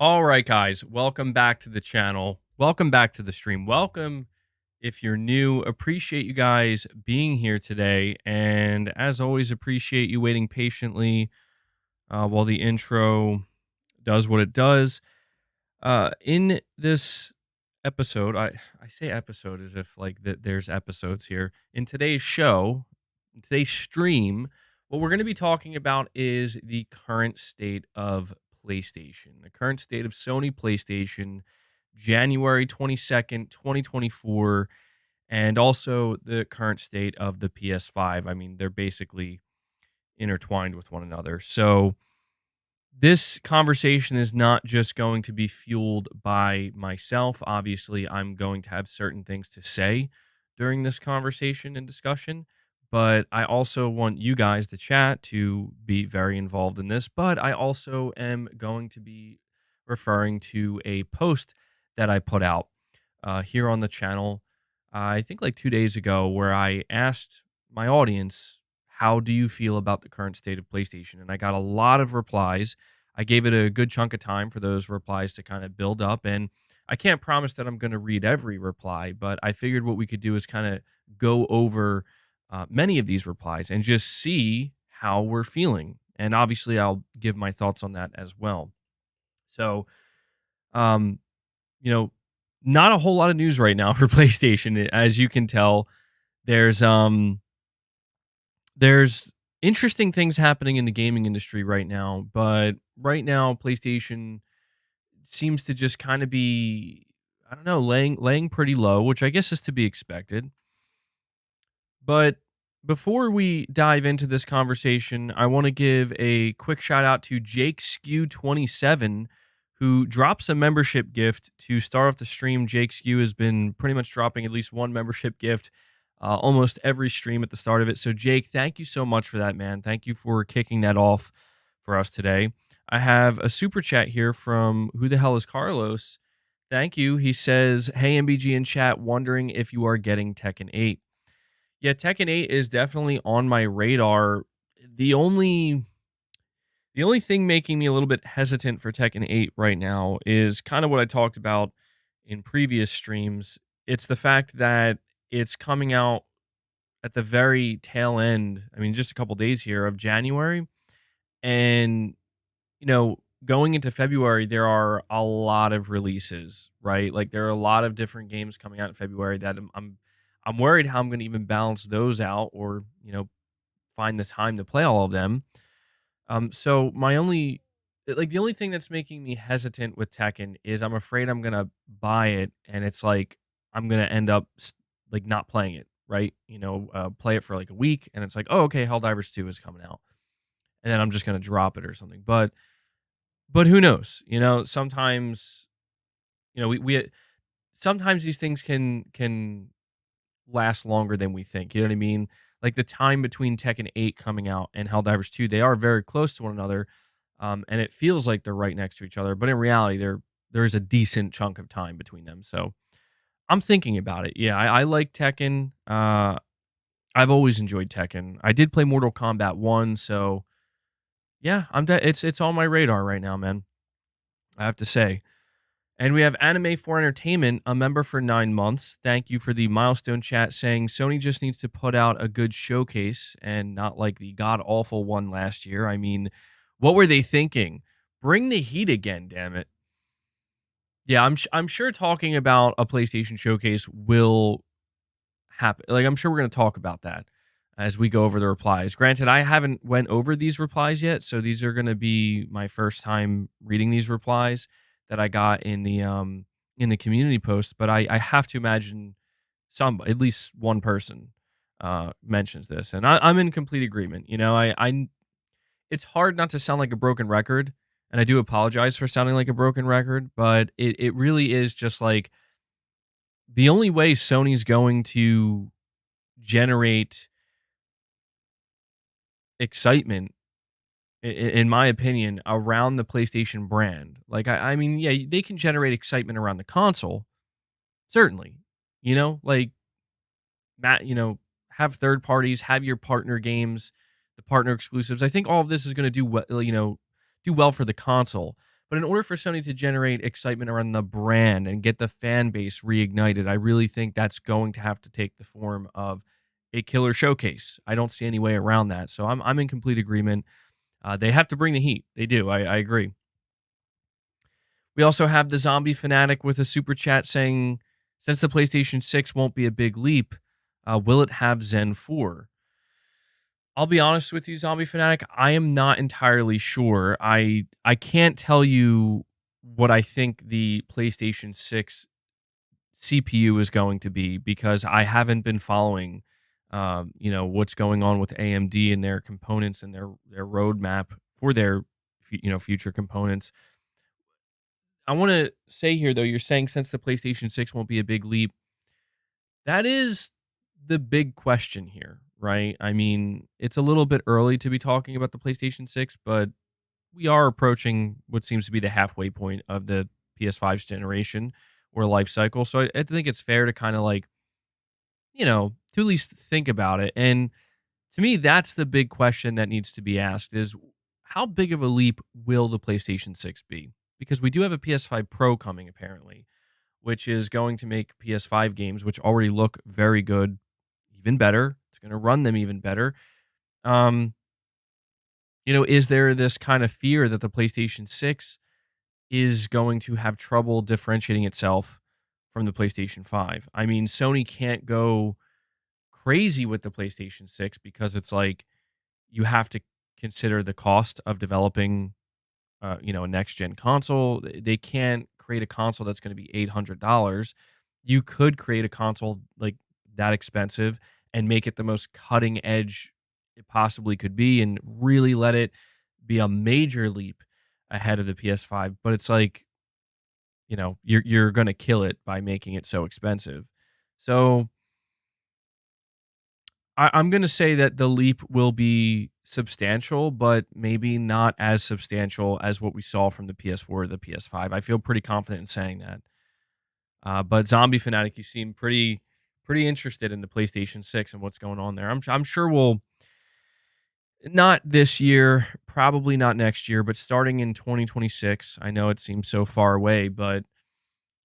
All right, guys, welcome back to the channel. Welcome back to the stream. Welcome if you're new. Appreciate you guys being here today. And as always, appreciate you waiting patiently while the intro does what it does. In this episode, I say episode as if like there's episodes here. In today's show, in today's stream, what we're going to be talking about is the current state of PlayStation, the current state of Sony PlayStation, January 22nd, 2024, and also the current state of the PS5. I mean, they're basically intertwined with one another. So, this conversation is not just going to be fueled by myself. Obviously, I'm going to have certain things to say during this conversation and discussion, but I also want you guys, the chat, to be very involved in this. But I also am going to be referring to a post that I put out here on the channel, I think like 2 days ago, where I asked my audience, how do you feel about the current state of PlayStation? And I got a lot of replies. I gave it a good chunk of time for those replies to kind of build up. And I can't promise that I'm going to read every reply, but I figured what we could do is kind of go over many of these replies and just see how we're feeling. And obviously, I'll give my thoughts on that as well. So, um, you know, not a whole lot of news right now for PlayStation. As you can tell, there's there's interesting things happening in the gaming industry right now, but right now PlayStation seems to just kind of be, I don't know, laying pretty low, which I guess is to be expected. But before we dive into this conversation, I want to give a quick shout out to Jake Skew 27, who drops a membership gift to start off the stream. Jake Skew has been pretty much dropping at least one membership gift almost every stream at the start of it. So, Jake, thank you so much for that, man. Thank you for kicking that off for us today. I have a super chat here from who the hell is Carlos? Thank you. He says, "Hey, MBG in chat, wondering if you are getting Tekken 8. Yeah, Tekken 8 is definitely on my radar. The only thing making me a little bit hesitant for Tekken 8 right now is kind of what I talked about in previous streams. It's the fact that it's coming out at the very tail end, I mean, just a couple days here of January. And, going into February, there are a lot of releases, right? Like there are a lot of different games coming out in February that I'm worried how I'm going to even balance those out or, find the time to play all of them. So the only thing that's making me hesitant with Tekken is I'm afraid I'm gonna buy it and it's like I'm gonna end up like not playing it, right? Play it for like a week and it's like, oh, okay, Helldivers 2 is coming out, and then I'm just gonna drop it or something. But who knows? Sometimes we sometimes these things can last longer than we think. You know what I mean? Like the time between Tekken 8 coming out and Helldivers 2, they are very close to one another, and it feels like they're right next to each other. But in reality, there is a decent chunk of time between them. So I'm thinking about it. Yeah, I like Tekken. I've always enjoyed Tekken. I did play Mortal Kombat 1, so yeah, it's on my radar right now, man. I have to say. And we have Anime for Entertainment, a member for 9 months. Thank you for the milestone chat saying Sony just needs to put out a good showcase and not like the god awful one last year. I mean, what were they thinking? Bring the heat again, damn it. Yeah, I'm sure talking about a PlayStation showcase will happen. Like I'm sure we're going to talk about that as we go over the replies. Granted, I haven't went over these replies yet, so these are going to be my first time reading these replies that I got in the community post, but I have to imagine at least one person mentions this, and I'm in complete agreement. I it's hard not to sound like a broken record, and I do apologize for sounding like a broken record, but it really is just like the only way Sony's going to generate excitement, in my opinion, around the PlayStation brand. Like, I mean, yeah, they can generate excitement around the console, certainly. Like, Matt, have third parties, have your partner games, the partner exclusives. I think all of this is going to do well for the console. But in order for Sony to generate excitement around the brand and get the fan base reignited, I really think that's going to have to take the form of a killer showcase. I don't see any way around that. So I'm in complete agreement. They have to bring the heat. They do. I agree. We also have the Zombie Fanatic with a super chat saying, since the PlayStation 6 won't be a big leap, will it have Zen 4? I'll be honest with you, Zombie Fanatic. I am not entirely sure. I can't tell you what I think the PlayStation 6 CPU is going to be because I haven't been following, what's going on with AMD and their components and their roadmap for their, future components. I want to say here though, you're saying since the PlayStation 6 won't be a big leap, that is the big question here, right? I mean, it's a little bit early to be talking about the PlayStation 6, but we are approaching what seems to be the halfway point of the PS5's generation or life cycle. So I think it's fair to kind of like, to at least think about it. And to me, that's the big question that needs to be asked is how big of a leap will the PlayStation 6 be? Because we do have a PS5 Pro coming apparently, which is going to make PS5 games, which already look very good, even better. It's going to run them even better. Is there this kind of fear that the PlayStation 6 is going to have trouble differentiating itself from the PlayStation 5? I mean, Sony can't go crazy with the PlayStation 6 because it's like you have to consider the cost of developing a next gen console. They can't create a console that's going to be $800. You could create a console like that expensive and make it the most cutting edge it possibly could be and really let it be a major leap ahead of the PS5. But it's like, you're going to kill it by making it so expensive. So I'm going to say that the leap will be substantial, but maybe not as substantial as what we saw from the PS4 or the PS5. I feel pretty confident in saying that. But Zombie Fanatic, you seem pretty interested in the PlayStation 6 and what's going on there. I'm sure we'll not this year, probably not next year, but starting in 2026. I know it seems so far away, but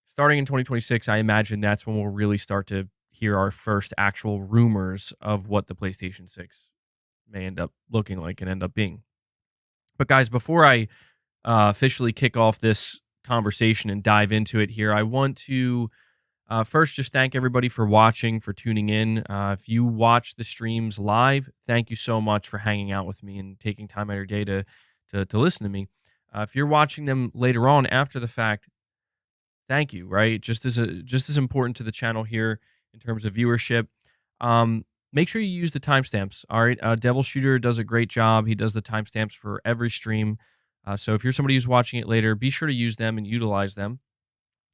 starting in 2026, I imagine that's when we'll really start to hear our first actual rumors of what the PlayStation 6 may end up looking like and end up being. But guys, before I officially kick off this conversation and dive into it here, I want to first just thank everybody for watching, for tuning in. If you watch the streams live, thank you so much for hanging out with me and taking time out of your day to listen to me. If you're watching them later on after the fact, thank you, right? Just as important to the channel here in terms of viewership. Make sure you use the timestamps. All right, Devil Shooter does a great job. He does the timestamps for every stream. So if you're somebody who's watching it later, be sure to use them and utilize them.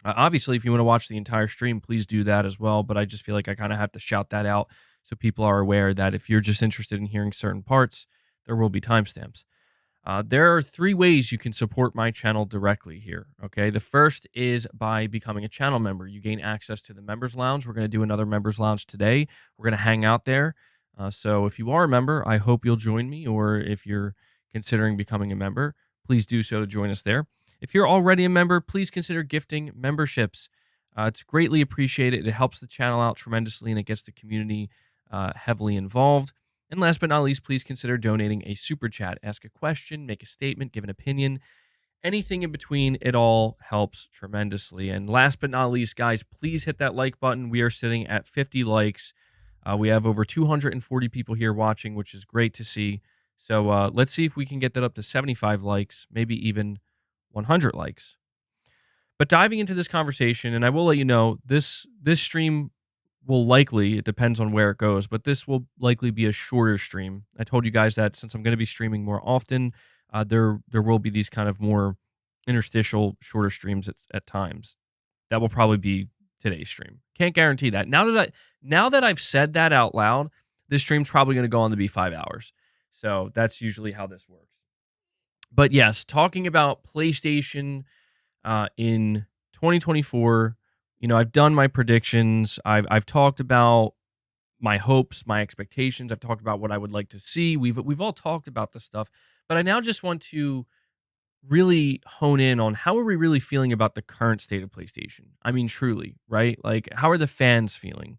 Obviously, if you want to watch the entire stream, please do that as well. But I just feel like I kind of have to shout that out so people are aware that if you're just interested in hearing certain parts, there will be timestamps. There are 3 ways you can support my channel directly here, okay? The first is by becoming a channel member. You gain access to the Members Lounge. We're going to do another Members Lounge today. We're going to hang out there. So if you are a member, I hope you'll join me, or if you're considering becoming a member, please do so to join us there. If you're already a member, please consider gifting memberships. It's greatly appreciated. It helps the channel out tremendously, and it gets the community heavily involved. And last but not least, please consider donating a super chat. Ask a question, make a statement, give an opinion. Anything in between, it all helps tremendously. And last but not least, guys, please hit that like button. We are sitting at 50 likes. We have over 240 people here watching, which is great to see. So let's see if we can get that up to 75 likes, maybe even 100 likes. But diving into this conversation, and I will let you know, this stream will likely, it depends on where it goes, but this will likely be a shorter stream. I told you guys that since I'm going to be streaming more often, there will be these kind of more interstitial, shorter streams at times. That will probably be today's stream. Can't guarantee that. Now that I've said that out loud, this stream's probably going to go on to be 5 hours. So that's usually how this works. But yes, talking about PlayStation in 2024. I've done my predictions. I've talked about my hopes, my expectations. I've talked about what I would like to see. We've all talked about this stuff, but I now just want to really hone in on how are we really feeling about the current state of PlayStation. I mean, truly, right? Like, how are the fans feeling?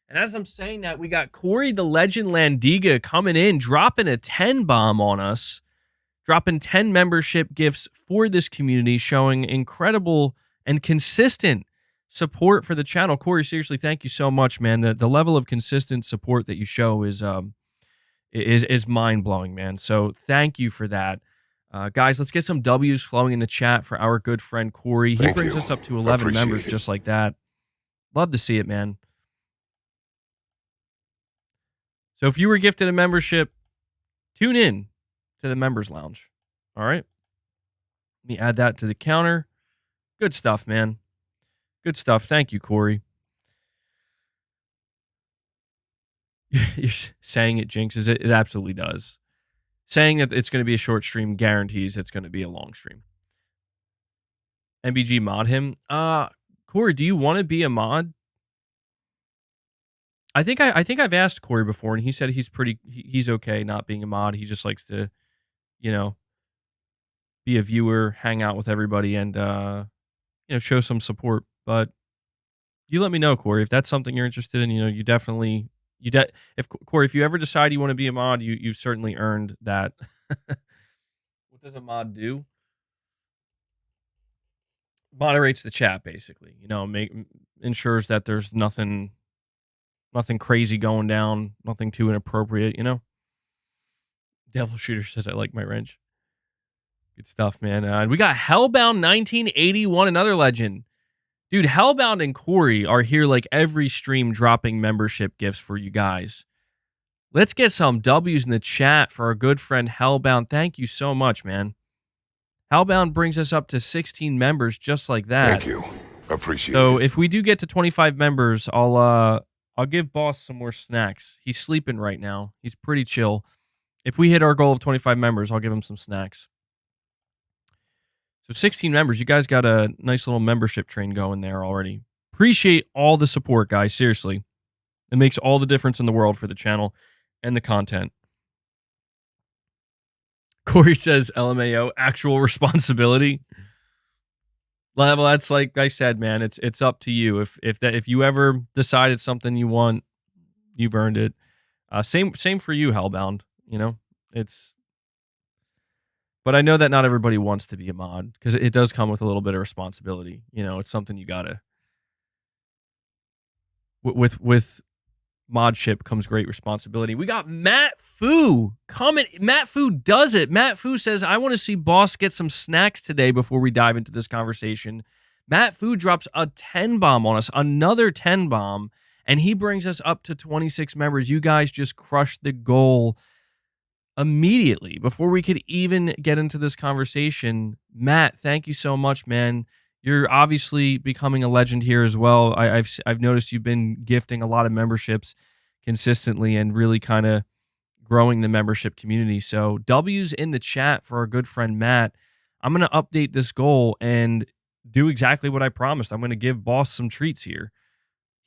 And as I'm saying that, we got Corey the Legend Landiga coming in, dropping a 10 bomb on us, dropping 10 membership gifts for this community, showing incredible and consistent support for the channel. Corey, seriously, thank you so much, man. The level of consistent support that you show is mind blowing, man. So thank you for that. Guys, let's get some W's flowing in the chat for our good friend Corey. He brings us up to 11 members just like that. Love to see it, man. So if you were gifted a membership, tune in to the members lounge. All right. Let me add that to the counter. Good stuff, man. Good stuff. Thank you, Corey. You're saying it jinxes it. It absolutely does. Saying that it's going to be a short stream guarantees it's going to be a long stream. MBG mod him. Corey, do you want to be a mod? I think I've asked Corey before, and he said he's okay not being a mod. He just likes to, be a viewer, hang out with everybody, and show some support. But you let me know, Corey, if that's something you're interested in. You definitely Corey, if you ever decide you want to be a mod, you've certainly earned that. What does a mod do? Moderates the chat, basically. Ensures that there's nothing crazy going down, nothing too inappropriate, Devil Shooter says, I like my wrench. Good stuff, man. And we got Hellbound 1981, another legend. Dude, Hellbound and Corey are here like every stream dropping membership gifts for you guys. Let's get some W's in the chat for our good friend Hellbound. Thank you so much, man. Hellbound brings us up to 16 members just like that. Thank you. Appreciate it. So if we do get to 25 members, I'll give Boss some more snacks. He's sleeping right now. He's pretty chill. If we hit our goal of 25 members, I'll give him some snacks. So 16 members, you guys got a nice little membership train going there already. Appreciate all the support, guys. Seriously. It makes all the difference in the world for the channel and the content. Corey says, LMAO, actual responsibility. Well, that's like I said, man. It's up to you. If you ever decide it's something you want, you've earned it. Same for you, Hellbound. But I know that not everybody wants to be a mod because it does come with a little bit of responsibility. It's something you gotta. With modship comes great responsibility. We got Matt Fu coming. Matt Fu does it. Matt Fu says, I want to see Boss get some snacks today before we dive into this conversation. Matt Fu drops a 10 bomb on us, another 10 bomb, and he brings us up to 26 members. You guys just crushed the goal immediately before we could even get into this conversation. Matt, thank you so much, man. You're obviously becoming a legend here as well. I've noticed you've been gifting a lot of memberships consistently and really kind of growing the membership community. So W's in the chat for our good friend Matt. I'm going to update this goal and do exactly what I promised. I'm going to give Boss some treats here.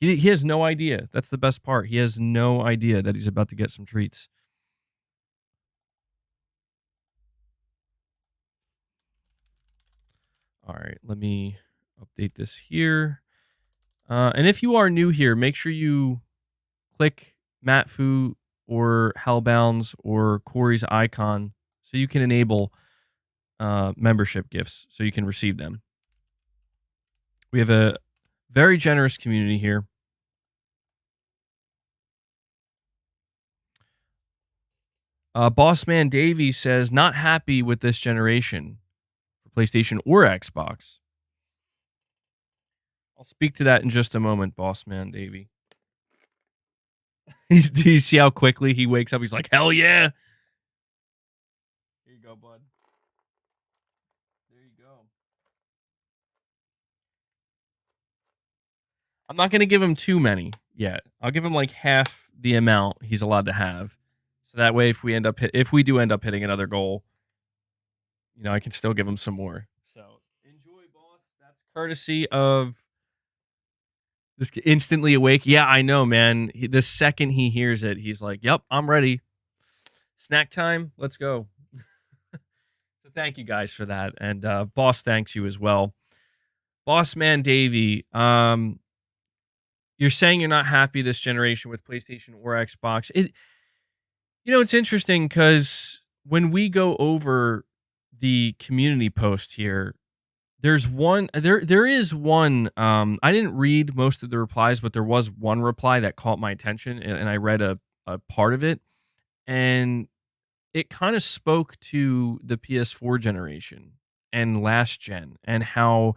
He has no idea. That's the best part. He has no idea that he's about to get some treats. All right, let me update this here. And if you are new here, make sure you click Matt Fu or Hellbound's or Corey's icon so you can enable membership gifts so you can receive them. We have a very generous community here. Bossman Davey says, not happy with this generation. PlayStation or Xbox. I'll speak to that in just a moment, Bossman Davey. Do you see how quickly he wakes up? He's like, hell yeah. Here you go, bud. There you go. I'm not going to give him too many yet. I'll give him like half the amount he's allowed to have. So that way, if we do end up hitting another goal, I can still give him some more. So enjoy, Boss. That's courtesy of this instantly awake. Yeah, I know, man. The second he hears it, he's like, yep, I'm ready. Snack time. Let's go. So Thank you guys for that. And Boss thanks you as well. Boss Man Davey, you're saying you're not happy this generation with PlayStation or Xbox. It's interesting because when we go over the community post here, there is one. I didn't read most of the replies, but there was one reply that caught my attention, and I read a part of it, and it kind of spoke to the PS4 generation and last gen, and how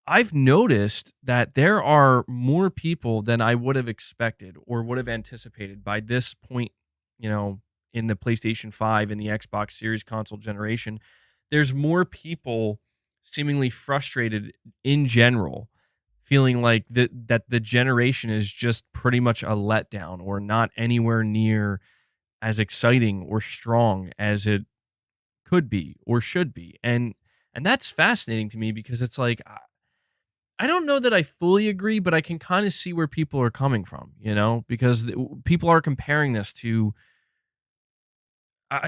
I've noticed that there are more people than I would have expected or would have anticipated by this point, you know, in the PlayStation 5 and the Xbox Series console generation. There's more people seemingly frustrated in general, feeling like that the generation is just pretty much a letdown or not anywhere near as exciting or strong as it could be or should be. And that's fascinating to me because it's like I don't know that I fully agree, but I can kind of see where people are coming from, because people are comparing this to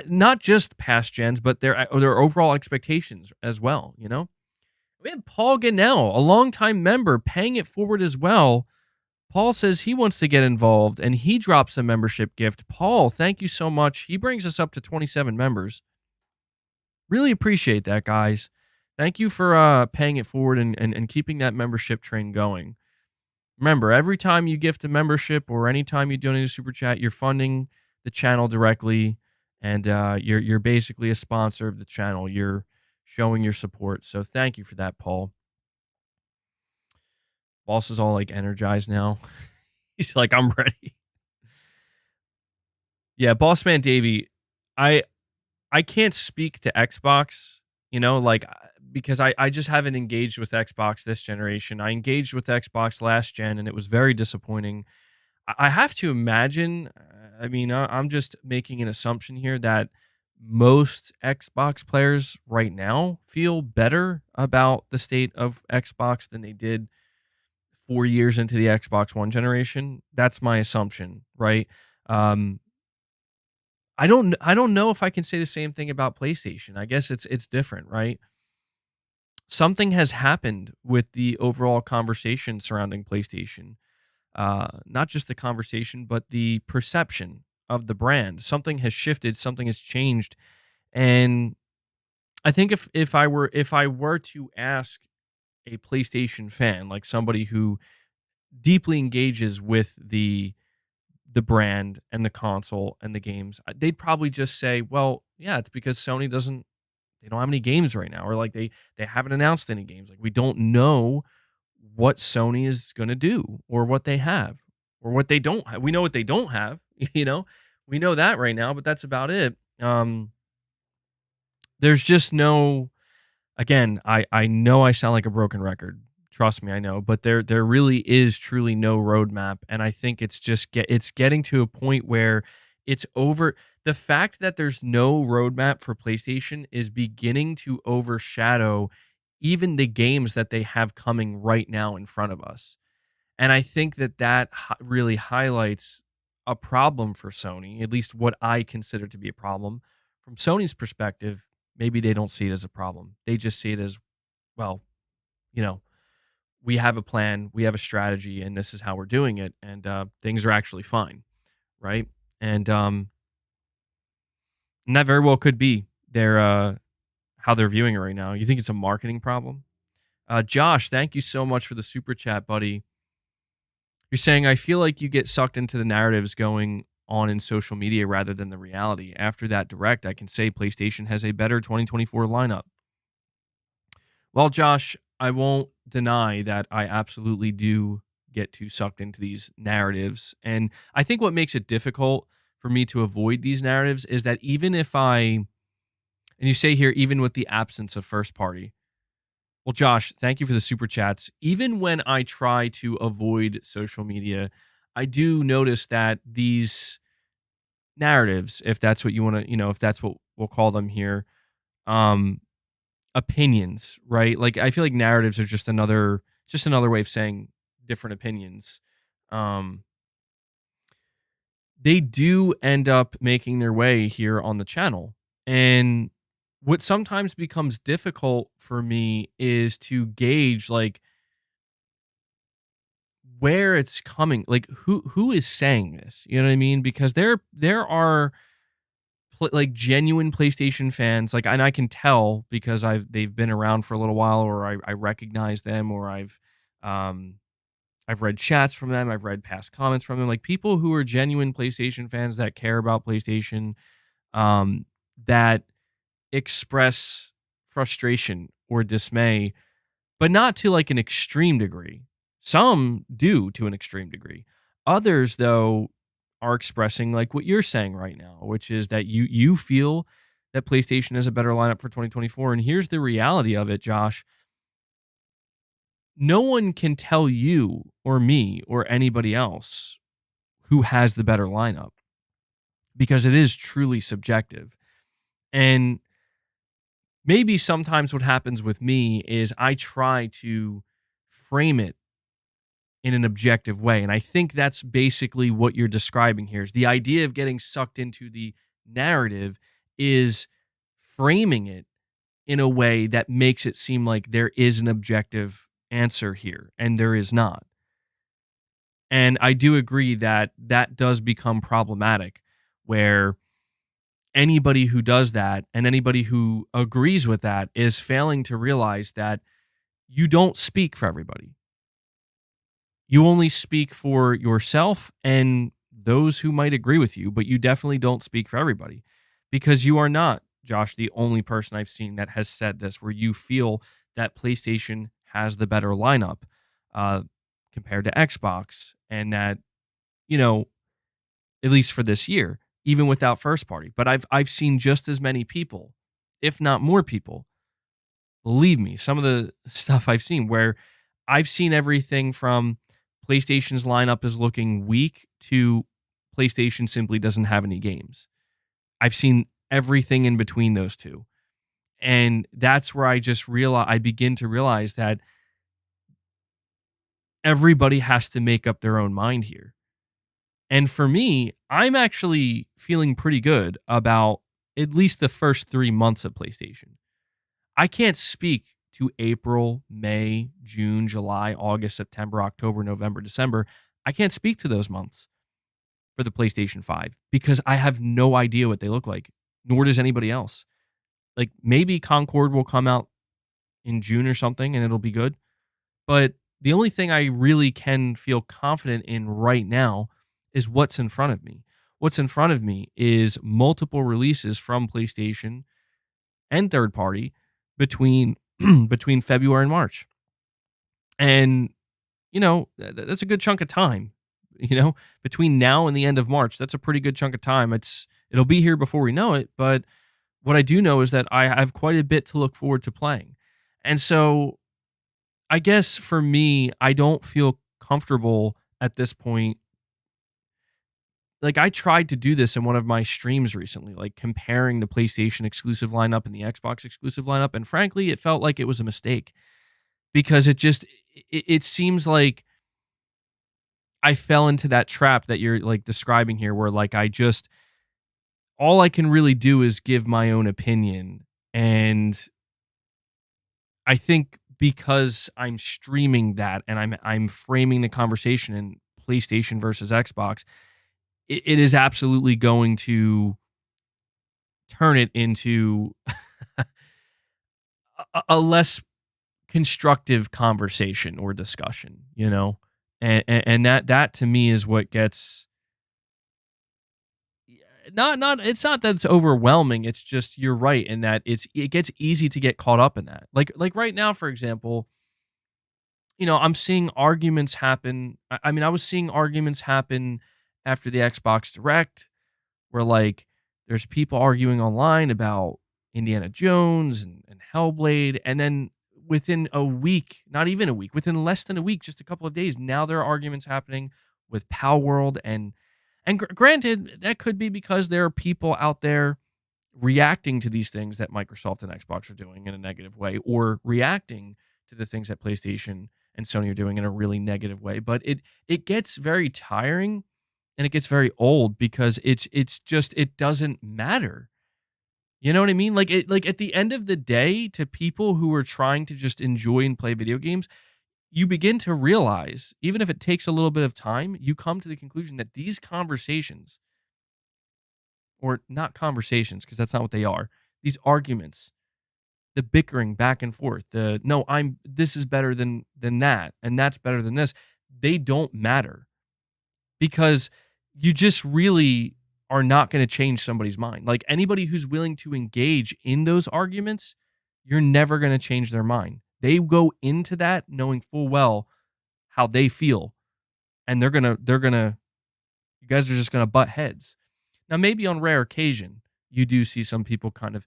not just past gens, but their overall expectations as well. We have Paul Ganell, a longtime member, paying it forward as well. Paul says he wants to get involved, and he drops a membership gift. Paul, thank you so much. He brings us up to 27 members. Really appreciate that, guys. Thank you for paying it forward and keeping that membership train going. Remember, every time you gift a membership or anytime you donate a super chat, you're funding the channel directly, and you're basically a sponsor of the channel. You're showing your support. So thank you for that, Paul. Boss is all like energized now. He's like, I'm ready. Yeah, Boss Man Davey, I can't speak to Xbox, because I just haven't engaged with Xbox this generation. I engaged with Xbox last gen, and it was very disappointing. I have to imagine, I'm just making an assumption here that most Xbox players right now feel better about the state of Xbox than they did 4 years into the Xbox One generation. That's my assumption, right? I don't know if I can say the same thing about PlayStation. I guess it's different, right? Something has happened with the overall conversation surrounding PlayStation. Not just the conversation, but the perception of the brand. Something has shifted, something has changed. And I think if I were to ask a PlayStation fan, like somebody who deeply engages with the brand and the console and the games, they'd probably just say, well, yeah, it's because they don't have any games right now, or like they haven't announced any games. Like, we don't know what Sony is going to do or what they have or what they don't have. We know what they don't have, we know that right now, but that's about it. There's just no, again, I know I sound like a broken record. Trust me, I know, but there really is truly no roadmap, and I think it's getting to a point where it's over. The fact that there's no roadmap for PlayStation is beginning to overshadow even the games that they have coming right now in front of us. And I think that really highlights a problem for Sony, at least what I consider to be a problem. From Sony's perspective, maybe they don't see it as a problem. They just see it as, well, you know, we have a plan, we have a strategy, and this is how we're doing it, and things are actually fine, right? And that very well could be how they're viewing it right now. You think it's a marketing problem? Josh, thank you so much for the super chat, buddy. You're saying, I feel like you get sucked into the narratives going on in social media rather than the reality. After that direct, I can say PlayStation has a better 2024 lineup. Well, Josh, I won't deny that I absolutely do get too sucked into these narratives. And I think what makes it difficult for me to avoid these narratives is that and you say here, even with the absence of first party. Well, Josh, thank you for the super chats. Even when I try to avoid social media, I do notice that these narratives, if that's what you want to, if that's what we'll call them here, opinions, right? Like, I feel like narratives are just another way of saying different opinions. They do end up making their way here on the channel. And what sometimes becomes difficult for me is to gauge like where it's coming, like who is saying this, you know what I mean? Because there are like genuine PlayStation fans, like, and I can tell because they've been around for a little while, or I recognize them, or um I've read chats from them, I've read past comments from them, like people who are genuine PlayStation fans that care about PlayStation, um, that express frustration or dismay, but not to like an extreme degree. Some do to an extreme degree. Others, though, are expressing like what you're saying right now, which is that you feel that PlayStation has a better lineup for 2024. And here's the reality of it, Josh. No one can tell you or me or anybody else who has the better lineup because it is truly subjective. And maybe sometimes what happens with me is I try to frame it in an objective way. And I think that's basically what you're describing here is the idea of getting sucked into the narrative is framing it in a way that makes it seem like there is an objective answer here, and there is not. And I do agree that that does become problematic where anybody who does that and anybody who agrees with that is failing to realize that you don't speak for everybody. You only speak for yourself and those who might agree with you, but you definitely don't speak for everybody because you are not, Josh, the only person I've seen that has said this, where you feel that PlayStation has the better lineup uh, compared to Xbox, and that, you know, at least for this year, even without first party. But I've seen just as many people, if not more people, believe me, some of the stuff I've seen where I've seen everything from PlayStation's lineup is looking weak to PlayStation simply doesn't have any games. I've seen everything in between those two. And that's where I begin to realize that everybody has to make up their own mind here. And for me, I'm actually feeling pretty good about at least the first 3 months of PlayStation. I can't speak to April, May, June, July, August, September, October, November, December. I can't speak to those months for the PlayStation 5 because I have no idea what they look like, nor does anybody else. Like maybe Concord will come out in June or something and it'll be good. But the only thing I really can feel confident in right now is what's in front of me. What's in front of me is multiple releases from PlayStation and third party between between February and March. And that's a good chunk of time. Between now and the end of March, that's a pretty good chunk of time. It'll be here before we know it, but what I do know is that I have quite a bit to look forward to playing. And so I guess for me, I don't feel comfortable at this point. Like I tried to do this in one of my streams recently, like comparing the PlayStation exclusive lineup and the Xbox exclusive lineup, and frankly, it felt like it was a mistake because it seems like I fell into that trap that you're like describing here where like all I can really do is give my own opinion, and I think because I'm streaming that and I'm framing the conversation in PlayStation versus Xbox, it is absolutely going to turn it into a less constructive conversation or discussion, and that to me is what gets not it's not that it's overwhelming. It's just you're right in that it gets easy to get caught up in that. Like right now, for example, I'm seeing arguments happen. I mean, I was seeing arguments happen after the Xbox Direct where like there's people arguing online about Indiana Jones and Hellblade, and then within a week, not even a week, within less than a week, just a couple of days, now there are arguments happening with Pal World, and granted, that could be because there are people out there reacting to these things that Microsoft and Xbox are doing in a negative way, or reacting to the things that PlayStation and Sony are doing in a really negative way. But it gets very tiring and it gets very old because it doesn't matter. You know what I mean? Like at the end of the day, to people who are trying to just enjoy and play video games, you begin to realize, even if it takes a little bit of time, you come to the conclusion that these conversations, or not conversations, because that's not what they are, these arguments, the bickering back and forth, the no, I'm this is better than that, and that's better than this, they don't matter because you just really are not going to change somebody's mind. Like anybody who's willing to engage in those arguments, you're never going to change their mind. They go into that knowing full well how they feel, and they're gonna you guys are just gonna butt heads. Now maybe on rare occasion you do see some people kind of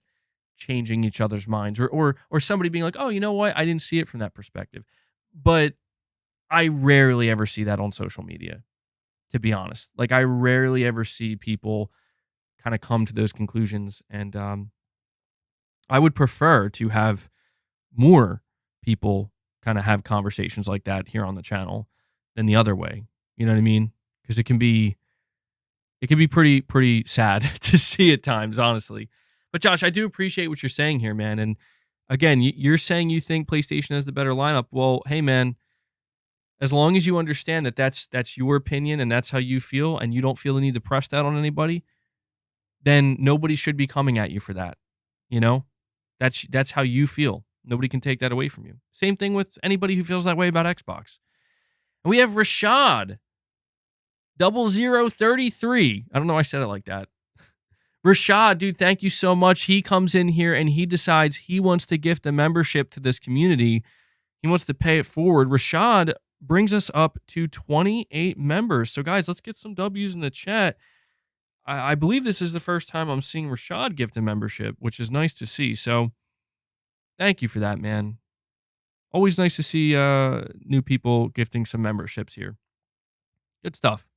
changing each other's minds, or somebody being like, oh, you know what, I didn't see it from that perspective. But I rarely ever see that on social media, to be honest. Like I rarely ever see people kind of come to those conclusions, and I would prefer to have more people kind of have conversations like that here on the channel than the other way. You know what I mean? Because it can be pretty sad to see at times, honestly. But Josh, I do appreciate what you're saying here, man. And again, you're saying you think PlayStation has the better lineup. Well, hey, man, as long as you understand that that's your opinion and that's how you feel, and you don't feel the need to press that on anybody, then nobody should be coming at you for that. You know, that's how you feel. Nobody can take that away from you. Same thing with anybody who feels that way about Xbox. And we have Rashad 0033. I don't know why I said it like that. Rashad, dude, thank you so much. He comes in here and he decides he wants to gift a membership to this community. He wants to pay it forward. Rashad brings us up to 28 members. So, guys, let's get some W's in the chat. I believe this is the first time I'm seeing Rashad gift a membership, which is nice to see. So, thank you for that, man. Always nice to see new people gifting some memberships here. Good stuff.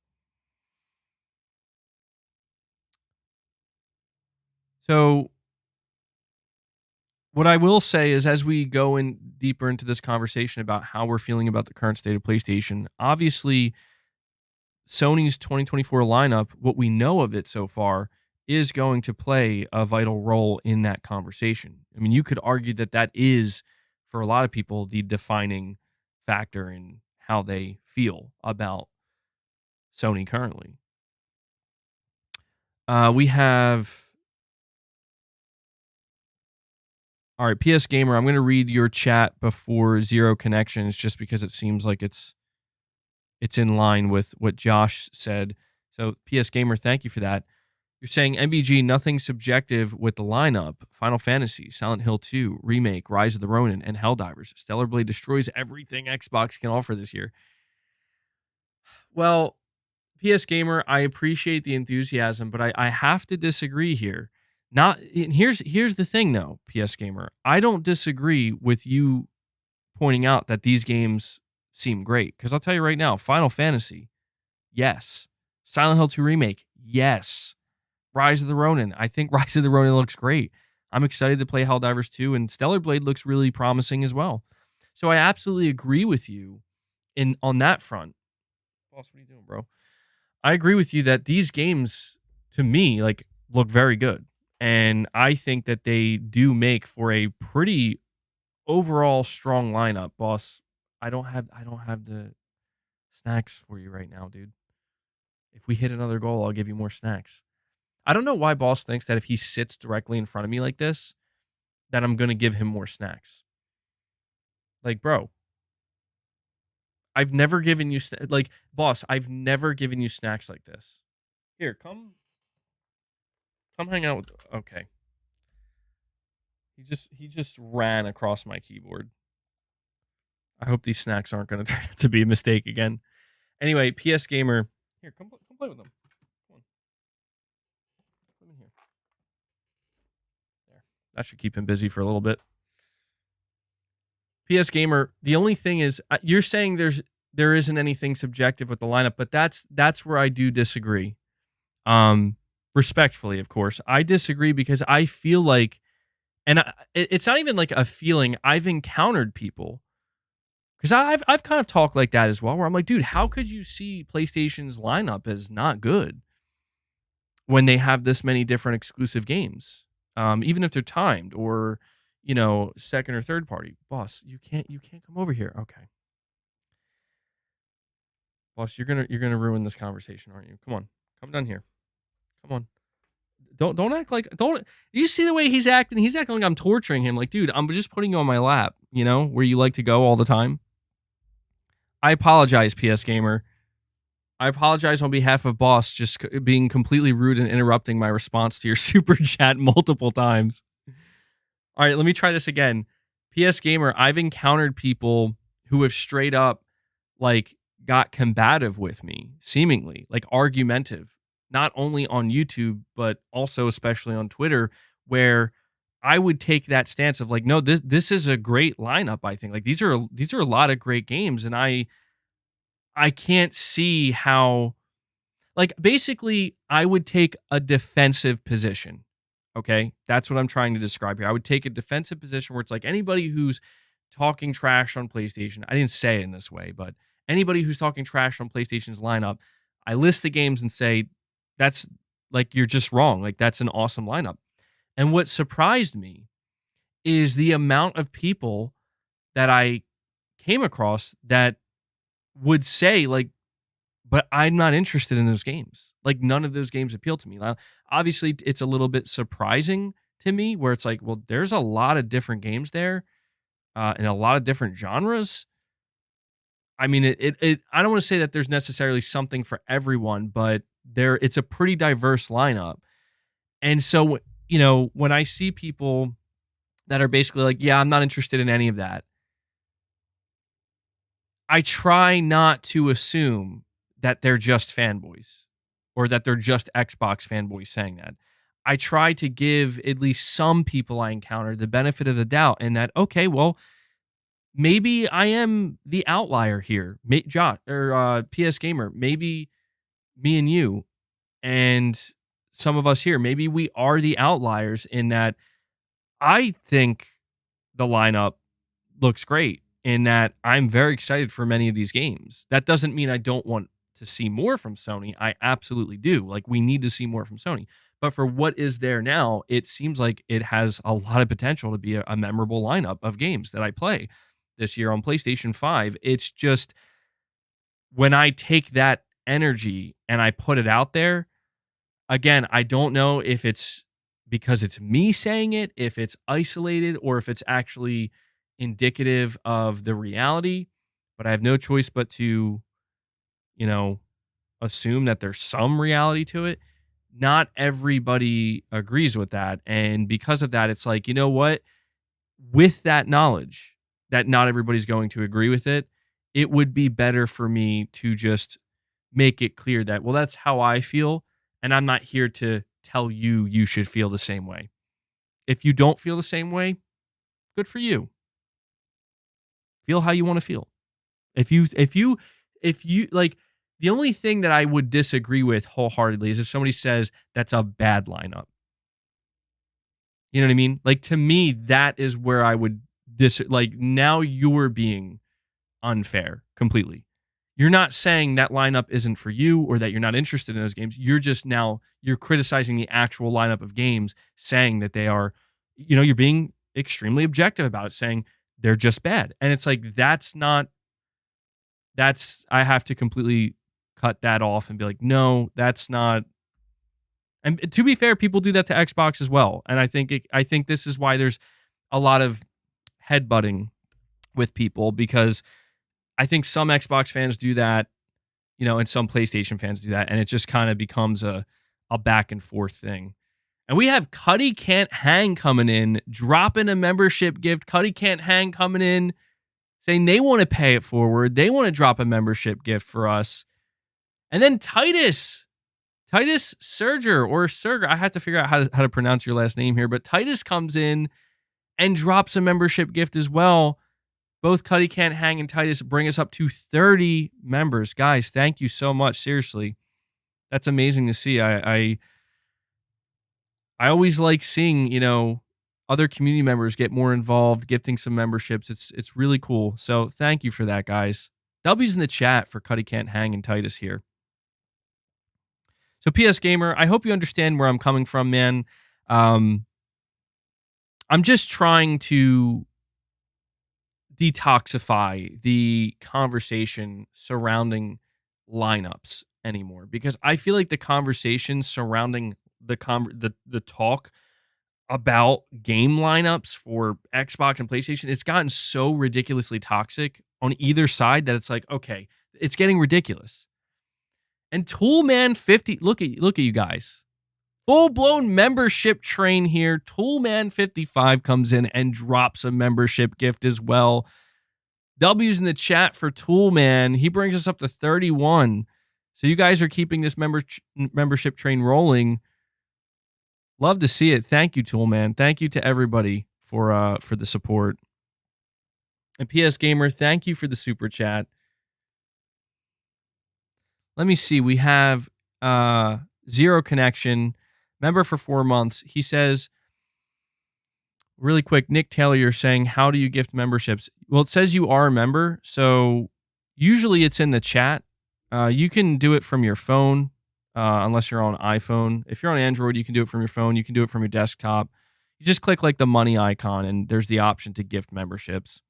So, what I will say is, as we go in deeper into this conversation about how we're feeling about the current state of PlayStation, obviously Sony's 2024 lineup, what we know of it so far, is going to play a vital role in that conversation. I mean, you could argue that that is, for a lot of people, the defining factor in how they feel about Sony currently. We have... All right, PS Gamer, I'm going to read your chat before Zero Connections just because it seems like it's in line with what Josh said. So, PS Gamer, thank you for that. You're saying MBG, nothing subjective with the lineup. Final Fantasy, Silent Hill 2, Remake, Rise of the Ronin, and Helldivers. Stellar Blade destroys everything Xbox can offer this year. Well, PS Gamer, I appreciate the enthusiasm, but I have to disagree here. Here's the thing, though, PS Gamer. I don't disagree with you pointing out that these games seem great. Because I'll tell you right now, Final Fantasy, yes. Silent Hill 2 Remake, yes. Rise of the Ronin, I think Rise of the Ronin looks great. I'm excited to play Helldivers 2, and Stellar Blade looks really promising as well. So I absolutely agree with you on that front. Boss, what are you doing, bro? I agree with you that these games, to me, like, look very good. And I think that they do make for a pretty overall strong lineup, boss. I don't have the snacks for you right now, dude. If we hit another goal, I'll give you more snacks. I don't know why boss thinks that if he sits directly in front of me like this, that I'm going to give him more snacks. Like, bro, I've never given you boss, I've never given you snacks like this. Here, come hang out with... Okay. He just ran across my keyboard. I hope these snacks aren't going to turn out to be a mistake again. Anyway, PS Gamer... Here, come play with them. Come on. Come in here. There. That should keep him busy for a little bit. PS Gamer, the only thing is... You're saying there isn't anything subjective with the lineup, but that's where I do disagree. Respectfully, of course. I disagree because I feel like, and it's not even like a feeling, I've encountered people, because I've kind of talked like that as well, where I'm like, dude, how could you see PlayStation's lineup as not good when they have this many different exclusive games? even if they're timed or second or third party. Boss, you can't come over here. Okay, boss, you're gonna ruin this conversation, aren't you? Come on, come down here. Come on. Don't act like don't you see the way he's acting? He's acting like I'm torturing him. Like, dude, I'm just putting you on my lap, where you like to go all the time. I apologize, PS Gamer. I apologize on behalf of Boss just being completely rude and interrupting my response to your super chat multiple times. All right, let me try this again. PS Gamer, I've encountered people who have straight up like got combative with me, seemingly like argumentative, not only on YouTube, but also especially on Twitter, where I would take that stance of like, no, this is a great lineup, I think. Like these are a lot of great games, and I can't see how, like, basically I would take a defensive position. Okay? That's what I'm trying to describe here. I would take a defensive position where it's like anybody who's talking trash on PlayStation. I didn't say it in this way, but anybody who's talking trash on PlayStation's lineup, I list the games and say, that's like, you're just wrong. Like, that's an awesome lineup. And what surprised me is the amount of people that I came across that would say, like, but I'm not interested in those games. Like, none of those games appeal to me. Now, obviously, it's a little bit surprising to me where it's like, well, there's a lot of different games there and a lot of different genres. I mean, I don't want to say that there's necessarily something for everyone, but it's a pretty diverse lineup. And so, when I see people that are basically like, yeah, I'm not interested in any of that, I try not to assume that they're just fanboys or that they're just Xbox fanboys saying that. I try to give at least some people I encounter the benefit of the doubt, and that, okay, well, maybe I am the outlier here. Josh or PS Gamer, maybe me and you and some of us here, maybe we are the outliers in that I think the lineup looks great, in that I'm very excited for many of these games. That doesn't mean I don't want to see more from Sony. I absolutely do. Like, we need to see more from Sony. But for what is there now, it seems like it has a lot of potential to be a memorable lineup of games that I play this year on PlayStation 5. It's just, when I take that energy and I put it out there, again, I don't know if it's because it's me saying it, if it's isolated, or if it's actually indicative of the reality, but I have no choice but to, assume that there's some reality to it. Not everybody agrees with that. And because of that, it's like, you know what? With that knowledge that not everybody's going to agree with it, it would be better for me to just make it clear that, well, that's how I feel. And I'm not here to tell you should feel the same way. If you don't feel the same way, good for you. Feel how you want to feel. If you like, the only thing that I would disagree with wholeheartedly is if somebody says that's a bad lineup. You know what I mean? Like, to me, that is where I would like, now you're being unfair completely. You're not saying that lineup isn't for you or that you're not interested in those games. You're just you're criticizing the actual lineup of games, saying that they are, you're being extremely objective about it, saying they're just bad. And it's like, I have to completely cut that off and be like, no, that's not. And to be fair, people do that to Xbox as well. And I think this is why there's a lot of headbutting with people, because I think some Xbox fans do that, and some PlayStation fans do that. And it just kind of becomes a back and forth thing. And we have Cuddy Can't Hang coming in, dropping a membership gift. Cuddy Can't Hang coming in, saying they want to pay it forward. They want to drop a membership gift for us. And then Titus Serger, or Serger, I have to figure out how to pronounce your last name here, but Titus comes in and drops a membership gift as well. Both Cuddy Can't Hang and Titus bring us up to 30 members. Guys, thank you so much. Seriously. That's amazing to see. I always like seeing, other community members get more involved, gifting some memberships. It's really cool. So thank you for that, guys. W's in the chat for Cuddy Can't Hang and Titus here. So PS Gamer, I hope you understand where I'm coming from, man. I'm just trying to detoxify the conversation surrounding lineups anymore, because I feel like the conversation surrounding the talk about game lineups for Xbox and PlayStation, it's gotten so ridiculously toxic on either side that it's like, okay, it's getting ridiculous. And Toolman 50, look at you guys. Full blown membership train here. Toolman 55 comes in and drops a membership gift as well. W's in the chat for Toolman. He brings us up to 31. So you guys are keeping this membership train rolling. Love to see it. Thank you, Toolman. Thank you to everybody for the support. And PS Gamer, thank you for the super chat. Let me see. We have Zero Connection, member for 4 months. He says, really quick, Nick Taylor, you're saying, how do you gift memberships? Well, it says you are a member, so usually it's in the chat. You can do it from your phone, unless you're on iPhone. If you're on Android, you can do it from your phone. You can do it from your desktop. You just click like the money icon, and there's the option to gift memberships.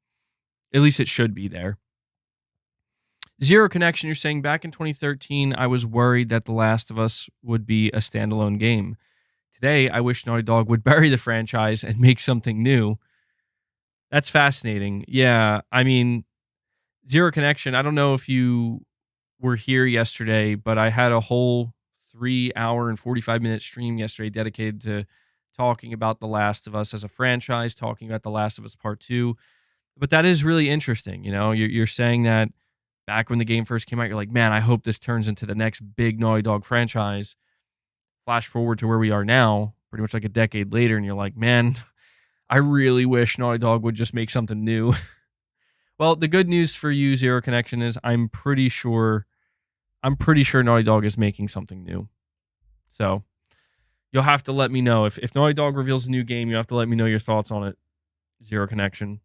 At least it should be there. Zero Connection, you're saying, back in 2013, I was worried that The Last of Us would be a standalone game. Today, I wish Naughty Dog would bury the franchise and make something new. That's fascinating. Yeah, I mean, Zero Connection, I don't know if you were here yesterday, but I had a whole 3-hour and 45-minute stream yesterday dedicated to talking about The Last of Us as a franchise, talking about The Last of Us Part 2. But that is really interesting. You know, you're saying that back when the game first came out, you're like, man, I hope this turns into the next big Naughty Dog franchise. Flash forward to where we are now, pretty much like a decade later, and you're like, man, I really wish Naughty Dog would just make something new. Well, the good news for you, Zero Connection, is I'm pretty sure Naughty Dog is making something new. So you'll have to let me know. If Naughty Dog reveals a new game, you have to let me know your thoughts on it, Zero Connection.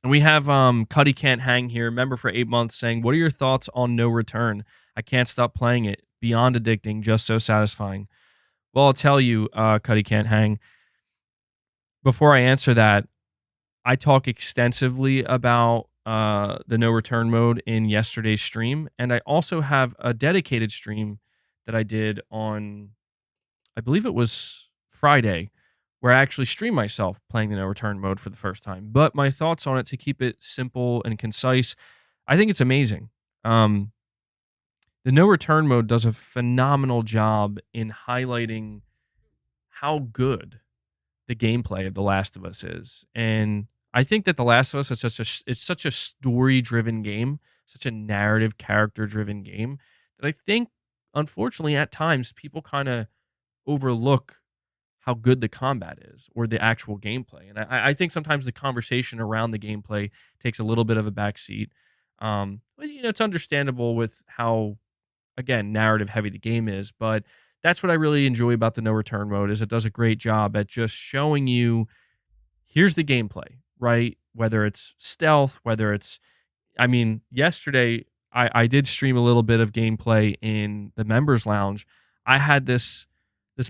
And we have Cuddy Can't Hang here, member for 8 months, saying, what are your thoughts on No Return? I can't stop playing it. Beyond addicting, just so satisfying. Well, I'll tell you, Cuddy Can't Hang, before I answer that, I talk extensively about the No Return mode in yesterday's stream, and I also have a dedicated stream that I did on, I believe it was Friday, where I actually streamed myself playing the No Return mode for the first time. But my thoughts on it, to keep it simple and concise, I think it's amazing. The No Return mode does a phenomenal job in highlighting how good the gameplay of The Last of Us is. And I think that The Last of Us is such a story-driven game, such a narrative, character-driven game, that I think, unfortunately, at times, people kind of overlook how good the combat is or the actual gameplay. And I think sometimes the conversation around the gameplay takes a little bit of a backseat. But, you know, it's understandable with how, again, narrative heavy the game is. But that's what I really enjoy about the No Return mode, is it does a great job at just showing you, here's the gameplay, right? Whether it's stealth, whether it's, I mean, yesterday I did stream a little bit of gameplay in the members lounge. I had this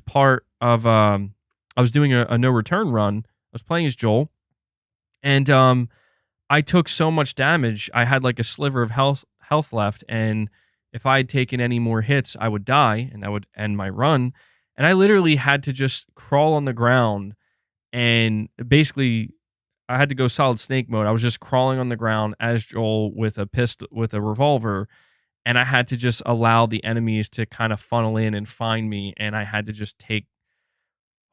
part of I was doing a No Return run. I was playing as Joel, and I took so much damage. I had like a sliver of health left, and if I had taken any more hits, I would die, and that would end my run. And I literally had to just crawl on the ground, and basically I had to go solid snake mode. I was just crawling on the ground as Joel with a revolver, and I had to just allow the enemies to kind of funnel in and find me, and I had to just take,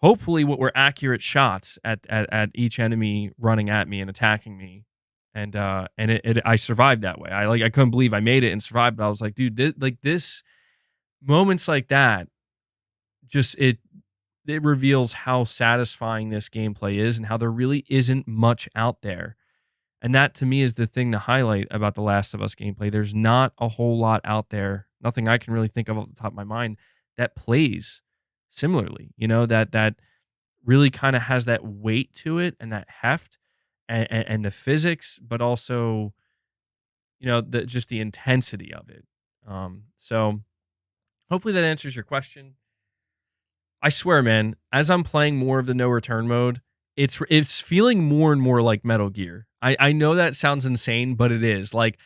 hopefully, what were accurate shots at each enemy running at me and attacking me. And I survived that way. I couldn't believe I made it and survived. But I was like, dude, this moments like that, just it reveals how satisfying this gameplay is and how there really isn't much out there. And that, to me, is the thing to highlight about the Last of Us gameplay. There's not a whole lot out there, nothing I can really think of off the top of my mind, that plays similarly. You know, that really kind of has that weight to it and that heft and the physics, but also, you know, just the intensity of it. So hopefully that answers your question. I swear, man, as I'm playing more of the no return mode, it's feeling more and more like Metal Gear. I know that sounds insane, but it is. Like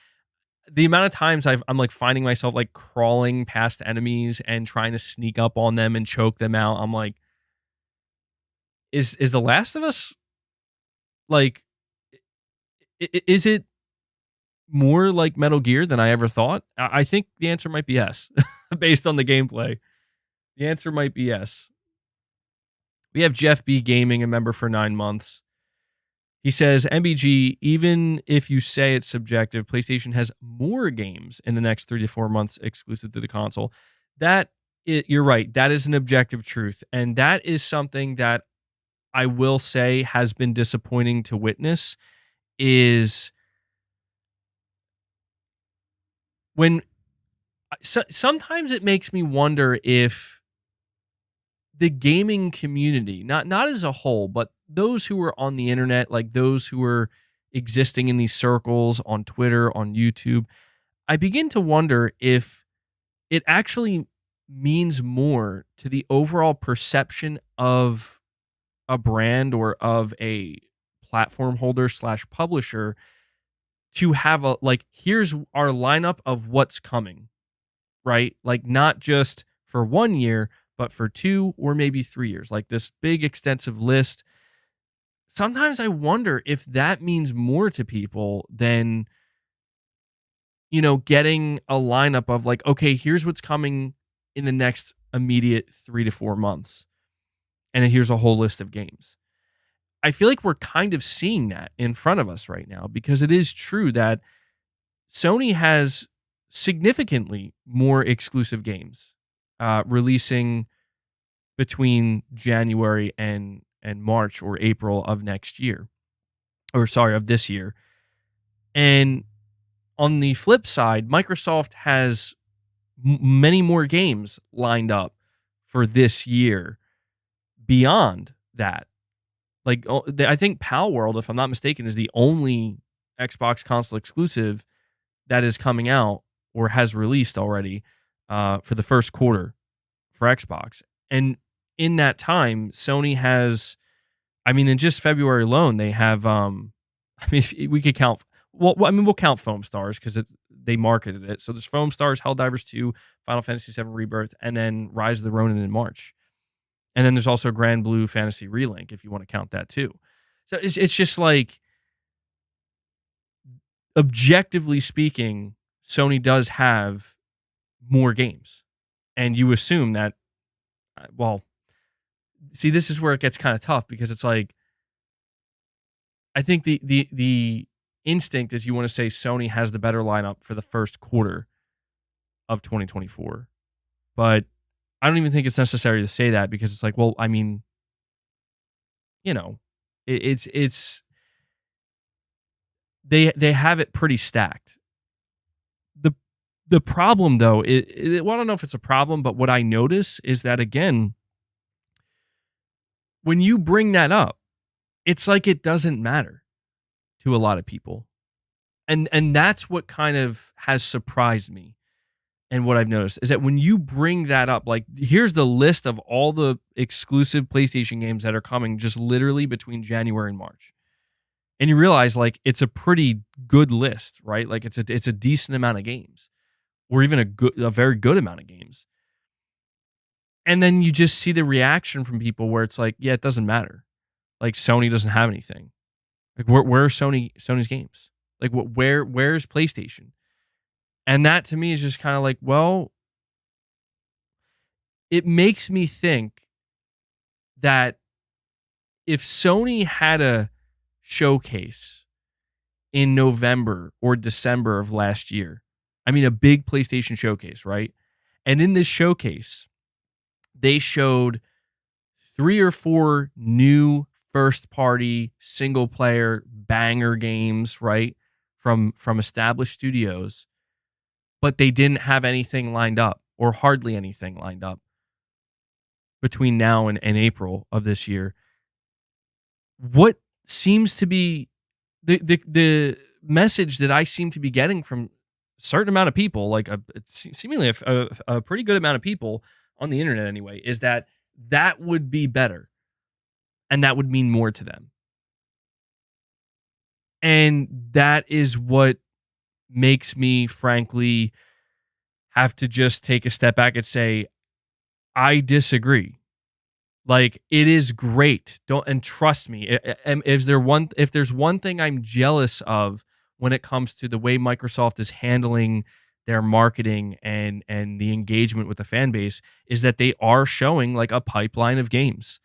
the amount of times I'm like finding myself like crawling past enemies and trying to sneak up on them and choke them out. I'm like, is The Last of Us like is it more like Metal Gear than I ever thought? I think the answer might be yes, based on the gameplay. The answer might be yes. We have Jeff B Gaming, a member for 9 months. He says, MBG, even if you say it's subjective, PlayStation has more games in the next 3 to 4 months exclusive to the console. You're right. That is an objective truth. And that is something that I will say has been disappointing to witness is when sometimes it makes me wonder if the gaming community, not as a whole, but those who are on the internet, like those who are existing in these circles on Twitter, on YouTube, I begin to wonder if it actually means more to the overall perception of a brand or of a platform holder / publisher to have a, like, here's our lineup of what's coming, right? Like, not just for 1 year, but for 2 or maybe 3 years, like this big extensive list. Sometimes I wonder if that means more to people than, getting a lineup of like, okay, here's what's coming in the next immediate 3 to 4 months. And then here's a whole list of games. I feel like we're kind of seeing that in front of us right now because it is true that Sony has significantly more exclusive games releasing between January and March or April of next year, of this year. And on the flip side, Microsoft has many more games lined up for this year beyond that. Like, I think Pal World, if I'm not mistaken, is the only Xbox console exclusive that is coming out or has released already for the first quarter for Xbox. And in that time, Sony has, in just February alone, they have, we could count, we'll count Foam Stars because they marketed it. So there's Foam Stars, Helldivers 2, Final Fantasy VII Rebirth, and then Rise of the Ronin in March. And then there's also Grand Blue Fantasy Relink, if you want to count that too. So it's just like, objectively speaking, Sony does have more games. And you assume that, see, this is where it gets kind of tough because it's like, I think the instinct is you want to say Sony has the better lineup for the first quarter of 2024. But I don't even think it's necessary to say that because it's like, it's they have it pretty stacked. The problem though, I don't know if it's a problem, but what I notice is that again, when you bring that up, it's like it doesn't matter to a lot of people. And that's what kind of has surprised me. And what I've noticed is that when you bring that up, like here's the list of all the exclusive PlayStation games that are coming just literally between January and March. And you realize like it's a pretty good list, right? Like it's a decent amount of games or even a very good amount of games. And then you just see the reaction from people where it's like, yeah, it doesn't matter. Like Sony doesn't have anything. Like where are Sony's games? Like where's PlayStation? And that to me is just kind of like, well, it makes me think that if Sony had a showcase in November or December of last year, a big PlayStation showcase, right? And in this showcase, they showed 3 or 4 new first-party single-player banger games, right, from established studios, but they didn't have anything lined up or hardly anything lined up between now and April of this year. What seems to be the message that I seem to be getting from a certain amount of people, like seemingly a pretty good amount of people on the internet anyway, is that that would be better. And that would mean more to them. And that is what makes me, frankly, have to just take a step back and say, I disagree. Like, it is great. And trust me, if there's one thing I'm jealous of when it comes to the way Microsoft is handling their marketing and the engagement with the fan base, is that they are showing like a pipeline of games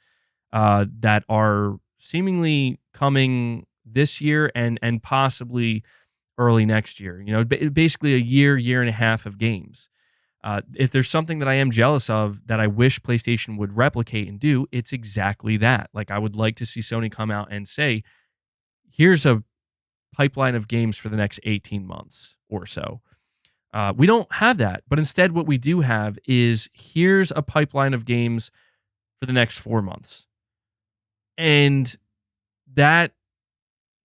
that are seemingly coming this year and possibly early next year. You know, basically a year and a half of games. If there's something that I am jealous of that I wish PlayStation would replicate and do, it's exactly that. Like, I would like to see Sony come out and say, here's a pipeline of games for the next 18 months or so. We don't have that, but instead what we do have is, here's a pipeline of games for the next 4 months. And that,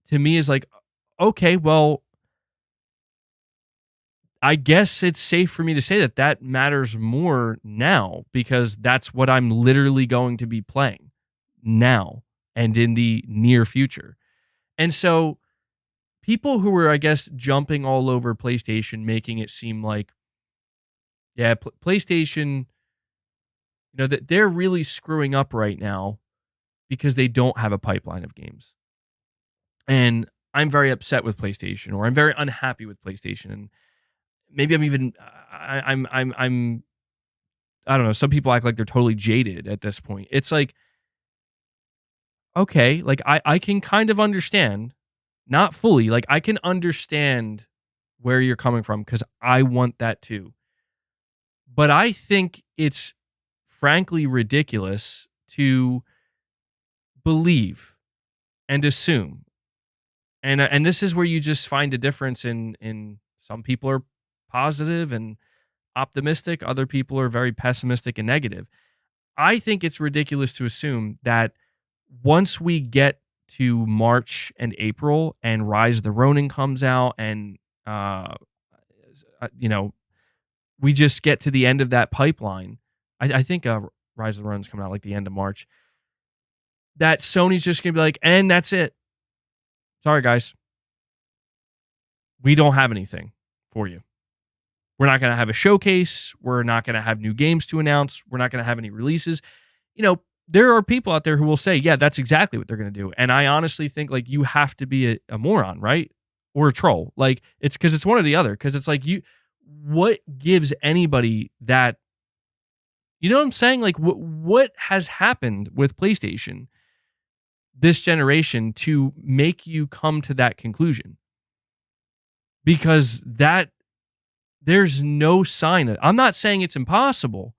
to me, is like, okay, well, I guess it's safe for me to say that that matters more now, because that's what I'm literally going to be playing now and in the near future. And so people who were, I guess, jumping all over PlayStation, making it seem like, yeah, PlayStation, you know, that they're really screwing up right now because they don't have a pipeline of games. And I'm very upset with PlayStation, or I'm very unhappy with PlayStation. And maybe I'm even, I don't know. Some people act like they're totally jaded at this point. It's like, okay, like I can kind of understand, not fully, like I can understand where you're coming from, because I want that too. But I think it's frankly ridiculous to believe and assume. And this is where you just find a difference in some people are positive and optimistic, other people are very pessimistic and negative. I think it's ridiculous to assume that once we get to March and April and Rise of the Ronin comes out, and you know, we just get to the end of that pipeline. I think Rise of the Ronin's coming out like the end of March. That Sony's just gonna be like, and that's it. Sorry, guys. We don't have anything for you. We're not going to have a showcase. We're not going to have new games to announce. We're not going to have any releases. You know, there are people out there who will say, yeah, that's exactly what they're going to do. And I honestly think, like, you have to be a moron, right? Or a troll. Like, it's because it's one or the other. Because it's like, what gives anybody that, you know what I'm saying? Like, what has happened with PlayStation this generation to make you come to that conclusion? Because there's no sign. I'm not saying it's impossible.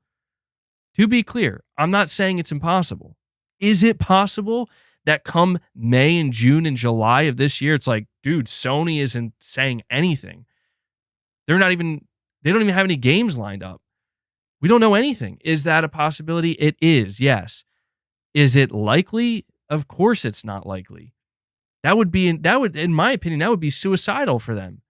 To be clear, I'm not saying it's impossible. Is it possible that come May and June and July of this year, it's like, dude, Sony isn't saying anything. They don't even have any games lined up. We don't know anything. Is that a possibility? It is, yes. Is it likely? Of course it's not likely. That would, in my opinion, that would be suicidal for them.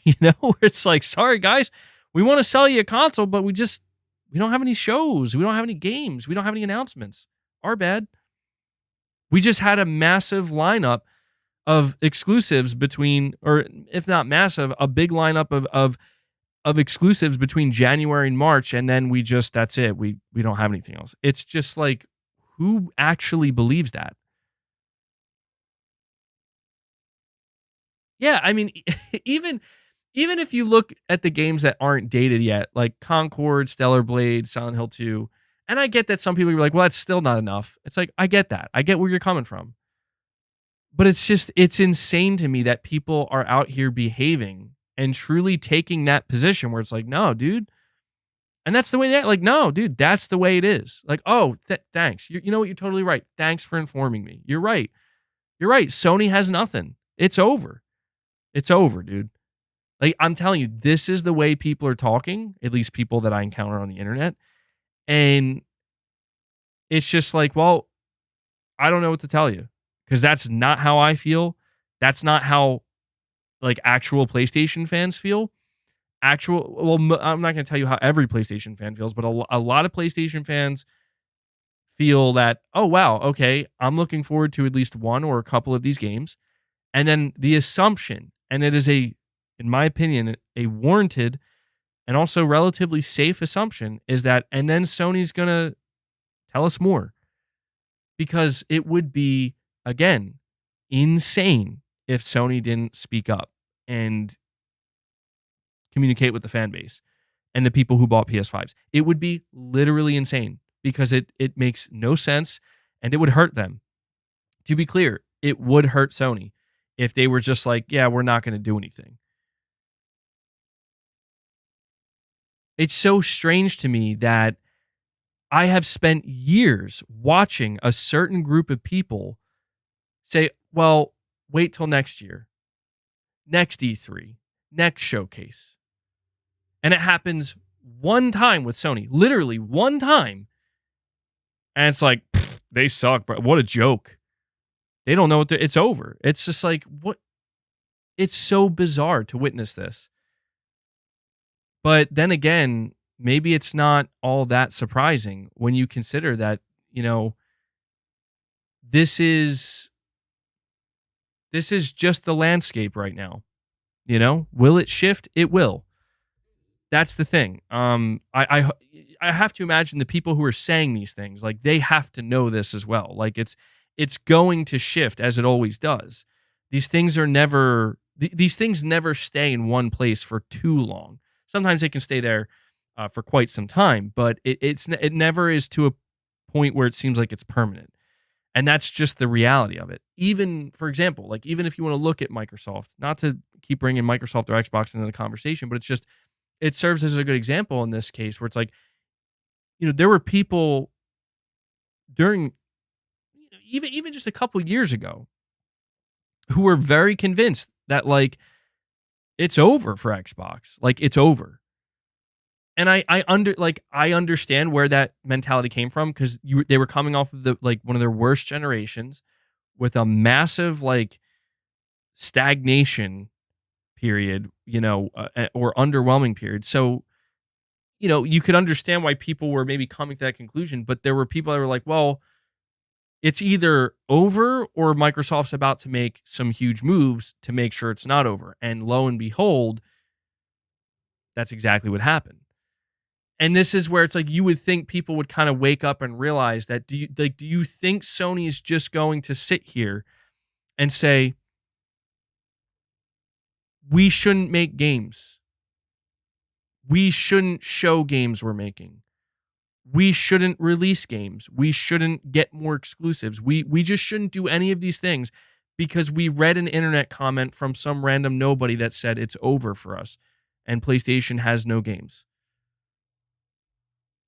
You know, it's like, sorry guys, we want to sell you a console, but we don't have any shows. We don't have any games. We don't have any announcements. Our bad. We just had a massive lineup of exclusives between, or if not massive, a big lineup of exclusives between January and March, and then that's it. We don't have anything else. It's just like, who actually believes that? Yeah, I mean, even if you look at the games that aren't dated yet, like Concord, Stellar Blade, Silent Hill 2, and I get that some people are like, well, that's still not enough. It's like, I get that. I get where you're coming from. But it's insane to me that people are out here behaving and truly taking that position where it's like, no, dude. And that's the way that, like, no, dude, that's the way it is. Like, oh, thanks. You know what? You're totally right. Thanks for informing me. You're right. You're right. Sony has nothing. It's over. It's over, dude. Like, I'm telling you, this is the way people are talking, at least people that I encounter on the internet. And it's just like, well, I don't know what to tell you, because that's not how I feel. That's not how, like, actual PlayStation fans feel. I'm not going to tell you how every PlayStation fan feels, but a lot of PlayStation fans feel that, oh, wow, okay, I'm looking forward to at least one or a couple of these games. And then the assumption, and it is in my opinion, a warranted and also relatively safe assumption, is that, and then Sony's going to tell us more. Because it would be, again, insane if Sony didn't speak up and communicate with the fan base and the people who bought PS5s. It would be literally insane because it makes no sense and it would hurt them. To be clear, it would hurt Sony if they were just like, yeah, we're not going to do anything. It's so strange to me that I have spent years watching a certain group of people say, well, wait till next year, next E3, next showcase. And it happens one time with Sony, literally one time. And it's like, they suck, bro. What a joke. They don't know what it's over. It's just like, what? It's so bizarre to witness this. But then again, maybe it's not all that surprising when you consider that, this is just the landscape right now. Will it shift? It will. That's the thing. I have to imagine the people who are saying these things, like, they have to know this as well. Like, it's going to shift as it always does. These things never stay in one place for too long. Sometimes they can stay there for quite some time, but it never is to a point where it seems like it's permanent. And that's just the reality of it. Even, for example, like, even if you want to look at Microsoft, not to keep bringing Microsoft or Xbox into the conversation, but it serves as a good example in this case where it's like, there were people during, even just a couple years ago who were very convinced that, like, it's over for Xbox. Like, it's over. And I understand where that mentality came from, because they were coming off of one of their worst generations with a massive, like, stagnation period, or underwhelming period. So, you could understand why people were maybe coming to that conclusion, but there were people that were like, well, it's either over or Microsoft's about to make some huge moves to make sure it's not over. And lo and behold, that's exactly what happened. And this is where it's like, you would think people would kind of wake up and realize that, do you think Sony is just going to sit here and say, we shouldn't make games. We shouldn't show games we're making. We shouldn't release games. We shouldn't get more exclusives. We just shouldn't do any of these things because we read an internet comment from some random nobody that said it's over for us and PlayStation has no games.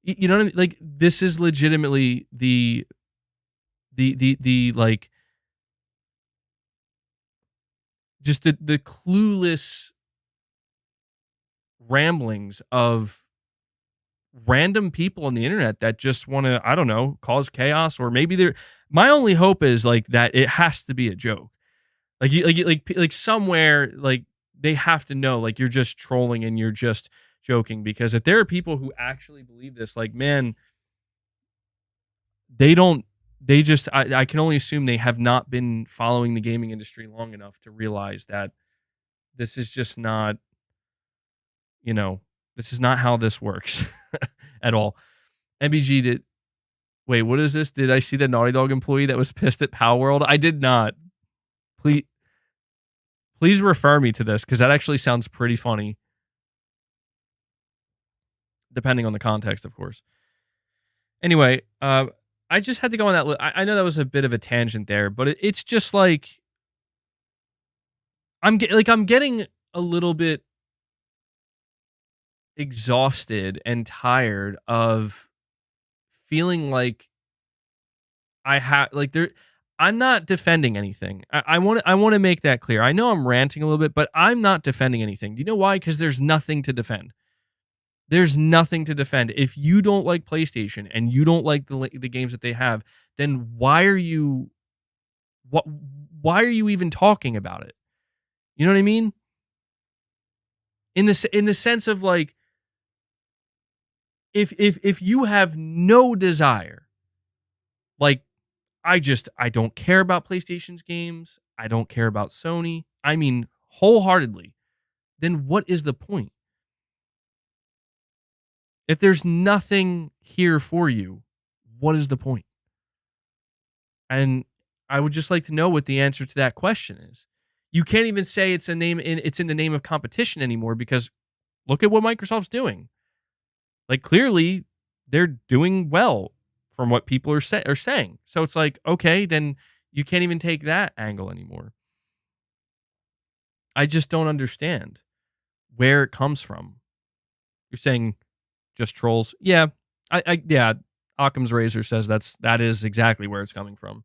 You know what I mean? Like, this is legitimately the like, just the clueless ramblings of random people on the internet that just want to, I don't know, cause chaos, or maybe my only hope is, like, that it has to be a joke. Like somewhere, like, they have to know, like, you're just trolling and you're just joking, because if there are people who actually believe this, like, man, I can only assume they have not been following the gaming industry long enough to realize that this is just not, this is not how this works at all. MBG wait, what is this? Did I see the Naughty Dog employee that was pissed at Power World? I did not. Please refer me to this, because that actually sounds pretty funny. Depending on the context, of course. Anyway, I just had to go on that. I know that was a bit of a tangent there, but it's just like, I'm getting a little bit exhausted and tired of feeling like I'm not defending anything. I want to make that clear. I know I'm ranting a little bit, but I'm not defending anything. Do you know why? Because there's nothing to defend. There's nothing to defend. If you don't like PlayStation and you don't like the games that they have, then why are you even talking about it? You know what I mean? In the sense of, like, if you have no desire Like, I don't care about PlayStation's games. I don't care about Sony. I mean, wholeheartedly. Then what is the point? If there's nothing here for you, what is the point? And I would just like to know what the answer to that question is. You can't even say it's in the name of competition anymore, because look at what Microsoft's doing. Like, clearly they're doing well from what people are saying. So it's like, okay, then you can't even take that angle anymore. I just don't understand where it comes from. You're saying just trolls? Yeah, yeah. Occam's razor says that is exactly where it's coming from.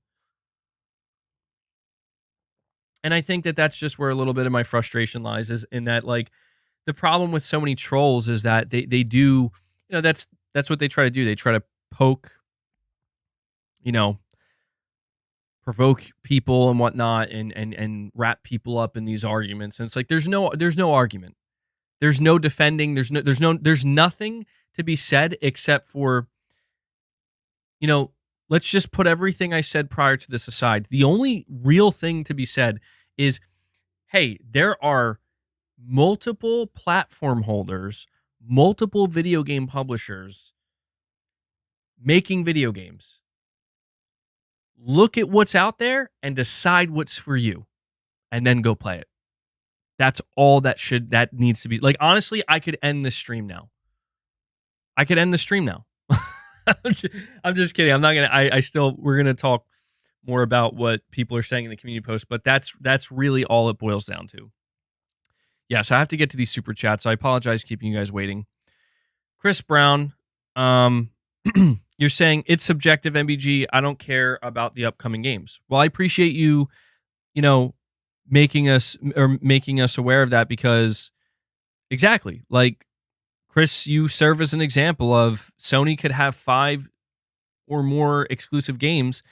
And I think that that's just where a little bit of my frustration lies, is in that, like, the problem with so many trolls is that they do, that's what they try to do. They try to poke, you know, provoke people and whatnot, and wrap people up in these arguments. And it's like there's no argument. There's no defending, there's nothing to be said except for, let's just put everything I said prior to this aside. The only real thing to be said is, hey, there are multiple platform holders, multiple video game publishers making video games. Look at what's out there and decide what's for you, and then go play it. That's all that needs to be. Like, honestly, I could end this stream now. I'm just kidding. I'm not gonna. We're gonna talk more about what people are saying in the community post, but that's really all it boils down to. Yeah, so I have to get to these super chats. So I apologize keeping you guys waiting. Chris Brown, you're saying it's subjective, MBG. I don't care about the upcoming games. Well, I appreciate you, making us aware of that, because exactly, like, Chris, you serve as an example of Sony could have 5 or more exclusive games.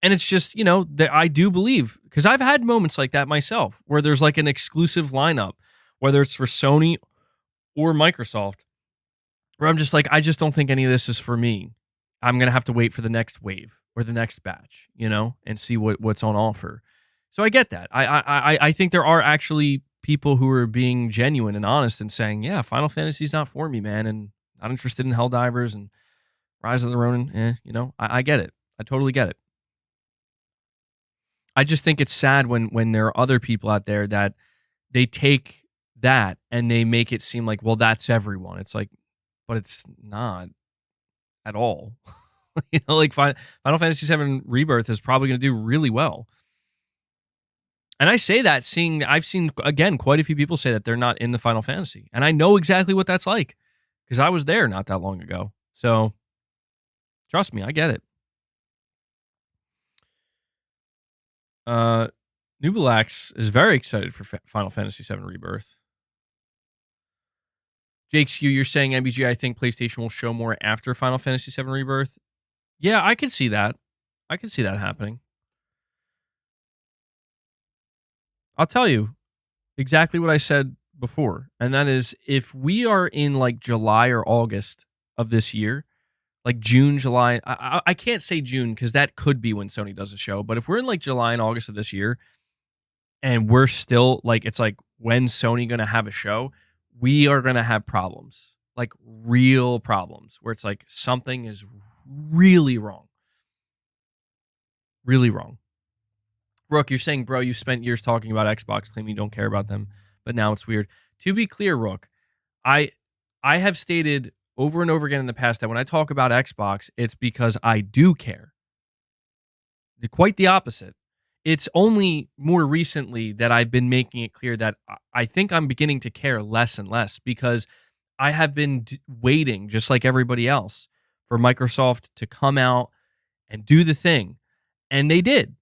And it's just, that I do believe, because I've had moments like that myself, where there's like an exclusive lineup, whether it's for Sony or Microsoft, where I'm just like, I just don't think any of this is for me. I'm going to have to wait for the next wave or the next batch, and see what's on offer. So I get that. I think there are actually people who are being genuine and honest and saying, yeah, Final Fantasy's not for me, man, and not interested in Helldivers and Rise of the Ronin. I get it. I totally get it. I just think it's sad when there are other people out there that they take that and they make it seem like, well, that's everyone. It's like, but it's not at all. Like Final Fantasy VII Rebirth is probably going to do really well. And I say that I've seen, again, quite a few people say that they're not in the Final Fantasy. And I know exactly what that's like, because I was there not that long ago. So trust me, I get it. Nubelax is very excited for Final Fantasy VII Rebirth. Jake Skew, you're saying, MBG, I think PlayStation will show more after Final Fantasy VII Rebirth. Yeah, I could see that. I could see that happening. I'll tell you exactly what I said before, and that is, if we are in like July or August of this year, like June, July, I can't say June because that could be when Sony does a show, but if we're in like July and August of this year, and we're still like, it's like, when's Sony going to have a show? We are going to have problems, like real problems, where it's like something is really wrong. Really wrong. Rook, you're saying, bro, you spent years talking about Xbox, claiming you don't care about them, but now it's weird. To be clear, Rook, I have stated over and over again in the past that when I talk about Xbox, it's because I do care. Quite the opposite. It's only more recently that I've been making it clear that I think I'm beginning to care less and less, because I have been waiting, just like everybody else, for Microsoft to come out and do the thing. And they did.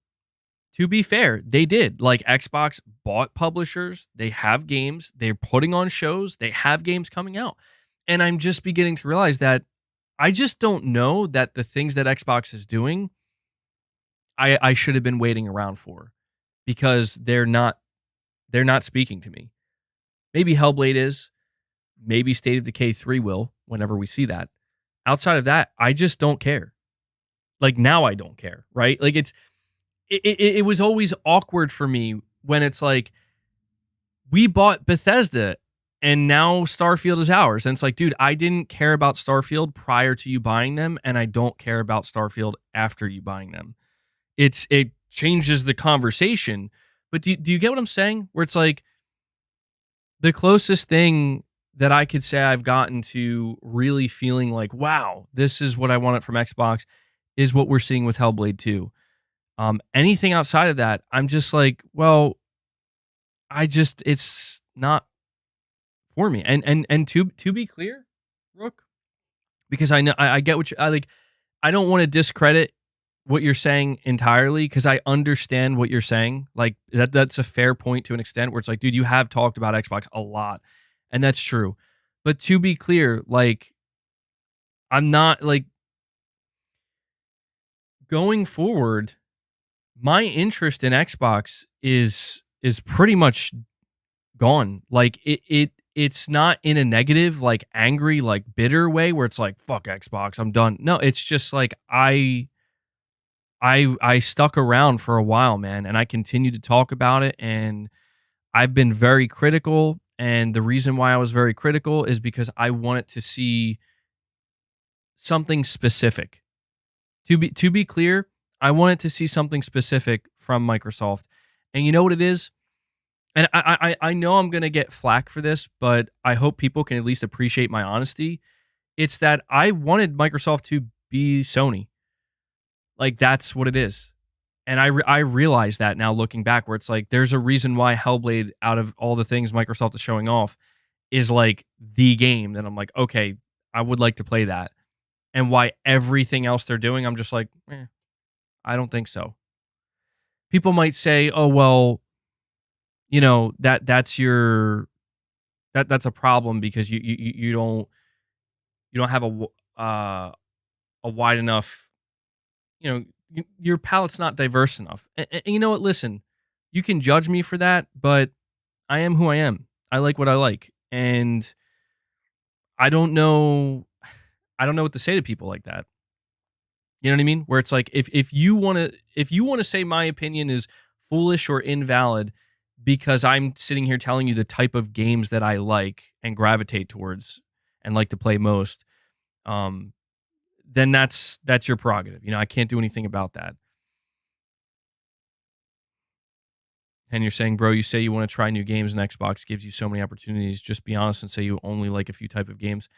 To be fair, they did. Like, Xbox bought publishers. They have games. They're putting on shows. They have games coming out. And I'm just beginning to realize that I just don't know that the things that Xbox is doing, I should have been waiting around for, because they're not speaking to me. Maybe Hellblade is. Maybe State of Decay 3 will, whenever we see that. Outside of that, I just don't care. Like now I don't care, right? Like it was always awkward for me when it's like we bought Bethesda and now Starfield is ours. And it's like, dude, I didn't care about Starfield prior to you buying them, and I don't care about Starfield after you buying them. It changes the conversation. But do you get what I'm saying? Where it's like the closest thing that I could say I've gotten to really feeling like, wow, this is what I wanted from Xbox is what we're seeing with Hellblade 2. Anything outside of that, I'm just like, well, it's not for me. And to be clear, Rook, because I know I get what I like. I don't want to discredit what you're saying entirely because I understand what you're saying. Like that's a fair point to an extent where it's like, dude, you have talked about Xbox a lot, and that's true. But to be clear, like I'm not like going forward, my interest in Xbox is pretty much gone. Like it's not in a negative, like angry, like bitter way where it's like, fuck Xbox, I'm done. No, it's just like I stuck around for a while, man, and I continue to talk about it, and I've been very critical, and the reason why I was very critical is because I wanted to see something specific. To be clear, I wanted to see something specific from Microsoft. And you know what it is? And I know I'm going to get flack for this, but I hope people can at least appreciate my honesty. It's that I wanted Microsoft to be Sony. Like, that's what it is. And I realize that now looking back, where it's like, there's a reason why Hellblade, out of all the things Microsoft is showing off, is like the game that I'm like, okay, I would like to play that. And why everything else they're doing, I'm just like, I don't think so. People might say, oh, well, you know, that's a problem because you don't have a wide enough, you know, your palette's not diverse enough. And you know what? Listen, you can judge me for that, but I am who I am. I like what I like, and I don't know what to say to people like that. You know what I mean? Where it's like, if you want to say my opinion is foolish or invalid because I'm sitting here telling you the type of games that I like and gravitate towards and like to play most, then that's your prerogative. You know, I can't do anything about that. And you're saying, bro, you say you want to try new games and Xbox gives you so many opportunities. Just be honest and say you only like a few type of games.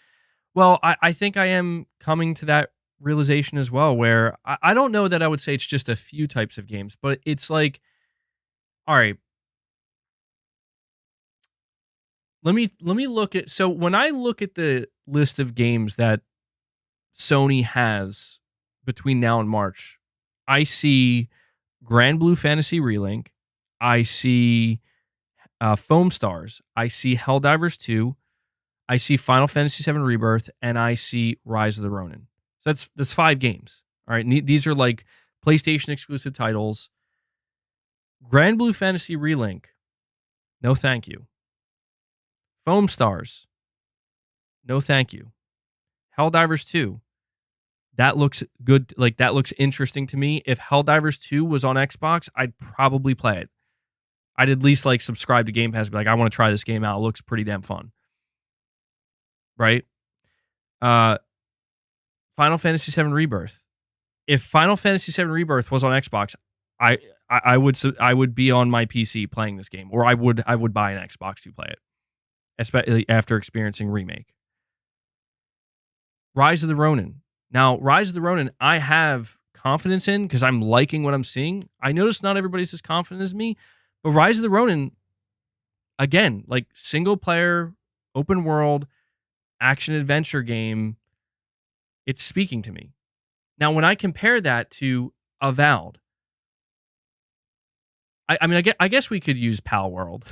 Well, I think I am coming to that realization as well, where I don't know that I would say it's just a few types of games, but it's like, all right, let me look at, so when I look at the list of games that Sony has between now and March, I see Grand Blue Fantasy Relink, I see Foam Stars, I see Helldivers 2, I see Final Fantasy VII Rebirth, and I see Rise of the Ronin. So that's 5 games. All right, and these are like PlayStation exclusive titles. Grand Blue Fantasy Relink, no thank you. Foam Stars, no thank you. Helldivers 2, that looks good. Like, that looks interesting to me. If Helldivers 2 was on Xbox, I'd probably play it. I'd at least like subscribe to Game Pass and be like, I want to try this game out. It looks pretty damn fun. Right? Final Fantasy VII Rebirth. If Final Fantasy VII Rebirth was on Xbox, I would be on my PC playing this game, or I would buy an Xbox to play it, especially after experiencing Remake. Rise of the Ronin. Now, Rise of the Ronin, I have confidence in because I'm liking what I'm seeing. I notice not everybody's as confident as me, but Rise of the Ronin, again, like single player, open world, action adventure game, it's speaking to me. Now, when I compare that to Avowed, I mean, I guess we could use Pal World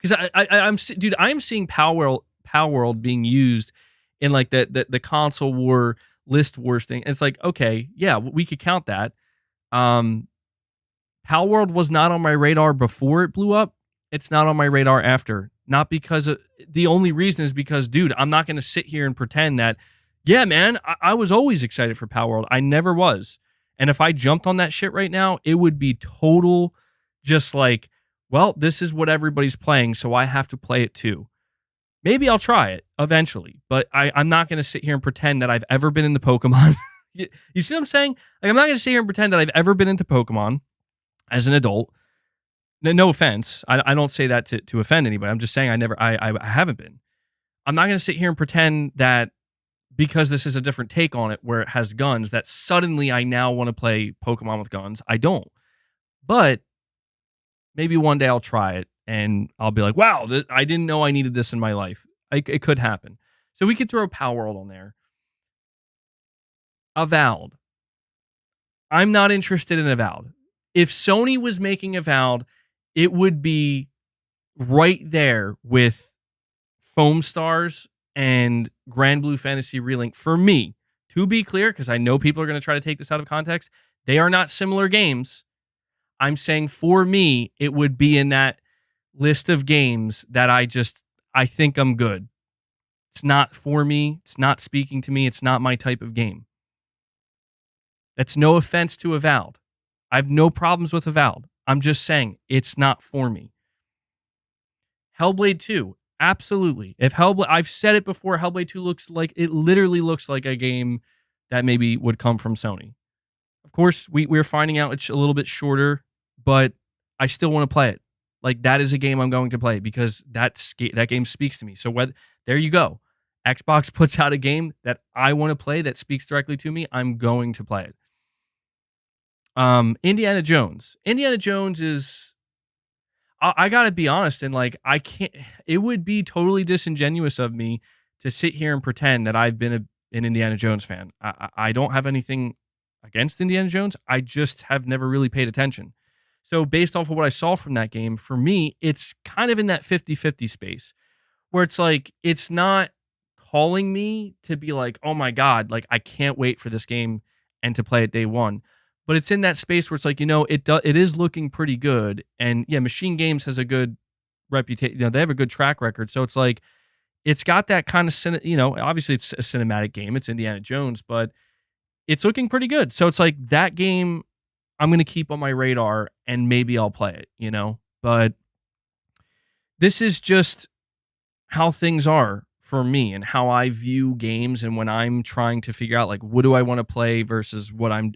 because I'm seeing Pal World being used in like the console war, list wars thing. And it's like, okay, yeah, we could count that. Pal World was not on my radar before it blew up. It's not on my radar after. Not because the only reason is because, dude, I'm not going to sit here and pretend that Yeah, man, I was always excited for Power World. I never was. And if I jumped on that shit right now, it would be total just like, well, this is what everybody's playing, so I have to play it too. Maybe I'll try it eventually, but I'm not going to sit here and pretend that I've ever been into Pokemon. You see what I'm saying? Like, I'm not going to sit here and pretend that I've ever been into Pokemon as an adult. No offense. I don't say that to offend anybody. I'm just saying I haven't been. I'm not going to sit here and pretend that because this is a different take on it where it has guns that suddenly I now want to play Pokemon with guns. I don't. But maybe one day I'll try it and I'll be like, wow, I didn't know I needed this in my life. It could happen. So we could throw Power World on there. Avowed. I'm not interested in Avowed. If Sony was making Avowed, it would be right there with Foam Stars and Grand Blue Fantasy Relink for me. To be clear, because I know people are going to try to take this out of context, they are not similar games. I'm saying for me, it would be in that list of games that I think I'm good. It's not for me. It's not speaking to me. It's not my type of game. That's no offense to Avowed. I have no problems with Avowed. I'm just saying it's not for me. Hellblade 2, absolutely. If Hellblade, I've said it before, Hellblade 2 literally looks like a game that maybe would come from Sony. Of course, we're finding out it's a little bit shorter, but I still want to play it. Like, that is a game I'm going to play because that game speaks to me. So there you go. Xbox puts out a game that I want to play that speaks directly to me. I'm going to play it. Indiana Jones. Indiana Jones is, I gotta be honest, and like, I can't, it would be totally disingenuous of me to sit here and pretend that I've been an Indiana Jones fan. I don't have anything against Indiana Jones. I just have never really paid attention. So based off of what I saw from that game, for me, it's kind of in that 50-50 space where it's like, it's not calling me to be like, oh my God, like I can't wait for this game and to play it day one. But it's in that space where it's like, it is looking pretty good. And yeah, Machine Games has a good reputation. They have a good track record. So it's like, it's got that kind of, obviously it's a cinematic game. It's Indiana Jones, but it's looking pretty good. So it's like that game I'm going to keep on my radar and maybe I'll play it, But this is just how things are for me and how I view games. And when I'm trying to figure out like, what do I want to play versus what I'm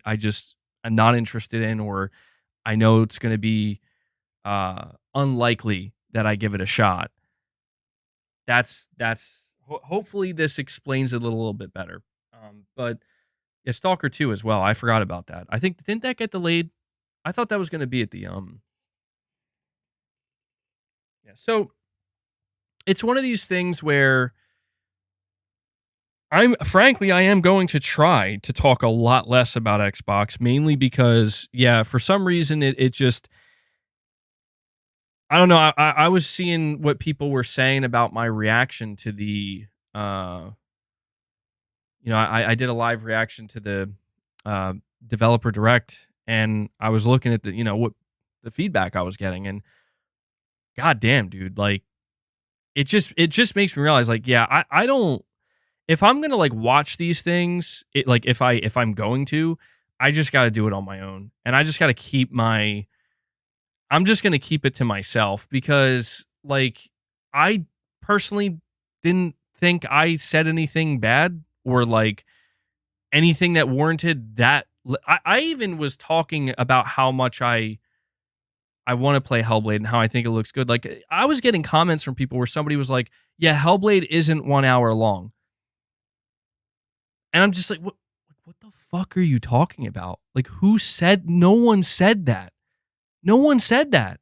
not interested in, or I know it's going to be unlikely that I give it a shot. Hopefully this explains it a little bit better. But yeah, Stalker 2 as well. I forgot about that. I think, didn't that get delayed? I thought that was going to be at the yeah. So it's one of these things where I am going to try to talk a lot less about Xbox, mainly because, yeah, for some reason it just, I don't know. I was seeing what people were saying about my reaction to the, I did a live reaction to the developer direct, and I was looking at what the feedback I was getting, and god damn, dude, like it just makes me realize, like, yeah, I don't, if I'm gonna like watch these things, it like if I'm going to, I just got to do it on my own, and I just got to I'm just gonna keep it to myself because, like, I personally didn't think I said anything bad or like anything that warranted that. I even was talking about how much I want to play Hellblade and how I think it looks good. Like, I was getting comments from people where somebody was like, yeah, Hellblade isn't 1 hour long. And I'm just like, what the fuck are you talking about? Like, no one said that. No one said that.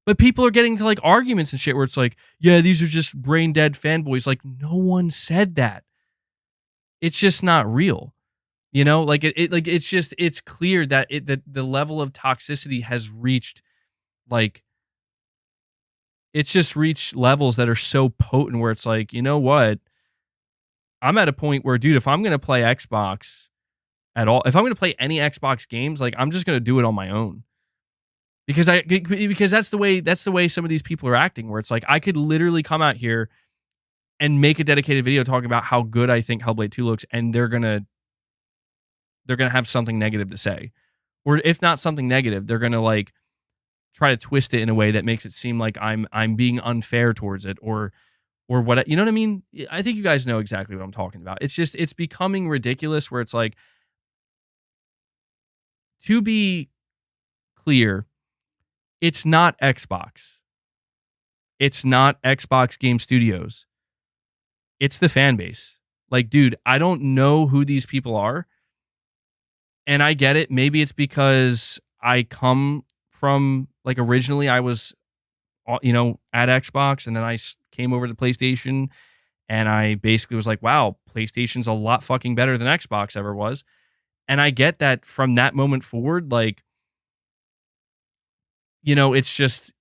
But people are getting to like arguments and shit where it's like, yeah, these are just brain dead fanboys. Like, no one said that. It's just not real. Like it's clear that the level of toxicity has reached, like, it's just reached levels that are so potent where it's like, you know what? I'm at a point where, dude, if I'm going to play Xbox at all, if I'm going to play any Xbox games, like, I'm just going to do it on my own. Because that's the way some of these people are acting, where it's like, I could literally come out here and make a dedicated video talking about how good I think Hellblade 2 looks, and they're gonna have something negative to say. Or if not something negative, they're gonna like try to twist it in a way that makes it seem like I'm being unfair towards it or what, you know what I mean? I think you guys know exactly what I'm talking about. It's just it's becoming ridiculous where it's like, to be clear, it's not Xbox. It's not Xbox Game Studios. It's the fan base. Like, dude, I don't know who these people are. And I get it. Maybe it's because I come from, like, originally I was, at Xbox, and then I came over to PlayStation, and I basically was like, wow, PlayStation's a lot fucking better than Xbox ever was. And I get that from that moment forward, like, it's just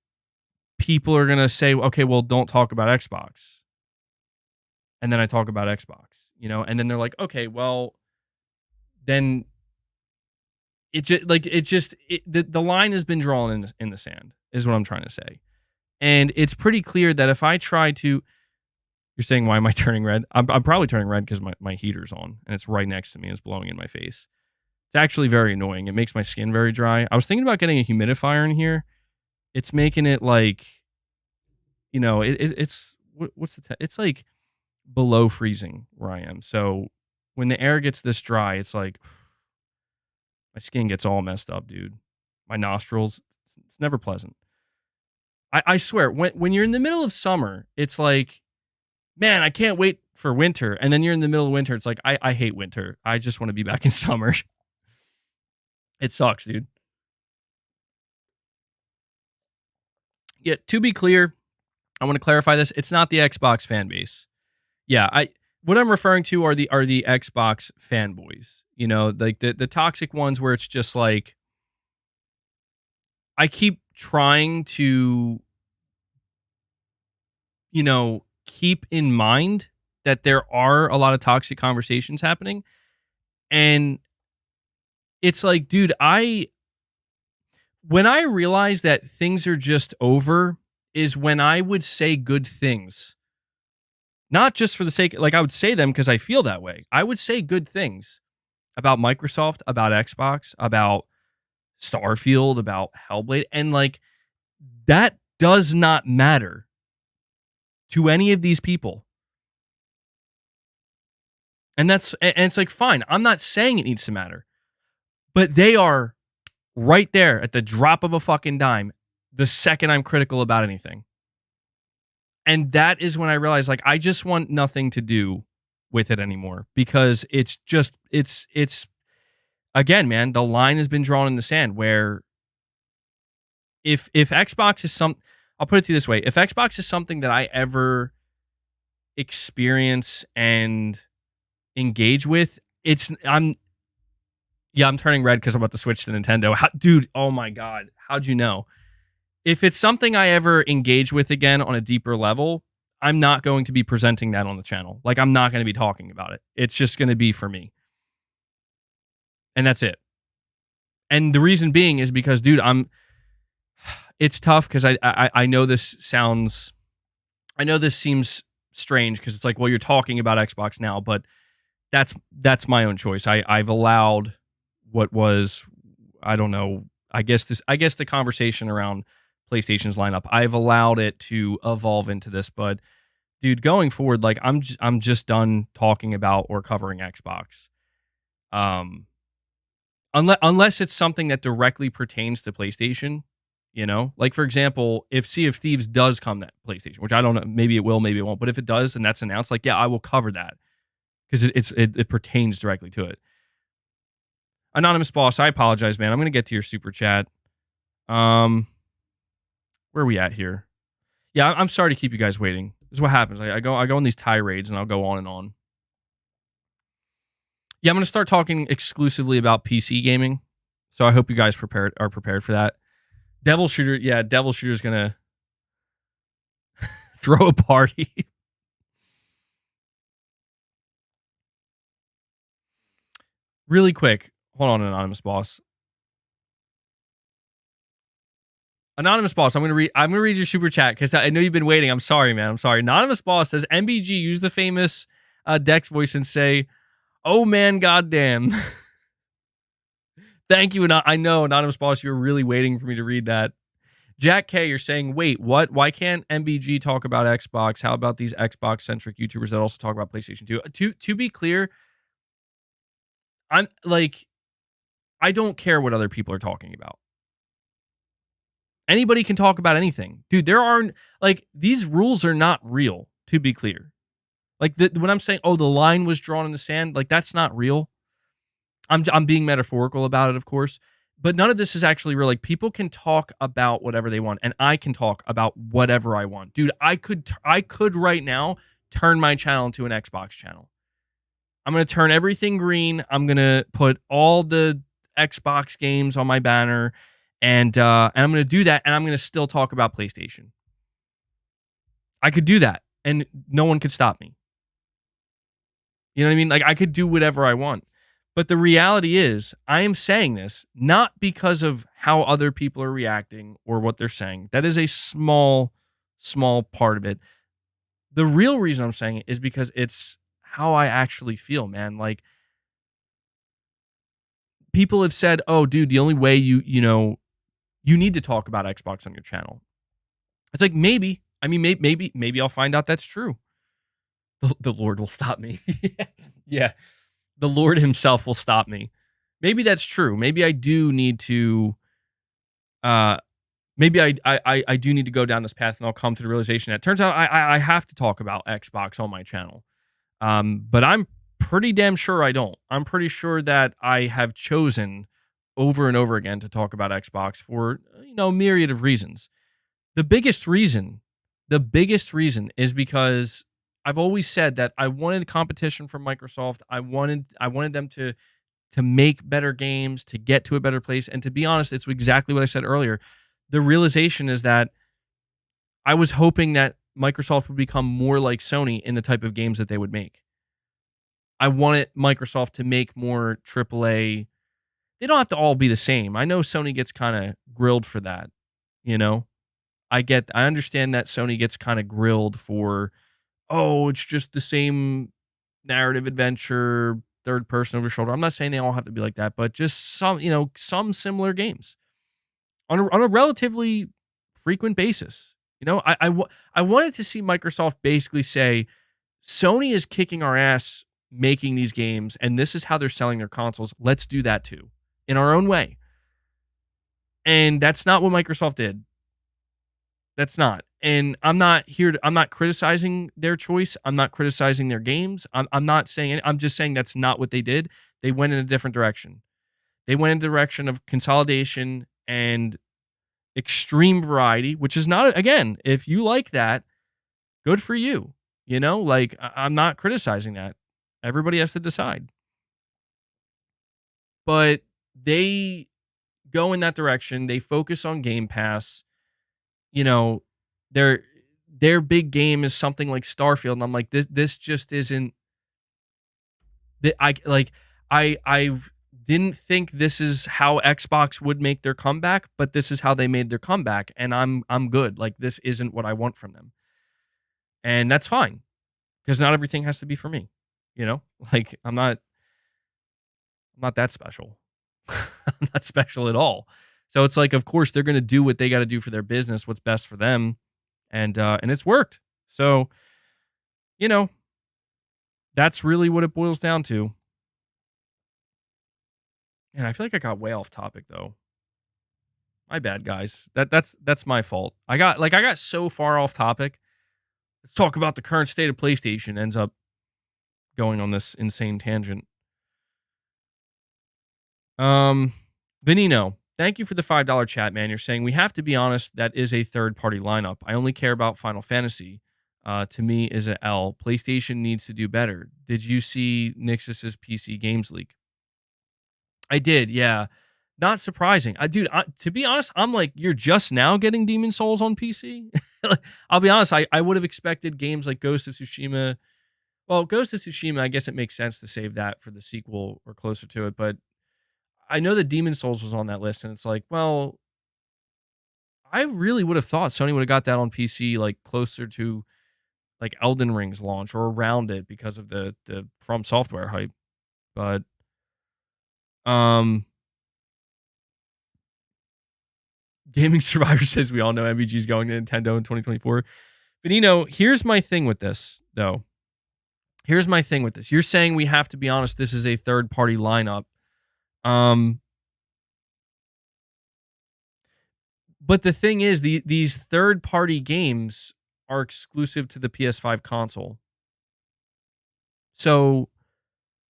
people are going to say, okay, well, don't talk about Xbox. And then I talk about Xbox, and then they're like, okay, well, then the line has been drawn in the sand is what I'm trying to say. And it's pretty clear that if I try to, you're saying, why am I turning red? I'm probably turning red because my heater's on and it's right next to me and it's blowing in my face. It's actually very annoying. It makes my skin very dry. I was thinking about getting a humidifier in here. It's making it like, it's it's like below freezing where I am. So when the air gets this dry, it's like my skin gets all messed up, dude. My nostrils, it's never pleasant. I swear, when you're in the middle of summer, it's like, man, I can't wait for winter. And then you're in the middle of winter, it's like, I hate winter. I just want to be back in summer. It sucks, dude. Yeah, to be clear, I want to clarify this. It's not the Xbox fan base. Yeah, what I'm referring to are the Xbox fanboys. Like the toxic ones where it's just like, I keep trying to, keep in mind that there are a lot of toxic conversations happening. And it's like, dude, when I realize that things are just over is when I would say good things. Not just for the sake, like I would say them because I feel that way. I would say good things about Microsoft, about Xbox, about Starfield, about Hellblade. And like, that does not matter to any of these people. And it's like, fine, I'm not saying it needs to matter, but they are right there at the drop of a fucking dime the second I'm critical about anything. And that is when I realized, like, I just want nothing to do with it anymore because it's just, it's again, man, the line has been drawn in the sand where if Xbox is I'll put it to you this way. If Xbox is something that I ever experience and engage with, I'm turning red because I'm about to switch to Nintendo. Dude, oh my God. How'd you know? If it's something I ever engage with again on a deeper level, I'm not going to be presenting that on the channel. Like, I'm not going to be talking about it. It's just going to be for me. And that's it. And the reason being is because, dude, it's tough because I know this seems strange because it's like, well, you're talking about Xbox now, but that's my own choice. I've allowed what was, I don't know, I guess the conversation around PlayStation's lineup, I've allowed it to evolve into this, but dude, going forward, like I'm just done talking about or covering Xbox. Unless it's something that directly pertains to PlayStation, like for example, if Sea of Thieves does come to PlayStation, which I don't know, maybe it will, maybe it won't, but if it does and that's announced, like, yeah, I will cover that because it pertains directly to it. Anonymous Boss, I apologize, man. I'm gonna get to your super chat. Where are we at here? Yeah, I'm sorry to keep you guys waiting. This is what happens. I go on these tirades and I'll go on and on. Yeah, I'm gonna start talking exclusively about PC gaming. So I hope you guys are prepared for that. Devil Shooter's gonna throw a party. Really quick. Hold on, Anonymous Boss. Anonymous Boss, I'm gonna read your super chat because I know you've been waiting. I'm sorry, man. I'm sorry. Anonymous Boss says MBG use the famous Dex voice and say, "Oh man, goddamn." Thank you, and I know Anonymous Boss, you were really waiting for me to read that. Jack K, you're saying, wait, what? Why can't MBG talk about Xbox? How about these Xbox centric YouTubers that also talk about PlayStation 2? To be clear, I'm like, I don't care what other people are talking about. Anybody can talk about anything. Dude, there aren't, like, these rules are not real, to be clear. Like, when I'm saying, oh, the line was drawn in the sand, like, that's not real. I'm being metaphorical about it, of course. But none of this is actually real. Like, people can talk about whatever they want, and I can talk about whatever I want. Dude, I could right now turn my channel into an Xbox channel. I'm going to turn everything green. I'm going to put all the Xbox games on my banner, and I'm going to do that, and I'm going to still talk about PlayStation. I could do that, and no one could stop me. You know what I mean? Like, I could do whatever I want. But the reality is, I am saying this not because of how other people are reacting or what they're saying. That is a small part of it. The real reason I'm saying it is because it's how I actually feel, man. Like, people have said, "Oh, dude, the only way you need to talk about Xbox on your channel." It's like, maybe. I mean, maybe I'll find out that's true. The Lord will stop me. Yeah. The Lord himself will stop me. Maybe that's true. Maybe I do need to maybe I do need to go down this path, and I'll come to the realization that it turns out I have to talk about Xbox on my channel. But I'm pretty damn sure I don't. I'm pretty sure that I have chosen over and over again to talk about Xbox for, myriad of reasons. The biggest reason is because I've always said that I wanted competition from Microsoft. I wanted them to make better games, to get to a better place. And to be honest, it's exactly what I said earlier. The realization is that I was hoping that Microsoft would become more like Sony in the type of games that they would make. I wanted Microsoft to make more AAA. They don't have to all be the same. I know Sony gets kind of grilled for that, I understand that Sony gets kind of grilled for, oh, it's just the same narrative adventure, third person over shoulder. I'm not saying they all have to be like that, but just some similar games on a relatively frequent basis. I wanted to see Microsoft basically say, Sony is kicking our ass making these games, and this is how they're selling their consoles. Let's do that too, in our own way. And that's not what Microsoft did. That's not. And I'm not criticizing their choice. I'm not criticizing their games. I'm not saying I'm just saying that's not what they did. They went in a different direction. They went in the direction of consolidation and extreme variety, which is not, again, if you like that, good for you. I'm not criticizing that. Everybody has to decide. But they go in that direction. They focus on Game Pass. Their big game is something like Starfield, and I'm like, this just isn't. I didn't think this is how Xbox would make their comeback, but this is how they made their comeback, and I'm good. Like, this isn't what I want from them, and that's fine, because not everything has to be for me. Like, I'm not that special. I'm not special at all. So it's like, of course, they're going to do what they got to do for their business, what's best for them, and it's worked. So, that's really what it boils down to. And I feel like I got way off topic though. My bad, guys. That's my fault. I got so far off topic. Let's talk about the current state of PlayStation. Ends up going on this insane tangent. Venino, thank you for the $5 chat, man. You're saying we have to be honest. That is a third-party lineup. I only care about Final Fantasy. To me, is an L. PlayStation needs to do better. Did you see Nixus's PC games leak? I did, yeah. Not surprising. To be honest, I'm like, you're just now getting Demon Souls on PC? I'll be honest, I would have expected games like Ghost of Tsushima. Well, Ghost of Tsushima, I guess it makes sense to save that for the sequel or closer to it, but I know that Demon Souls was on that list, and it's like, well, I really would have thought Sony would have got that on PC like closer to like Elden Ring's launch or around it because of the From Software hype. But um Gaming Survivor says we all know MBG is going to Nintendo in 2024. But here's my thing with this though. Here's my thing with this. You're saying we have to be honest, this is a third party lineup. Um But the thing is, these third party games are exclusive to the PS5 console. So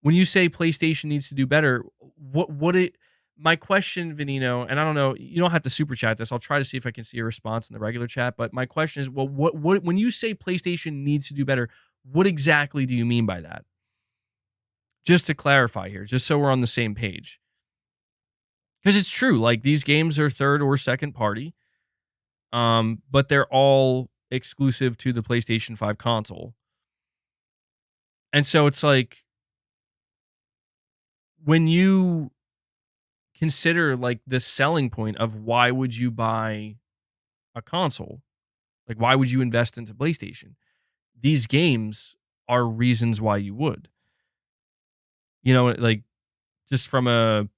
when you say PlayStation needs to do better, what it my question, Venino, and I don't know, you don't have to super chat this. I'll try to see if I can see a response in the regular chat. But my question is, well, what when you say PlayStation needs to do better, what exactly do you mean by that? Just to clarify here, just so we're on the same page. Because it's true, like these games are third or second party. But they're all exclusive to the PlayStation 5 console. And so it's like when you consider like the selling point of why would you buy a console? Like why would you invest into PlayStation? These games are reasons why you would. Like just from a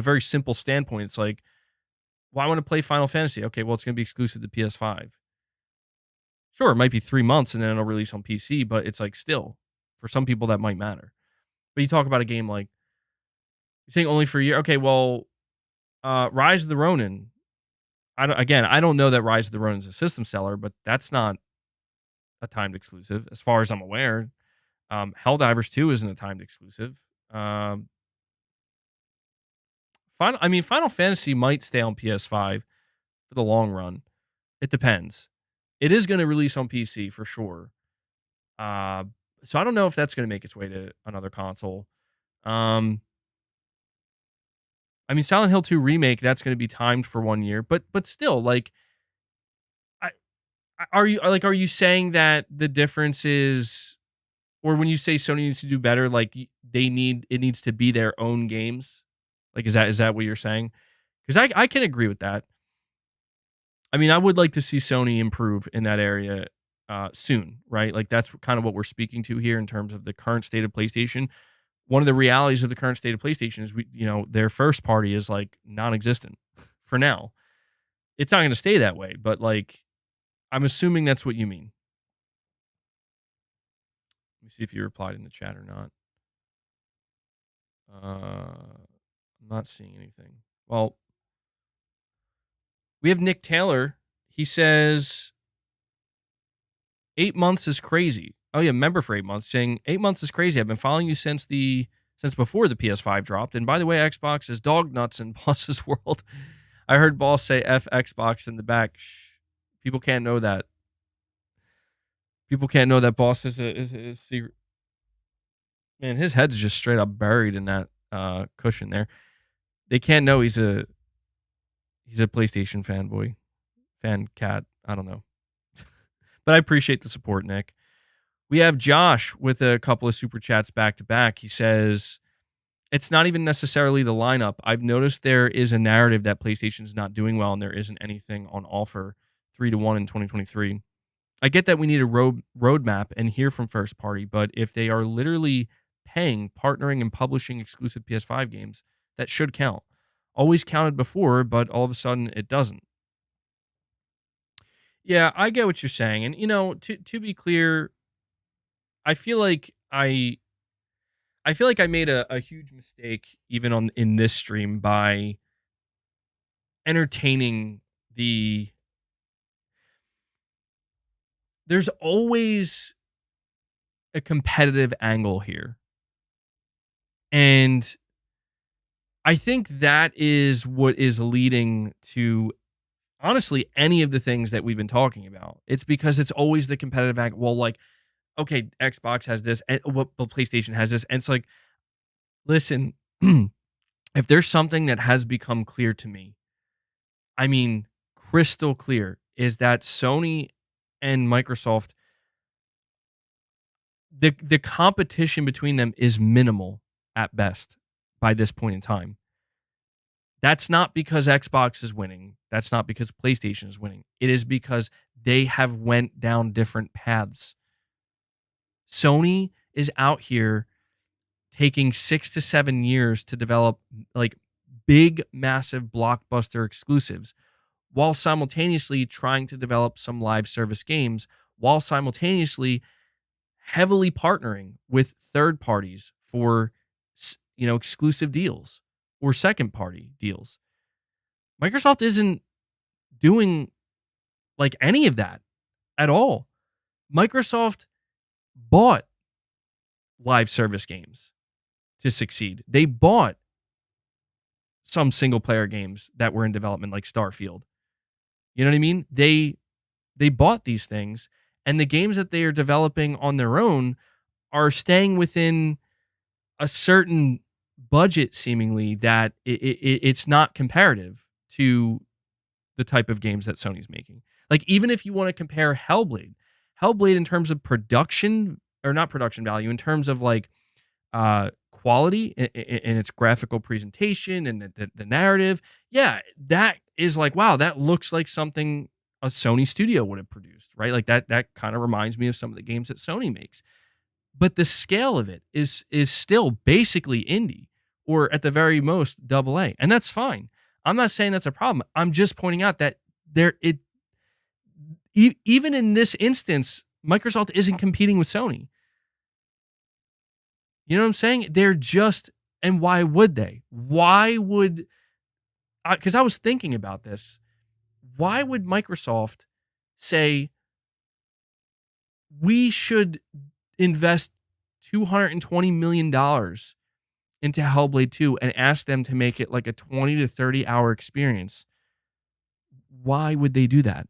very simple standpoint, it's like, well, I want to play Final Fantasy. Okay, well, it's going to be exclusive to PS5. Sure, it might be 3 months and then it'll release on PC, but it's like still, for some people that might matter. But you talk about a game like, you're saying only for a year. Okay, well, Rise of the Ronin. I don't know that Rise of the Ronin is a system seller, but that's not a timed exclusive as far as I'm aware. Helldivers 2 isn't a timed exclusive. Final Fantasy might stay on PS5 for the long run. It depends. It is going to release on PC for sure. So I don't know if that's going to make its way to another console. Silent Hill 2 remake, that's going to be timed for 1 year, but still, like, are you saying that the difference is, or when you say Sony needs to do better, like it needs to be their own games? Like, is that what you're saying? Because I can agree with that. I would like to see Sony improve in that area soon, right? Like that's kind of what we're speaking to here in terms of the current state of PlayStation. One of the realities of the current state of PlayStation is their first party is like non-existent for now. It's not going to stay that way, but like I'm assuming that's what you mean. Let me see if you replied in the chat or not. I'm not seeing anything. Well, we have Nick Taylor. He says 8 months is crazy. Oh yeah, member for 8 months saying 8 months is crazy. I've been following you since before the PS5 dropped. And by the way, Xbox is dog nuts in Boss's world. I heard Boss say F Xbox in the back. Shh. People can't know that. People can't know that Boss is a secret. Man, his head's just straight up buried in that cushion there. They can't know he's a PlayStation fanboy, fan cat. I don't know. But I appreciate the support, Nick. We have Josh with a couple of super chats back to back. He says, it's not even necessarily the lineup. I've noticed there is a narrative that PlayStation's not doing well and there isn't anything on offer 3-1 in 2023. I get that we need a roadmap and hear from first party, but if they are literally paying, partnering, and publishing exclusive PS5 games, that should count. Always counted before, but all of a sudden it doesn't. Yeah, I get what you're saying. And, to be clear, I feel like I made a huge mistake even in this stream by entertaining there's always a competitive angle here. And I think that is what is leading to, honestly, any of the things that we've been talking about. It's because it's always the competitive angle. Well, like, okay, Xbox has this, and PlayStation has this. And it's like, listen, if there's something that has become clear to me, crystal clear, is that Sony and Microsoft, the competition between them is minimal at best by this point in time. That's not because Xbox is winning. That's not because PlayStation is winning. It is because they have went down different paths. Sony is out here taking 6 to 7 years to develop like big, massive blockbuster exclusives while simultaneously trying to develop some live service games, while simultaneously heavily partnering with third parties for exclusive deals or second party deals. Microsoft isn't doing like any of that at all. Microsoft bought live service games to succeed. They bought some single player games that were in development like Starfield. You know what I mean? They bought these things, and the games that they are developing on their own are staying within a certain budget, seemingly, that it's not comparative to the type of games that Sony's making. Like, even if you want to compare Hellblade in terms of production, or not production value, in terms of like quality in its graphical presentation and the narrative, yeah, that is like, wow, that looks like something a Sony studio would have produced, right? Like that kind of reminds me of some of the games that Sony makes. But the scale of it is still basically indie, or at the very most AA, and that's fine. I'm not saying that's a problem. I'm just pointing out that even in this instance, Microsoft isn't competing with Sony. You know what I'm saying? They're just, and why would they? Because I was thinking about this. Why would Microsoft say we should invest $220 million into Hellblade 2 and ask them to make it like a 20 to 30 hour experience? Why would they do that?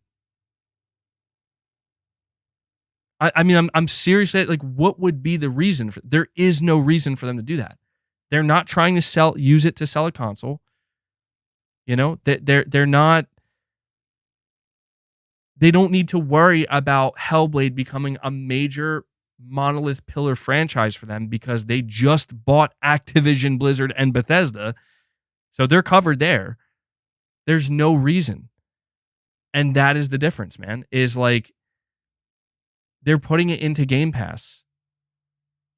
I mean, I'm seriously, like, what would be the reason? There is no reason for them to do that. They're not trying to use it to sell a console. You know, they're not. They don't need to worry about Hellblade becoming a major monolith pillar franchise for them because they just bought Activision, Blizzard, and Bethesda. So they're covered there. There's no reason. And that is the difference, man, is like, they're putting it into Game Pass.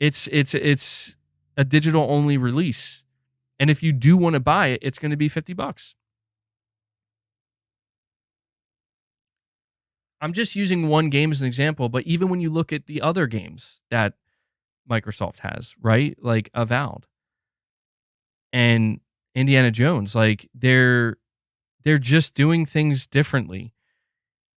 It's a digital only release. And if you do want to buy it, it's going to be $50. I'm just using one game as an example, but even when you look at the other games that Microsoft has, right? Like Avowed and Indiana Jones, like they're just doing things differently.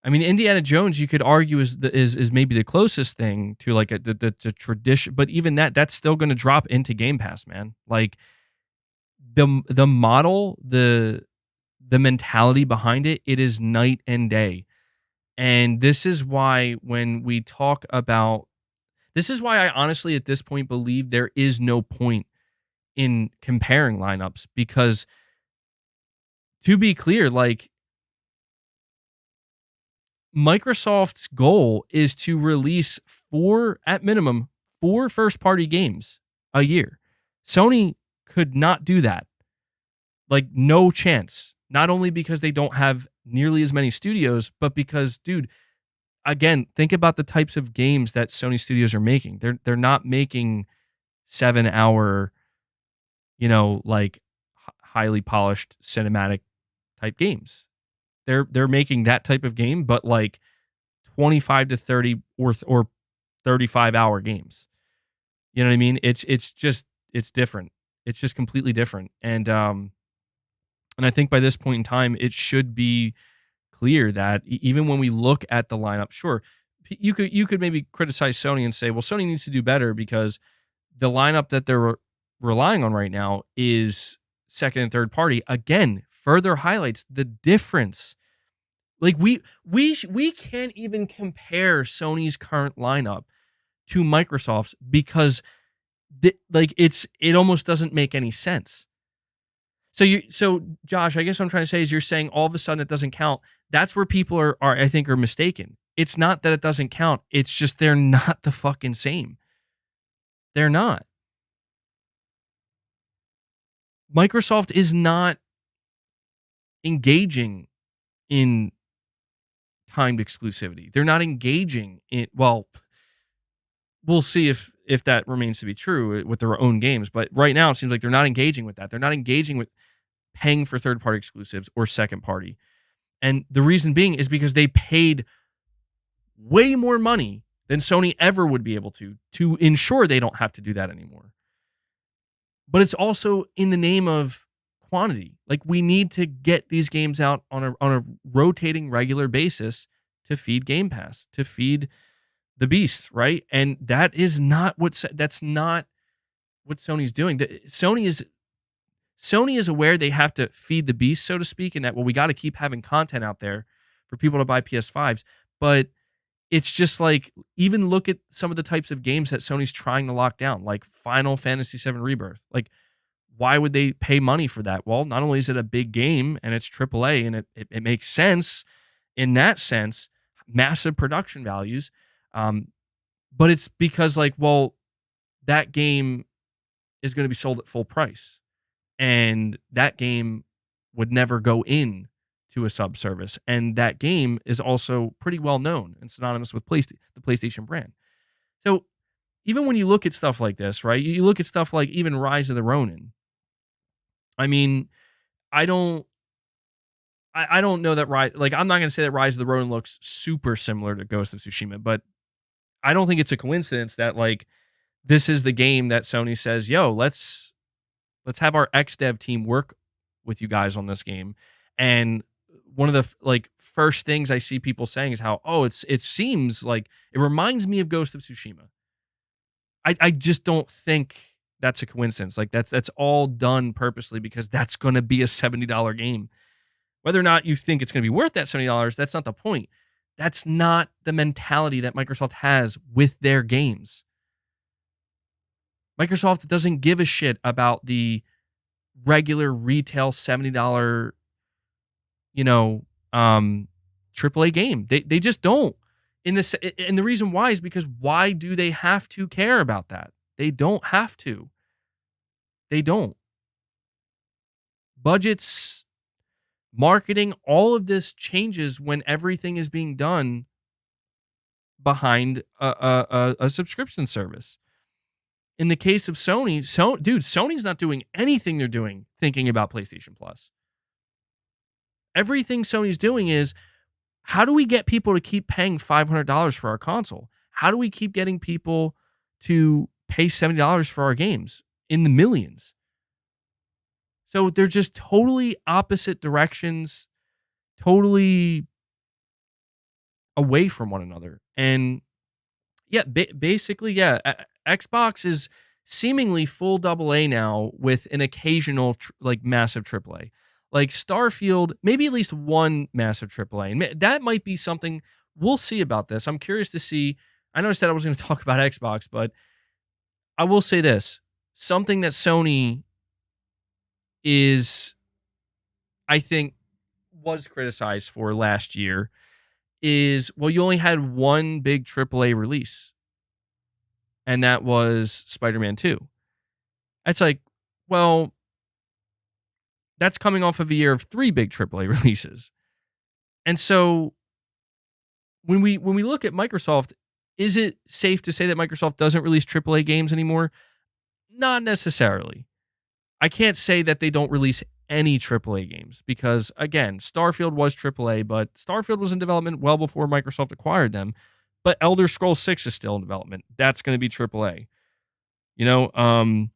I mean, Indiana Jones, you could argue is maybe the closest thing to like the tradition, but even that's still going to drop into Game Pass, man. Like the model, the mentality behind it is night and day. And this is why when we talk about, this is why I honestly at this point believe there is no point in comparing lineups, because to be clear, like, Microsoft's goal is to release at minimum, 4 first-party games a year. Sony could not do that. Like, no chance. Not only because they don't have nearly as many studios, but because, dude, again, think about the types of games that Sony studios are making. They're not making 7-hour, like highly polished cinematic type games. They're making that type of game, but like 25 to 30 or 35-hour games. You know what I mean? It's different. It's just completely different. And I think by this point in time, it should be clear that even when we look at the lineup, sure, you could maybe criticize Sony and say, well, Sony needs to do better because the lineup that they're relying on right now is second and third party. Again, further highlights the difference. Like we can't even compare Sony's current lineup to Microsoft's because it almost doesn't make any sense. So Josh, I guess what I'm trying to say is you're saying all of a sudden it doesn't count. That's where people are I think are mistaken. It's not that it doesn't count. It's just they're not the fucking same. They're not. Microsoft is not engaging in timed exclusivity. They're not engaging in, well, we'll see if that remains to be true with their own games, but right now it seems like they're not engaging with that. They're not engaging with paying for third-party exclusives or second-party. And the reason being is because they paid way more money than Sony ever would be able to ensure they don't have to do that anymore. But it's also in the name of quantity. Like, we need to get these games out on a rotating regular basis to feed Game Pass, to feed the beast, right? And that is not that's not what Sony's doing. Sony is aware they have to feed the beast, so to speak, and that, well, we got to keep having content out there for people to buy PS5s. But it's just like, even look at some of the types of games that Sony's trying to lock down, like Final Fantasy VII Rebirth. Like, why would they pay money for that? Well, not only is it a big game and it's AAA and it makes sense in that sense, massive production values, but it's because, like, well, that game is going to be sold at full price, and that game would never go in to a sub-service, and that game is also pretty well known and synonymous with the PlayStation brand. So even when you look at stuff like this, right, you look at stuff like even Rise of the Ronin. I mean, I don't know that I'm not going to say that Rise of the Ronin looks super similar to Ghost of Tsushima, but I don't think it's a coincidence that, like, this is the game that Sony says, yo, let's have our ex-dev team work with you guys on this game. And one of the first things I see people saying is how, it seems like it reminds me of Ghost of Tsushima. I just don't think that's a coincidence. Like, that's all done purposely because that's going to be a $70 game. Whether or not you think it's going to be worth that $70, that's not the point. That's not the mentality that Microsoft has with their games. Microsoft doesn't give a shit about the regular retail $70, AAA game. They just don't. And the reason why is because, why do they have to care about that? They don't have to. They don't. Budgets, marketing, all of this changes when everything is being done behind a subscription service. In the case of Sony, Sony's not doing anything they're doing thinking about PlayStation Plus. Everything Sony's doing is, how do we get people to keep paying $500 for our console? How do we keep getting people to pay $70 for our games in the millions? So they're just totally opposite directions, totally away from one another. And yeah, basically, Xbox is seemingly full AA now with an occasional massive AAA. Like Starfield, maybe at least one massive AAA. And that might be something we'll see about this. I'm curious to see. I know I said I was going to talk about Xbox, but I will say this. Something that Sony is, I think, was criticized for last year is, well, you only had one big AAA release, and that was Spider-Man 2. It's like, well, that's coming off of a year of 3 big AAA releases. And so when we look at Microsoft, is it safe to say that Microsoft doesn't release AAA games anymore? Not necessarily. I can't say that they don't release any AAA games because, again, Starfield was AAA, but Starfield was in development well before Microsoft acquired them. But Elder Scrolls 6 is still in development. That's going to be AAA. Hello,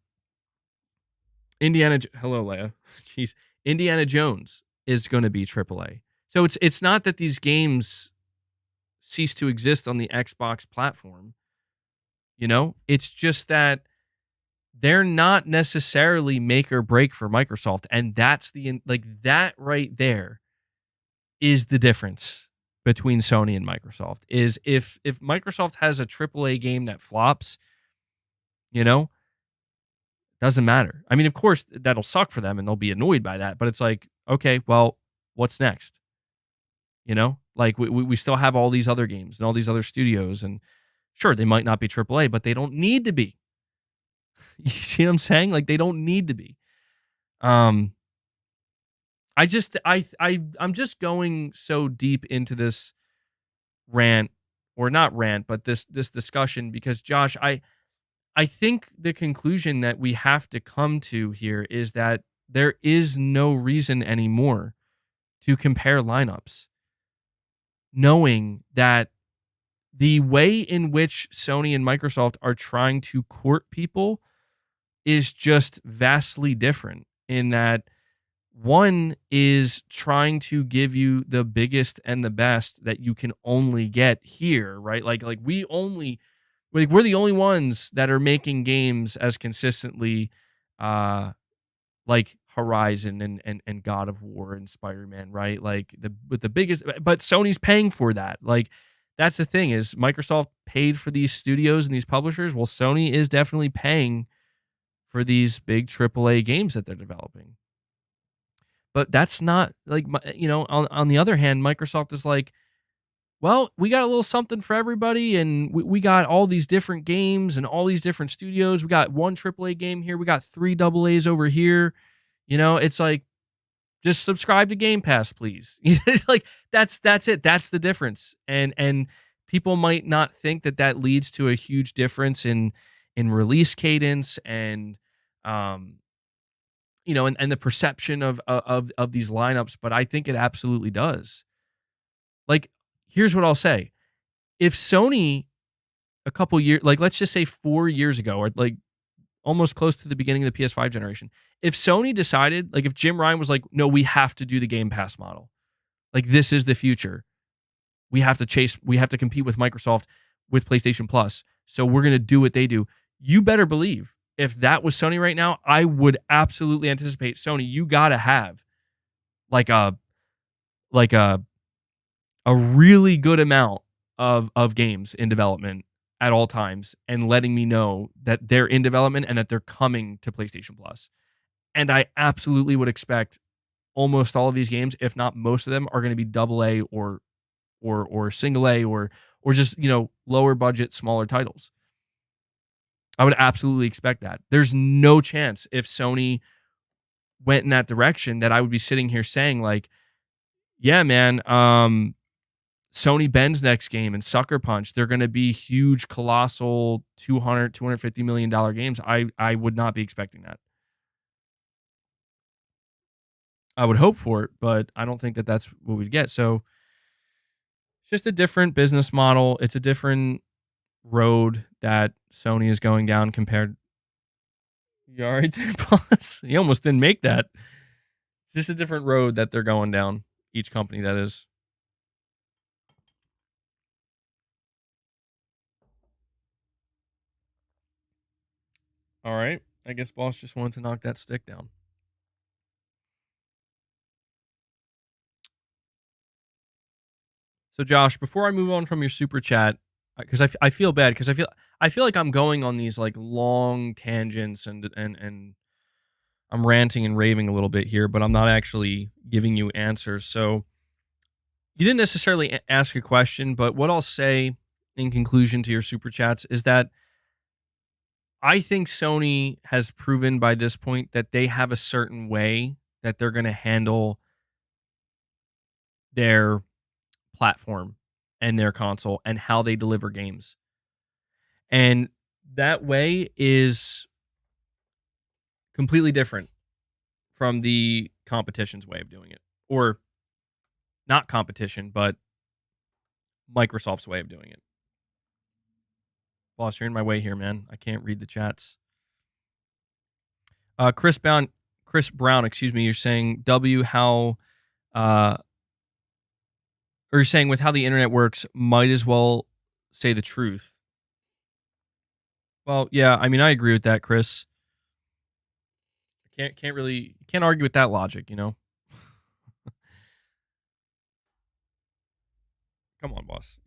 Leia. Jeez. Indiana Jones is going to be AAA. So it's not that these games cease to exist on the Xbox platform. It's just that they're not necessarily make or break for Microsoft, and that's that right there is the difference between Sony and Microsoft. Is if Microsoft has a AAA game that flops, doesn't matter. I mean, of course, that'll suck for them, and they'll be annoyed by that. But it's like, okay, well, what's next? We still have all these other games and all these other studios, and sure, they might not be AAA, but they don't need to be. You see what I'm saying? Like, they don't need to be. I'm just going so deep into this rant, or not rant, but this discussion, because Josh, I think the conclusion that we have to come to here is that there is no reason anymore to compare lineups, knowing that the way in which Sony and Microsoft are trying to court people is just vastly different, in that one is trying to give you the biggest and the best that you can only get here, right? Like we're the only ones that are making games as consistently uh like Horizon and God of War and Spider-Man, right? Like the biggest, but Sony's paying for that. Like that's the thing, is Microsoft paid for these studios and these publishers. Well, Sony is definitely paying for these big AAA games that they're developing. But that's not like, on the other hand, Microsoft is like, well, we got a little something for everybody, and we got all these different games and all these different studios. We got one AAA game here. We got three AA's over here. It's like, just subscribe to Game Pass, please. Like that's it. That's the difference. And people might not think that leads to a huge difference in release cadence and and the perception of these lineups, but I think it absolutely does. Like, here's what I'll say. If Sony a couple years, like let's just say 4 years ago, or like almost close to the beginning of the PS5 generation, if Sony decided, like if Jim Ryan was like, no, we have to do the Game Pass model. Like, this is the future. We have to compete with Microsoft with PlayStation Plus. So we're going to do what they do. You better believe, if that was Sony right now, I would absolutely anticipate, Sony, you got to have like a really good amount of games in development at all times, and letting me know that they're in development and that they're coming to PlayStation Plus. And I absolutely would expect almost all of these games, if not most of them, are going to be AA or single A, or just, lower budget, smaller titles. I would absolutely expect that. There's no chance, if Sony went in that direction, that I would be sitting here saying like, yeah, man, Sony Ben's next game and Sucker Punch, they're going to be huge, colossal $250 million games. I would not be expecting that. I would hope for it, but I don't think that that's what we'd get. So it's just a different business model. It's a different road that Sony is going down compared. You all right there, boss? You almost didn't make that. It's just a different road that they're going down. Each company, that is. All right. I guess boss just wanted to knock that stick down. So Josh, before I move on from your super chat, because I feel bad, because I feel like I'm going on these like long tangents, and I'm ranting and raving a little bit here, but I'm not actually giving you answers. So you didn't necessarily ask a question, but what I'll say in conclusion to your super chats is that I think Sony has proven by this point that they have a certain way that they're going to handle their platform and their console and how they deliver games. And that way is completely different from the competition's way of doing it. Or not competition, but Microsoft's way of doing it. Boss, you're in my way here, man. I can't read the chats. Chris Brown, excuse me, you're saying how or you're saying with how the internet works, might as well say the truth. Well, yeah, I mean, I agree with that, Chris. Can't argue with that logic, Come on, boss.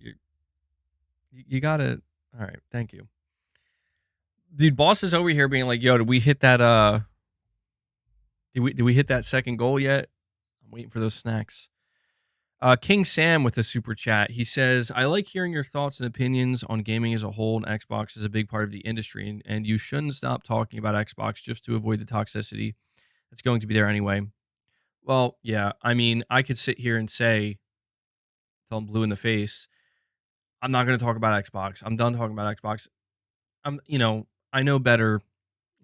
You gotta. All right, thank you, dude. Boss is over here being like, "Yo, did we hit that? Did we hit that second goal yet? I'm waiting for those snacks." King Sam with a super chat. He says, I like hearing your thoughts and opinions on gaming as a whole, and Xbox is a big part of the industry, and you shouldn't stop talking about Xbox just to avoid the toxicity that's going to be there anyway. Well, yeah. I mean, I could sit here and say, tell them blue in the face, I'm not going to talk about Xbox. I'm done talking about Xbox. I know better,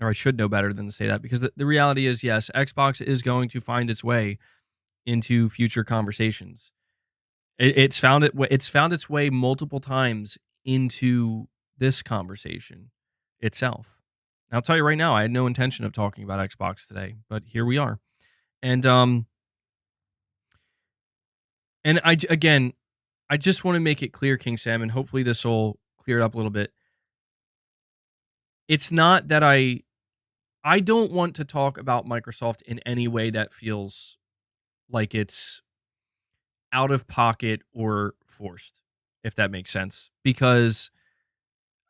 or I should know better than to say that, because the reality is, yes, Xbox is going to find its way into future conversations. It's found its way multiple times into this conversation itself. And I'll tell you right now, I had no intention of talking about Xbox today, but here we are. And again, I just want to make it clear, King Sam, and hopefully this will clear it up a little bit. It's not that I don't want to talk about Microsoft in any way that feels like it's out of pocket or forced, if that makes sense. Because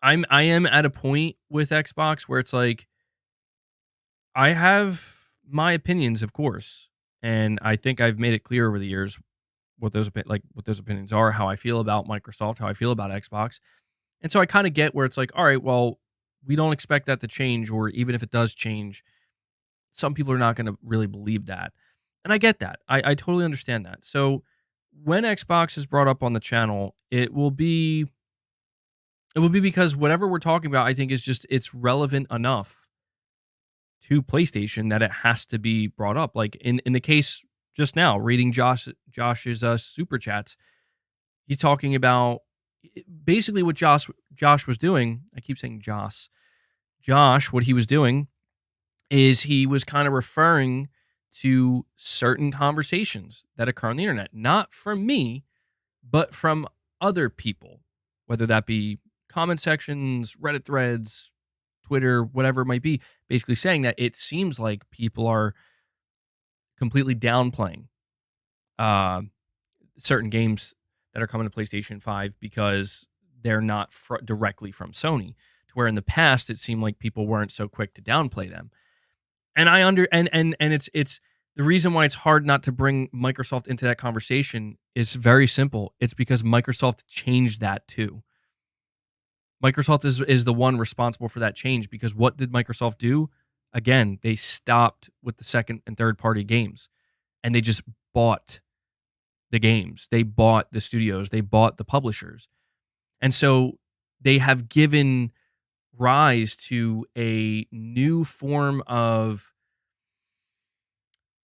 I am at a point with Xbox where it's like I have my opinions, of course, and I think I've made it clear over the years what those opinions are, how I feel about Microsoft, how I feel about Xbox. And so I kind of get where it's like, all right, well, we don't expect that to change, or even if it does change, some people are not going to really believe that. And I get that. I totally understand that. So when Xbox is brought up on the channel, it will be because whatever we're talking about, I think is just it's relevant enough to PlayStation that it has to be brought up. Like in the case just now, reading Josh's super chats, he's talking about basically what Josh was doing. I keep saying Josh, what he was doing is he was kind of referring to certain conversations that occur on the internet, not from me, but from other people, whether that be comment sections, Reddit threads, Twitter, whatever it might be, basically saying that it seems like people are completely downplaying uh, certain games that are coming to PlayStation 5 because they're not directly from Sony. To where in the past it seemed like people weren't so quick to downplay them. And I under and it's the reason why it's hard not to bring Microsoft into that conversation is very simple. It's because Microsoft changed that too. Microsoft is the one responsible for that change, because what did Microsoft do? Again, they stopped with the second and third party games, and they just bought the games. They bought the studios, they bought the publishers. And so they have given rise to a new form of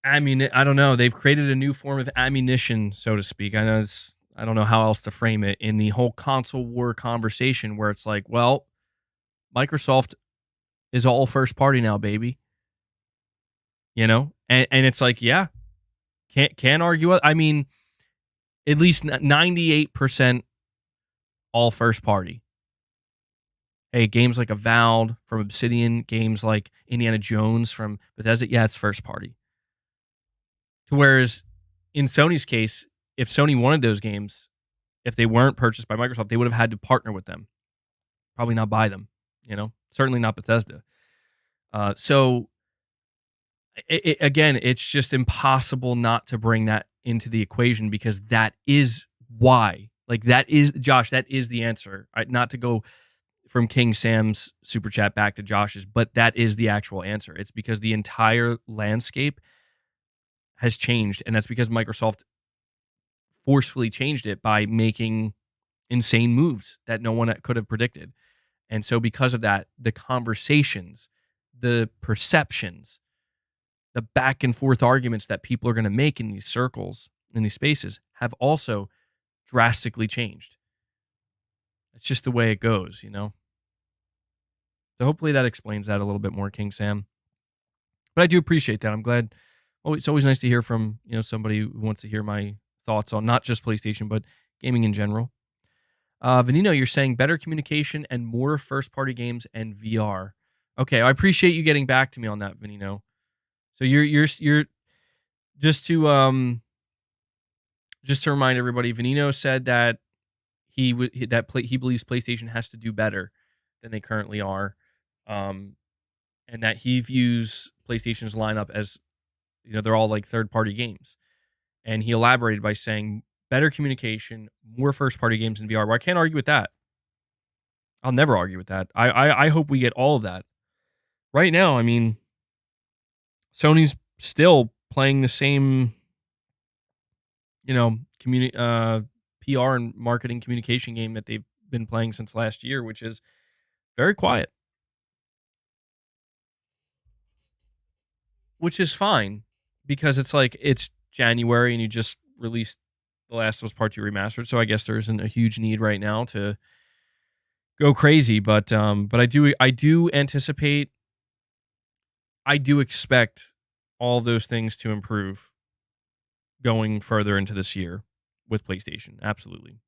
I don't know. They've created a new form of ammunition, so to speak. I don't know how else to frame it in the whole console war conversation, where it's like, well, Microsoft is all first party now, baby. And it's like, yeah, can't argue it. I mean, at least 98% all first party. Hey, games like Avowed from Obsidian, games like Indiana Jones from Bethesda, yeah, it's first party. To whereas in Sony's case, if Sony wanted those games, if they weren't purchased by Microsoft, they would have had to partner with them. Probably not buy them, certainly not Bethesda. So again, it's just impossible not to bring that into the equation, because that is why. Like, that is, Josh, that is the answer. Not to go from King Sam's super chat back to Josh's, but that is the actual answer. It's because the entire landscape has changed, and that's because Microsoft forcefully changed it by making insane moves that no one could have predicted. And so because of that, the conversations, the perceptions, the back and forth arguments that people are going to make in these circles, in these spaces, have also drastically changed. It's just the way it goes, So hopefully that explains that a little bit more, King Sam. But I do appreciate that. I'm glad. Oh, it's always nice to hear from, somebody who wants to hear my thoughts on not just PlayStation, but gaming in general. Vanino, you're saying better communication and more first-party games and VR. Okay, I appreciate you getting back to me on that, Vanino. So you're just to remind everybody, Vanino said that he believes PlayStation has to do better than they currently are, and that he views PlayStation's lineup as, they're all like third-party games. And he elaborated by saying better communication, more first-party games in VR. Well, I can't argue with that. I'll never argue with that. I hope we get all of that. Right now, I mean, Sony's still playing the same, you know, PR and marketing communication game that they've been playing since last year, which is very quiet, which is fine because it's like it's January and you just released The Last of Us Part 2 remastered, so I guess there isn't a huge need right now to go crazy, but I do anticipate, I do expect all those things to improve going further into this year with PlayStation. Absolutely.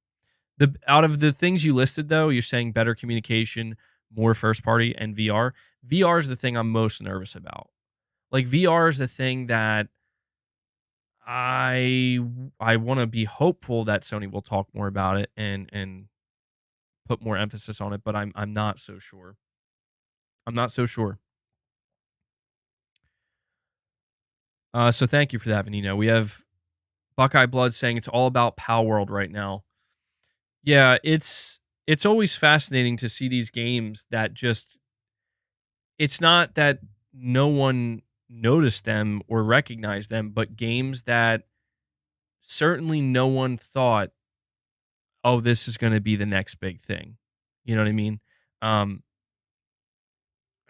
The out of the things you listed though, you're saying better communication, more first party, and VR. VR is the thing I'm most nervous about. Like VR is the thing that I I want to be hopeful that Sony will talk more about it and put more emphasis on it, but I'm not so sure. I'm not so sure. So thank you for that, Vanino. We have Buckeye Blood saying it's all about Pal World right now. Yeah, it's always fascinating to see these games that just, it's not that no one noticed them or recognized them, but games that certainly no one thought, oh, this is going to be the next big thing. You know what I mean? Um,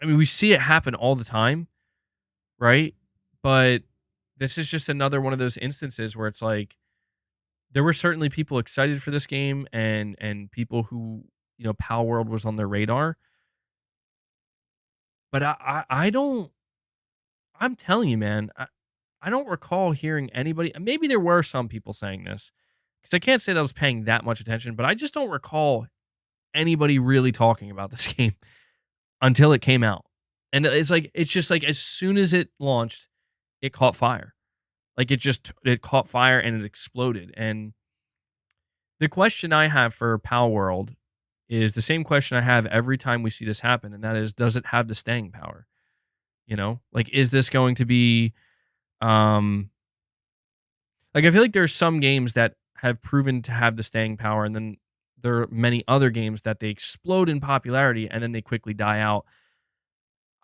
I mean, we see it happen all the time, right? But this is just another one of those instances where it's like there were certainly people excited for this game and people who, Pal World was on their radar, but I don't. I'm telling you, man, I don't recall hearing anybody. Maybe there were some people saying this because I can't say that I was paying that much attention, but I just don't recall anybody really talking about this game until it came out. And it's just like as soon as it launched, it caught fire. Like it caught fire and it exploded. And the question I have for Pal World is the same question I have every time we see this happen, and that is, does it have the staying power? Like, is this going to be, um, like, I feel like there's some games that have proven to have the staying power, and then there are many other games that they explode in popularity and then they quickly die out.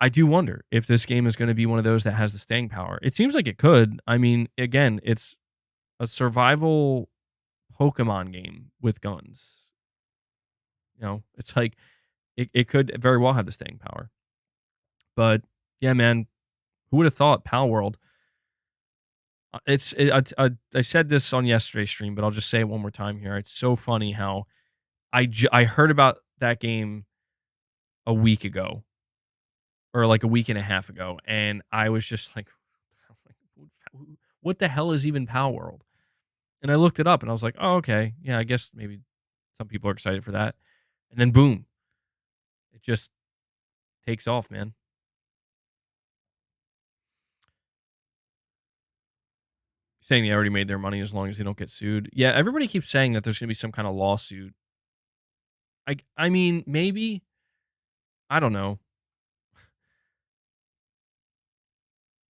I do wonder if this game is going to be one of those that has the staying power. It seems like it could. I mean, again, it's a survival Pokemon game with guns. It's like it could very well have the staying power. But yeah, man, who would have thought Pal World? I said this on yesterday's stream, but I'll just say it one more time here. It's so funny how I heard about that game a week ago, or like a week and a half ago, and I was just like, what the hell is even Pal World? And I looked it up and I was like, oh, okay. Yeah, I guess maybe some people are excited for that. And then boom, it just takes off, man. Saying they already made their money as long as they don't get sued. Yeah, everybody keeps saying that there's going to be some kind of lawsuit. I mean, maybe. I don't know.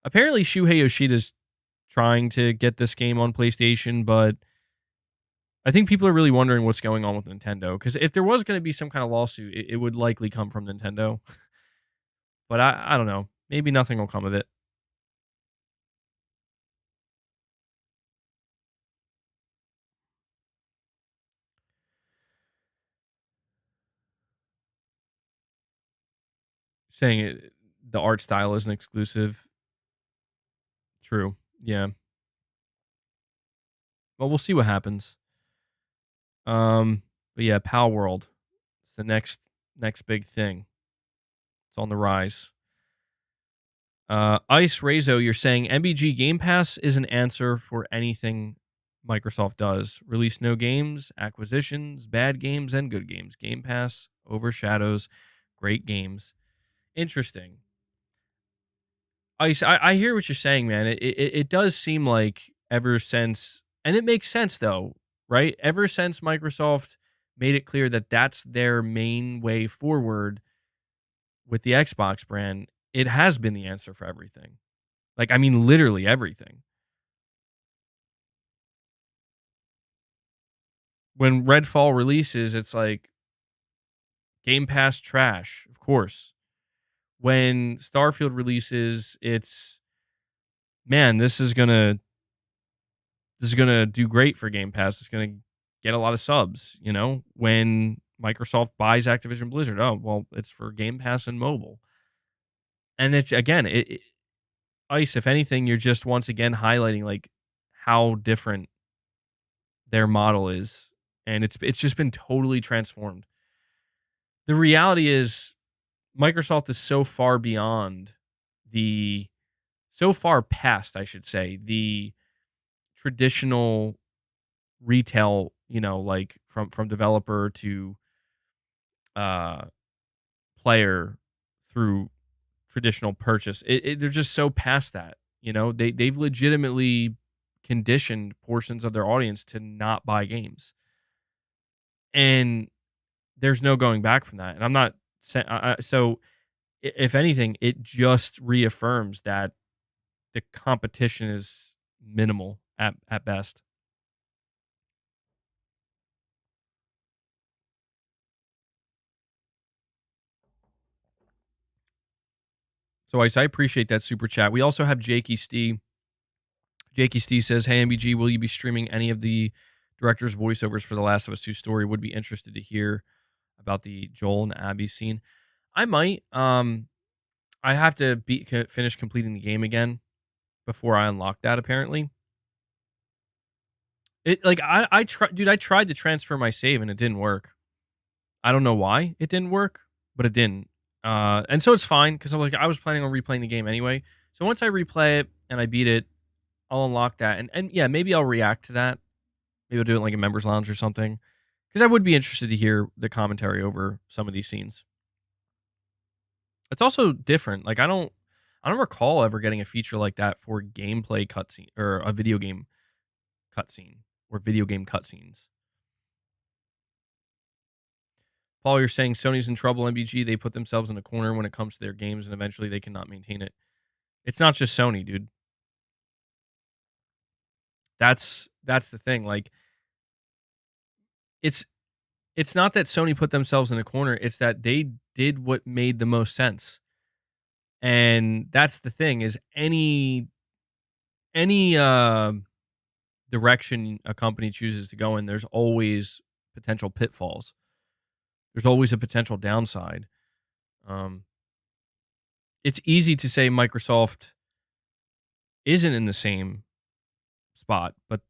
Apparently, Shuhei Yoshida's trying to get this game on PlayStation, but I think people are really wondering what's going on with Nintendo. Because if there was going to be some kind of lawsuit, it would likely come from Nintendo. But I don't know. Maybe nothing will come of it. Saying the art style isn't exclusive. True. Yeah. Well, we'll see what happens. But yeah, Pal World. It's the next big thing. It's on the rise. Ice Razo, you're saying MBG Game Pass is an answer for anything Microsoft does. Release no games, acquisitions, bad games, and good games. Game Pass overshadows great games. Interesting. I hear what you're saying, man. It does seem like ever since, and it makes sense though, right? Ever since Microsoft made it clear that that's their main way forward with the Xbox brand, it has been the answer for everything. Like, I mean, literally everything. When Redfall releases, it's like Game Pass trash, of course. When Starfield releases, it's man, this is gonna do great for Game Pass. It's gonna get a lot of subs. When Microsoft buys Activision Blizzard, oh well, it's for Game Pass and mobile. And it's again, Ice. If anything, you're just once again highlighting like how different their model is, and it's just been totally transformed. The reality is, Microsoft is so far beyond so far past, I should say, the traditional retail, like from developer to uh player through traditional purchase. They're just so past that. They've legitimately conditioned portions of their audience to not buy games, and there's no going back from that. And I'm not saying so. If anything, it just reaffirms that the competition is minimal at best. So I appreciate that super chat. We also have Jakey Stee. Jakey Stee says, "Hey MBG, will you be streaming any of the director's voiceovers for The Last of Us 2 story? Would be interested to hear about the Joel and Abby scene." I might. I have to finish completing the game again before I unlock that. Apparently, I tried, dude. I tried to transfer my save and it didn't work. I don't know why it didn't work, but it didn't. And so it's fine because I was planning on replaying the game anyway. So once I replay it and I beat it, I'll unlock that. And yeah, maybe I'll react to that. Maybe I'll do it like a members lounge or something. Because I would be interested to hear the commentary over some of these scenes. It's also different. Like I don't recall ever getting a feature like that for gameplay cutscene or a video game cutscene or video game cutscenes. Paul, you're saying Sony's in trouble, MBG. They put themselves in a corner when it comes to their games, and eventually they cannot maintain it. It's not just Sony, dude. That's the thing. Like, it's not that Sony put themselves in a corner. It's that they did what made the most sense. And that's the thing is any direction a company chooses to go in, there's always potential pitfalls. There's always a potential downside. It's easy to say Microsoft isn't in the same spot, but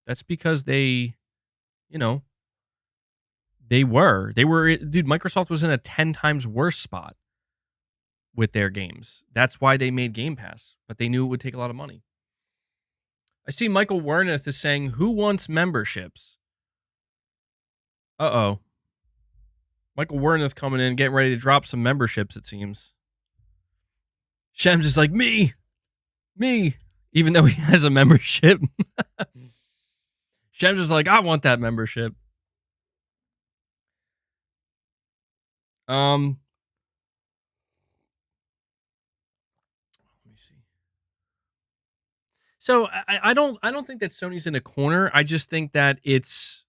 that's because they were. Dude, Microsoft was in a 10 times worse spot with their games. That's why they made Game Pass, but they knew it would take a lot of money. I see Michael Werneth is saying, who wants memberships? Uh-oh. Michael Werneth coming in, getting ready to drop some memberships, it seems. Shems is like, me, even though he has a membership. Shems is like, I want that membership. Let me see. So I don't think that Sony's in a corner. I just think that it's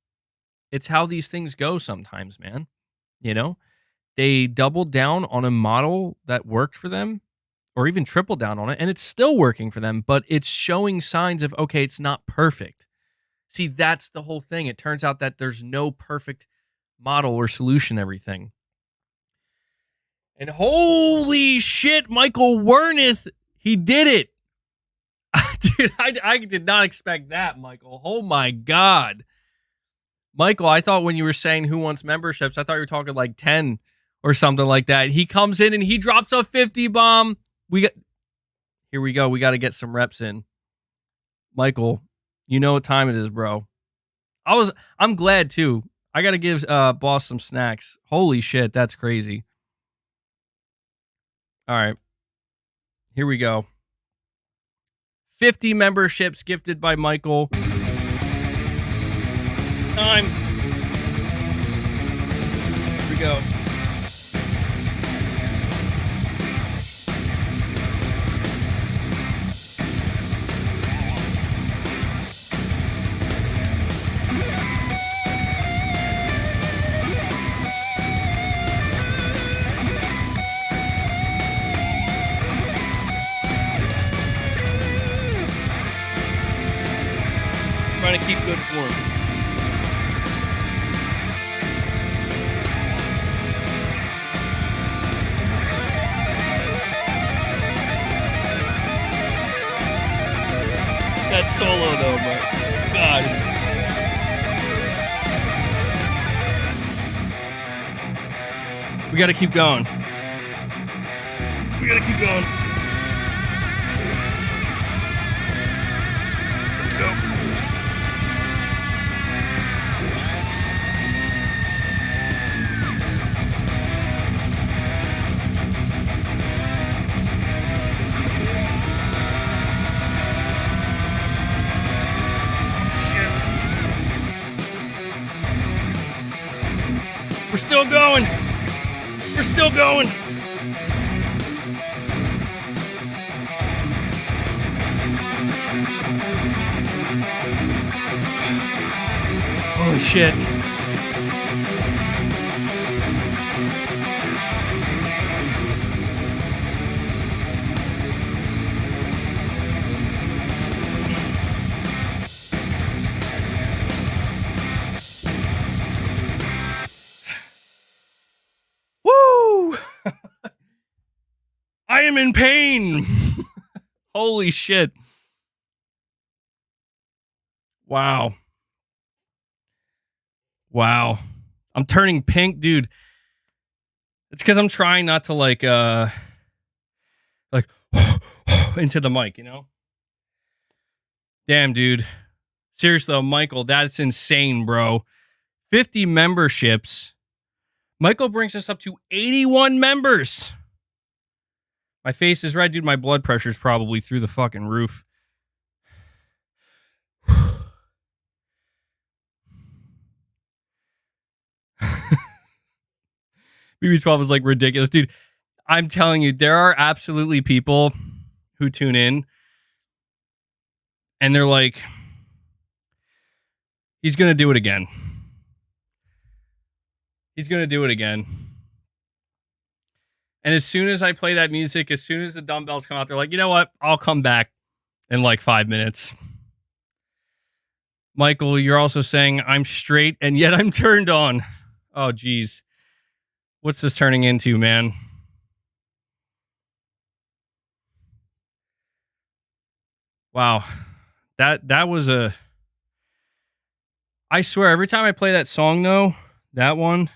how these things go sometimes, man. They doubled down on a model that worked for them, or even tripled down on it, and it's still working for them, but it's showing signs of, okay, it's not perfect. See, that's the whole thing. It turns out that there's no perfect model or solution, everything. And holy shit, Michael Werneth, he did it. Dude, I did not expect that, Michael. Oh my God. Michael, I thought when you were saying who wants memberships, I thought you were talking like 10 or something like that. He comes in and he drops a 50 bomb. Here we go. We got to get some reps in. Michael, you know what time it is, bro. I'm glad too. I got to give boss some snacks. Holy shit, that's crazy. All right. Here we go. 50 memberships gifted by Michael. Time. Here we go. Trying to keep good form. That solo though, bro. God. We gotta keep going. We gotta keep going. Let's go. We're still going. We're still going. Holy shit. Woo! I am in pain. Holy shit. Wow. Wow. I'm turning pink, dude. It's because I'm trying not to like into the mic, you know? Damn, dude. Seriously though, Michael, that's insane, bro. 50 memberships. Michael brings us up to 81 members. My face is red, dude. My blood pressure is probably through the fucking roof. BB12 is like ridiculous, dude. I'm telling you, there are absolutely people who tune in and they're like, he's going to do it again. He's going to do it again. And as soon as I play that music, as soon as the dumbbells come out, they're like, you know what? I'll come back in like 5 minutes. Michael, you're also saying I'm straight and yet I'm turned on. Oh, geez. What's this turning into, man? Wow. That was a... I swear, every time I play that song, though, that one,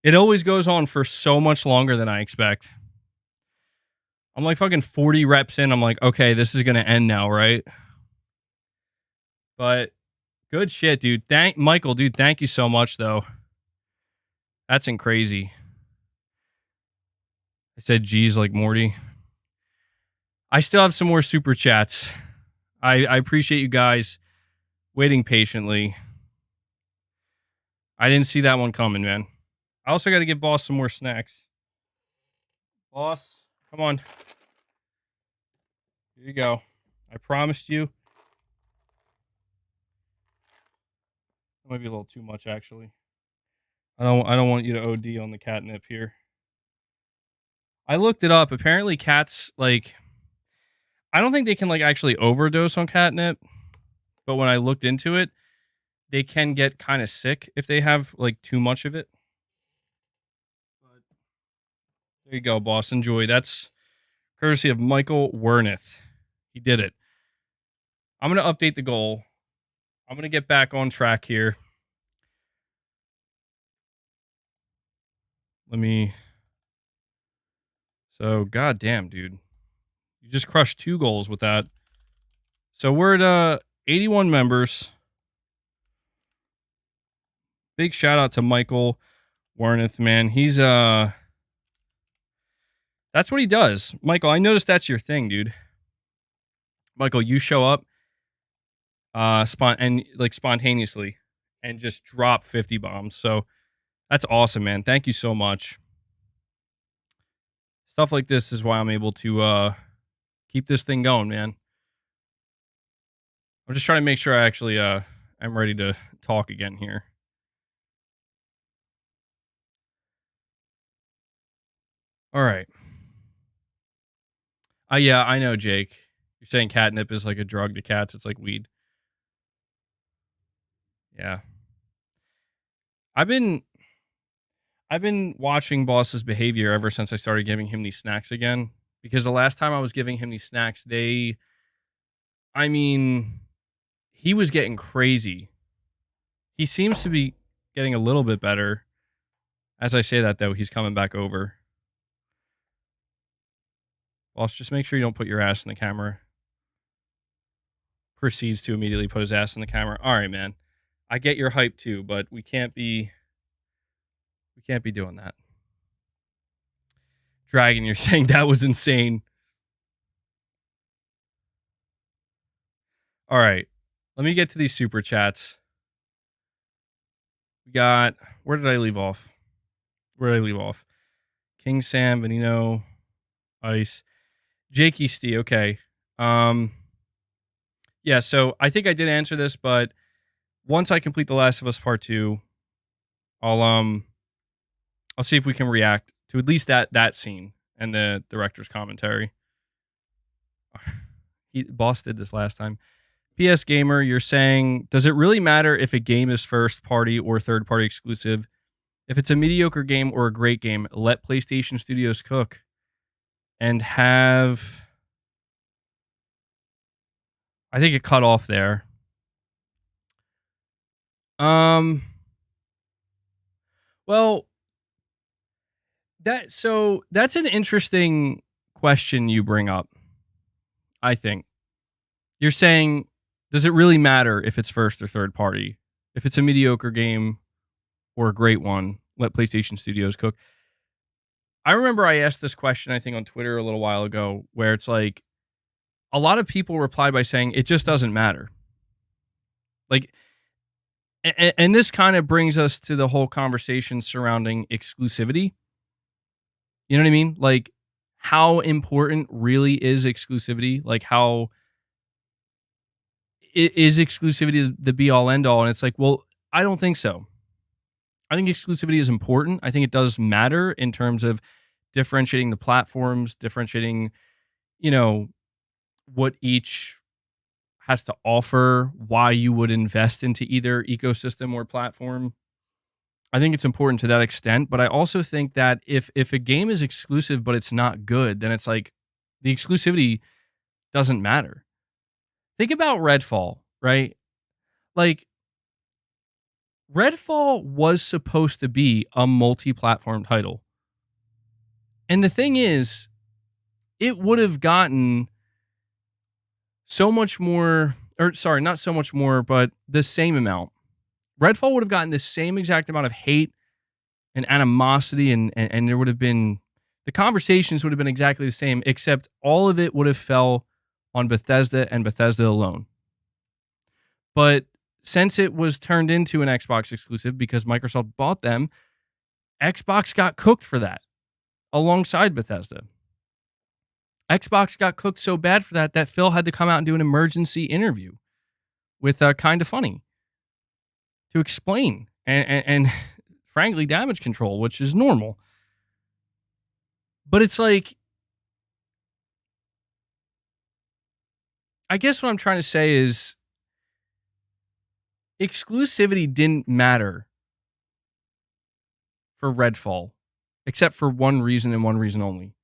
it always goes on for so much longer than I expect. I'm like fucking 40 reps in. I'm like, okay, this is going to end now, right? But good shit, dude. Michael, dude, thank you so much, though. That's crazy. I said, geez, like Morty. I still have some more super chats. I appreciate you guys waiting patiently. I didn't see that one coming, man. I also got to give Boss some more snacks. Boss, come on. Here you go. I promised you. That might be a little too much, actually. I don't want you to OD on the catnip here. I looked it up. Apparently, cats, like, I don't think they can, like, actually overdose on catnip. But when I looked into it, they can get kind of sick if they have, like, too much of it. But there you go, boss. Enjoy. That's courtesy of Michael Werneth. He did it. I'm going to update the goal. I'm going to get back on track here. So, goddamn, dude. You just crushed 2 goals with that. So, we're at 81 members. Big shout out to Michael Werneth, man. He's, that's what he does. Michael, I noticed that's your thing, dude. Michael, you show up spontaneously and just drop 50 bombs. So, that's awesome, man. Thank you so much. Stuff like this is why I'm able to keep this thing going, man. I'm just trying to make sure I actually am ready to talk again here. All right. Yeah, I know, Jake. You're saying catnip is like a drug to cats. It's like weed. Yeah. I've been I've been watching Boss's behavior ever since I started giving him these snacks again. Because the last time I was giving him these snacks, I mean, he was getting crazy. He seems to be getting a little bit better. As I say that, though, he's coming back over. Boss, just make sure you don't put your ass in the camera. Proceeds to immediately put his ass in the camera. All right, man. I get your hype too, but we can't be doing that. Dragon, you're saying that was insane. All right. Let me get to these super chats. We got, where did I leave off? King Sam, Venino, Ice, Jakey Stee. Okay. Yeah, so I think I did answer this, but once I complete The Last of Us Part 2, I'll see if we can react to at least that scene and the director's commentary. Boss did this last time. PS Gamer, you're saying, does it really matter if a game is first party or third party exclusive? If it's a mediocre game or a great game, let PlayStation Studios cook and have... I think it cut off there. Well, that's an interesting question you bring up. I think you're saying, does it really matter if it's first or third party? If it's a mediocre game or a great one, let PlayStation Studios cook. I remember I asked this question, I think, on Twitter a little while ago, where it's like, a lot of people replied by saying it just doesn't matter. Like, and this kind of brings us to the whole conversation surrounding exclusivity. You know what I mean? Like, how important really is exclusivity? Like, how is exclusivity the be all end all? And it's like, well, I don't think so. I think exclusivity is important. I think it does matter in terms of differentiating the platforms, differentiating, what each has to offer, why you would invest into either ecosystem or platform. I think it's important to that extent, but I also think that if a game is exclusive but it's not good, then it's like the exclusivity doesn't matter. Think about Redfall, right? Like, Redfall was supposed to be a multi-platform title. And the thing is, it would have gotten so much more, or sorry, not so much more, but the same amount. Redfall would have gotten the same exact amount of hate and animosity, and there would have been, the conversations would have been exactly the same, except all of it would have fell on Bethesda and Bethesda alone. But since it was turned into an Xbox exclusive because Microsoft bought them, Xbox got cooked for that alongside Bethesda. Xbox got cooked so bad for that Phil had to come out and do an emergency interview with Kinda Funny to explain and frankly, damage control, which is normal. But it's like, I guess what I'm trying to say is exclusivity didn't matter for Redfall, except for one reason and one reason only.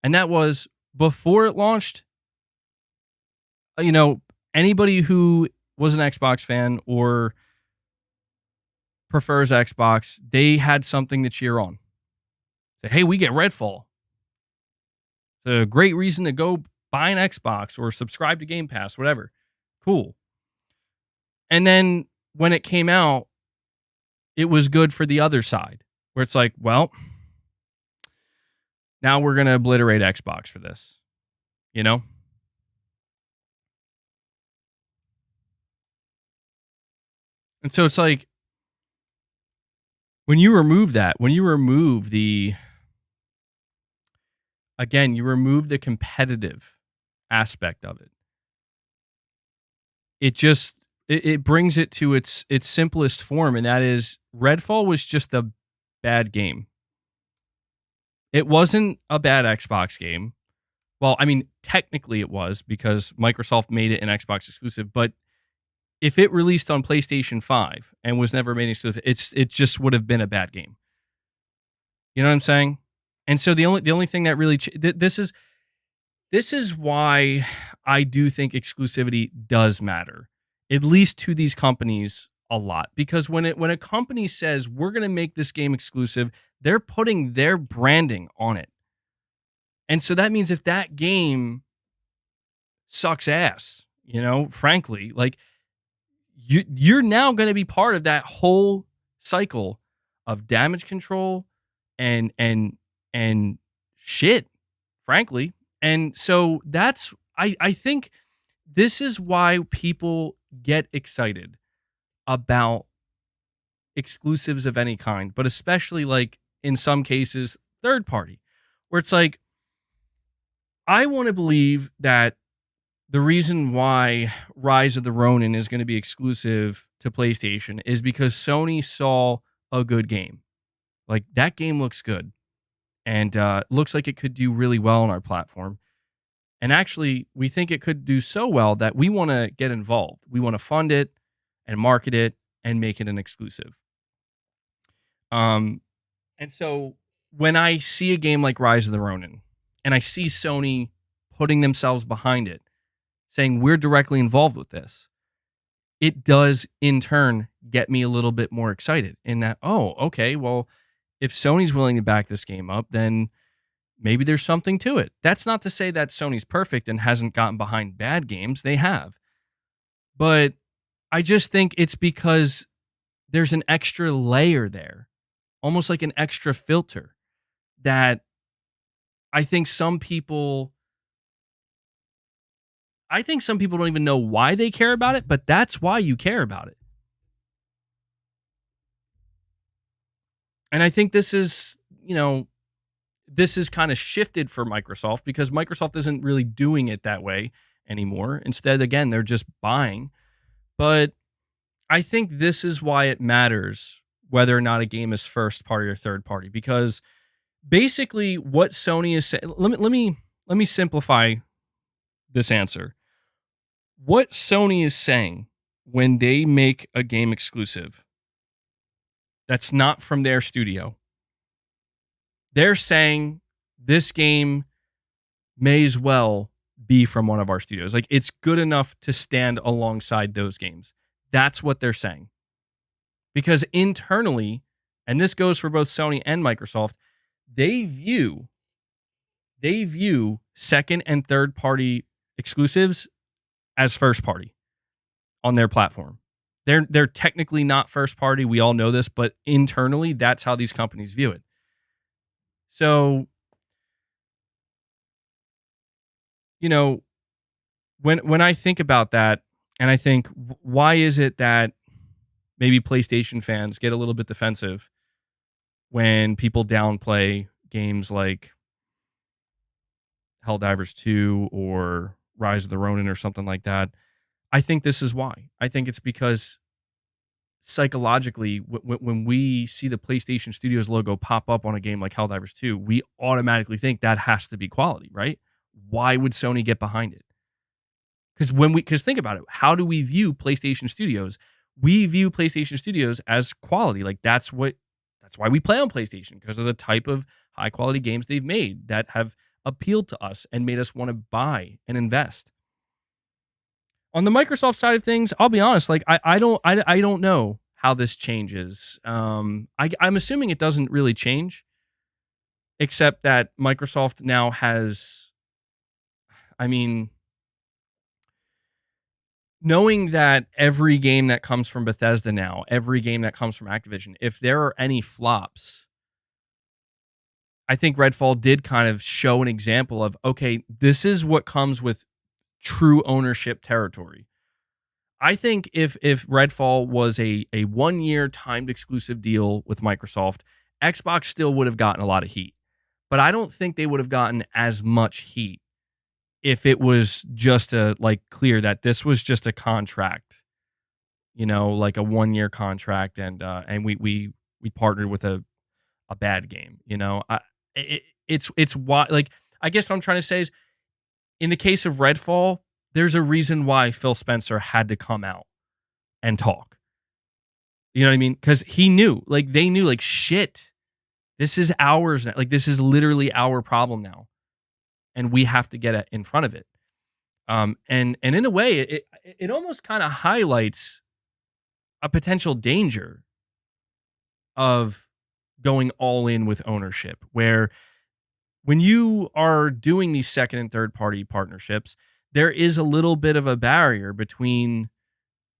And that was, before it launched, anybody who was an Xbox fan or prefers Xbox, they had something to cheer on. Say, hey, we get Redfall. It's a great reason to go buy an Xbox or subscribe to Game Pass, whatever. Cool. And then when it came out, it was good for the other side, where it's like, well, now we're going to obliterate Xbox for this, And so it's like, when you remove that, when you remove the competitive aspect of it, it brings it to its simplest form, and that is, Redfall was just a bad game. It wasn't a bad Xbox game. Well, I mean, technically it was, because Microsoft made it an Xbox exclusive, but if it released on PlayStation 5 and was never made exclusive, it just would have been a bad game. You know what I'm saying? And so the only thing that really this is why I do think exclusivity does matter, at least to these companies a lot. Because when a company says we're going to make this game exclusive, they're putting their branding on it. And so that means if that game sucks ass, frankly, like you're now going to be part of that whole cycle of damage control and shit, frankly. And so I think this is why people get excited about exclusives of any kind, but especially like in some cases, third party, where it's like, I want to believe that the reason why Rise of the Ronin is going to be exclusive to PlayStation is because Sony saw a good game. Like, that game looks good and looks like it could do really well on our platform. And actually, we think it could do so well that we want to get involved. We want to fund it and market it and make it an exclusive. And so when I see a game like Rise of the Ronin and I see Sony putting themselves behind it, saying we're directly involved with this, it does in turn get me a little bit more excited in that, oh, okay, well, if Sony's willing to back this game up, then maybe there's something to it. That's not to say that Sony's perfect and hasn't gotten behind bad games. They have. But I just think it's because there's an extra layer there, almost like an extra filter that I think some people don't even know why they care about it, but that's why you care about it. And I think this is kind of shifted for Microsoft because Microsoft isn't really doing it that way anymore. Instead, again, they're just buying. But I think this is why it matters whether or not a game is first party or third party, because basically what Sony is saying, let me simplify this answer. What Sony is saying when they make a game exclusive that's not from their studio, they're saying this game may as well be from one of our studios. Like, it's good enough to stand alongside those games. That's what they're saying. Because internally, and this goes for both Sony and Microsoft, they view second and third party exclusives as first party on their platform. They're technically not first party. We all know this, but internally, that's how these companies view it. So, when I think about that, and I think, why is it that maybe PlayStation fans get a little bit defensive when people downplay games like Helldivers 2 or Rise of the Ronin or something like that? I think this is why. I think it's because psychologically, when we see the PlayStation Studios logo pop up on a game like Helldivers 2, we automatically think that has to be quality, right? Why would Sony get behind it? Because think about it, how do we view PlayStation Studios? We view PlayStation Studios as quality. Like, that's why we play on PlayStation, because of the type of high quality games they've made that have appealed to us and made us want to buy and invest. On the Microsoft side of things, I'll be honest, like I don't know how this changes. I'm assuming it doesn't really change, except that Microsoft now has, knowing that every game that comes from Bethesda now, every game that comes from Activision, if there are any flops, I think Redfall did kind of show an example of, okay, this is what comes with true ownership territory. I think if Redfall was a 1-year timed exclusive deal with Microsoft, Xbox still would have gotten a lot of heat. But I don't think they would have gotten as much heat if it was just clear that this was just a contract, like a 1-year contract, and we partnered with a bad game. It's why, like, I guess what I'm trying to say is, in the case of Redfall, there's a reason why Phil Spencer had to come out and talk. You know what I mean? Because he knew, like, they knew, like, shit, this is ours now. Like, this is literally our problem now, and we have to get in front of it. And in a way, it almost kind of highlights a potential danger of going all in with ownership, where when you are doing these second and third party partnerships, there is a little bit of a barrier between,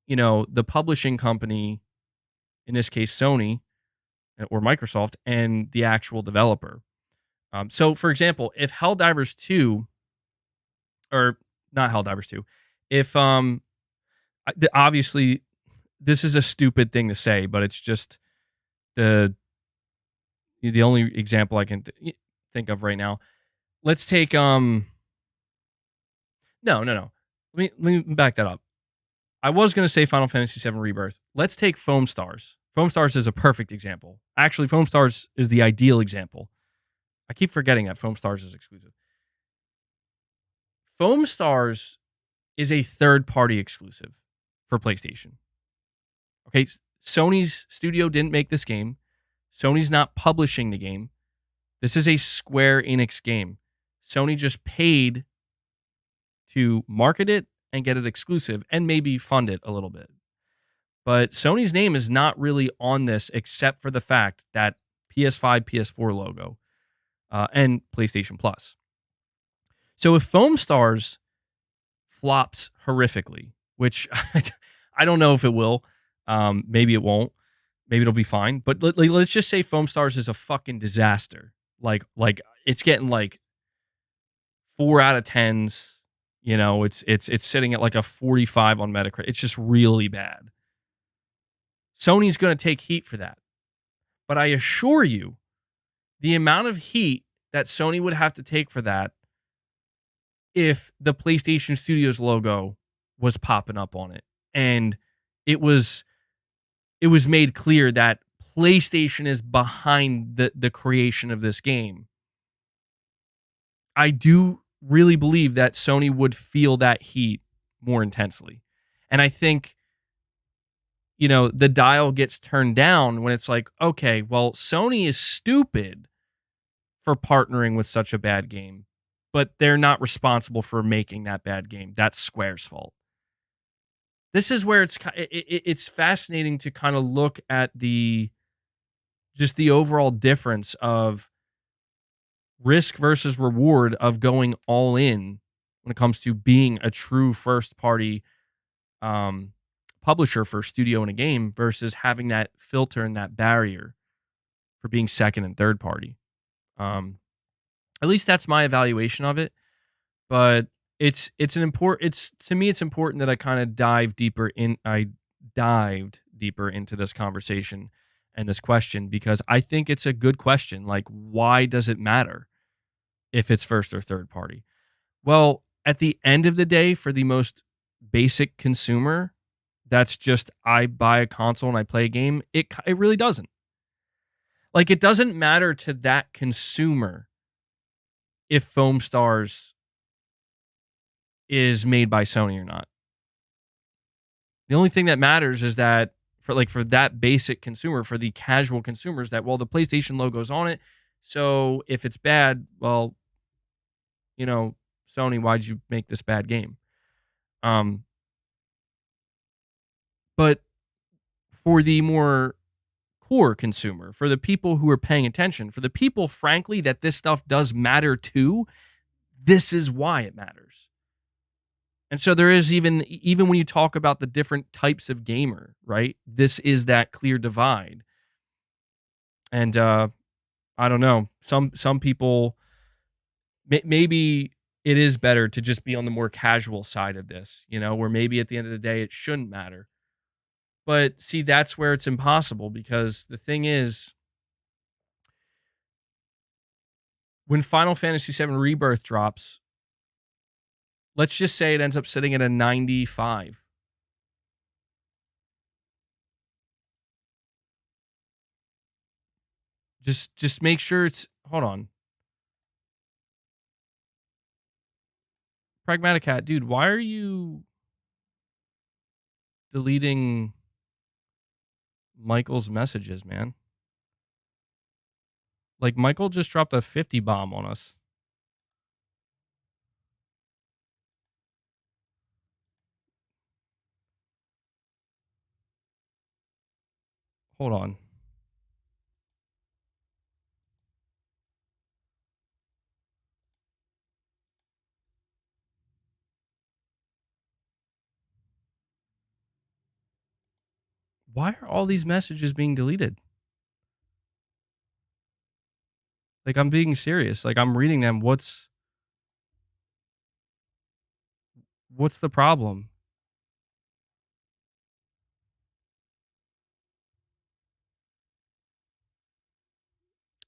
the publishing company, in this case, Sony or Microsoft, and the actual developer. So, for example, if Helldivers 2, or not Helldivers 2, if, obviously, this is a stupid thing to say, but it's just the only example I can think of right now. Let's take, no, no, no. Let me back that up. I was going to say Final Fantasy VII Rebirth. Let's take Foam Stars. Foam Stars is a perfect example. Actually, Foam Stars is the ideal example. I keep forgetting that Foam Stars is exclusive. Foam Stars is a third-party exclusive for PlayStation. Okay, Sony's studio didn't make this game. Sony's not publishing the game. This is a Square Enix game. Sony just paid to market it and get it exclusive and maybe fund it a little bit. But Sony's name is not really on this except for the fact that PS5, PS4 logo, and PlayStation Plus. So if Foam Stars flops horrifically, which I don't know if it will, maybe it won't, maybe it'll be fine. But let's just say Foam Stars is a fucking disaster. Like it's getting like 4 out of 10s. It's sitting at like a 45 on Metacritic. It's just really bad. Sony's going to take heat for that. But I assure you, the amount of heat that Sony would have to take for that, if the PlayStation Studios logo was popping up on it and it was made clear that PlayStation is behind the creation of this game, I do really believe that Sony would feel that heat more intensely. And I think, the dial gets turned down when it's like, okay, well, Sony is stupid for partnering with such a bad game, but they're not responsible for making that bad game. That's Square's fault. This is where it's fascinating to kind of look at the overall difference of risk versus reward of going all in when it comes to being a true first party publisher for a studio in a game versus having that filter and that barrier for being second and third party. At least that's my evaluation of it. But to me it's important that I kind of dived deeper into this conversation and this question, because I think it's a good question. Like, why does it matter if it's first or third party? Well, at the end of the day, for the most basic consumer, that's just, I buy a console and I play a game. It really doesn't. Like, it doesn't matter to that consumer if Foam Stars is made by Sony or not. The only thing that matters is that for that basic consumer, for the casual consumers, that, well, the PlayStation logo's on it, so if it's bad, well, Sony, why'd you make this bad game? But for the more core consumer, for the people who are paying attention, for the people, frankly, that this stuff does matter to, this is why it matters. And so there is, even when you talk about the different types of gamer, right? This is that clear divide. And I don't know. Some people, maybe it is better to just be on the more casual side of this, where maybe at the end of the day it shouldn't matter. But see, that's where it's impossible, because the thing is, when Final Fantasy VII Rebirth drops, let's just say it ends up sitting at a 95. Just make sure it's, hold on. Pragmatic Hat, dude, why are you deleting Michael's messages, man? Like, Michael just dropped a 50 bomb on us. Hold on. Why are all these messages being deleted? Like, I'm being serious. Like, I'm reading them. What's the problem?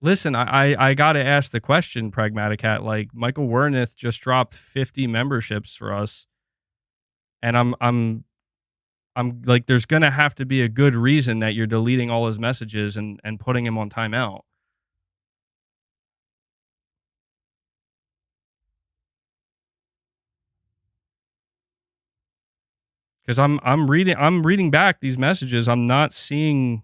Listen, I gotta ask the question, Pragmatic Hat. Like, Michael Wernith just dropped 50 memberships for us, and I'm like, there's gonna have to be a good reason that you're deleting all his messages and putting him on timeout. Because I'm reading back these messages. I'm not seeing.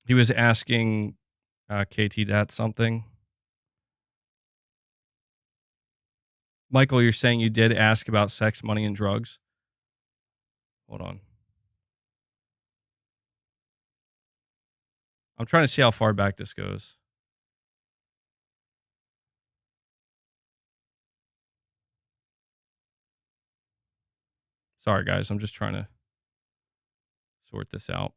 He was asking KT that something. Michael, you're saying you did ask about sex, money, and drugs. Hold on. I'm trying to see how far back this goes. Sorry, guys. I'm just trying to sort this out.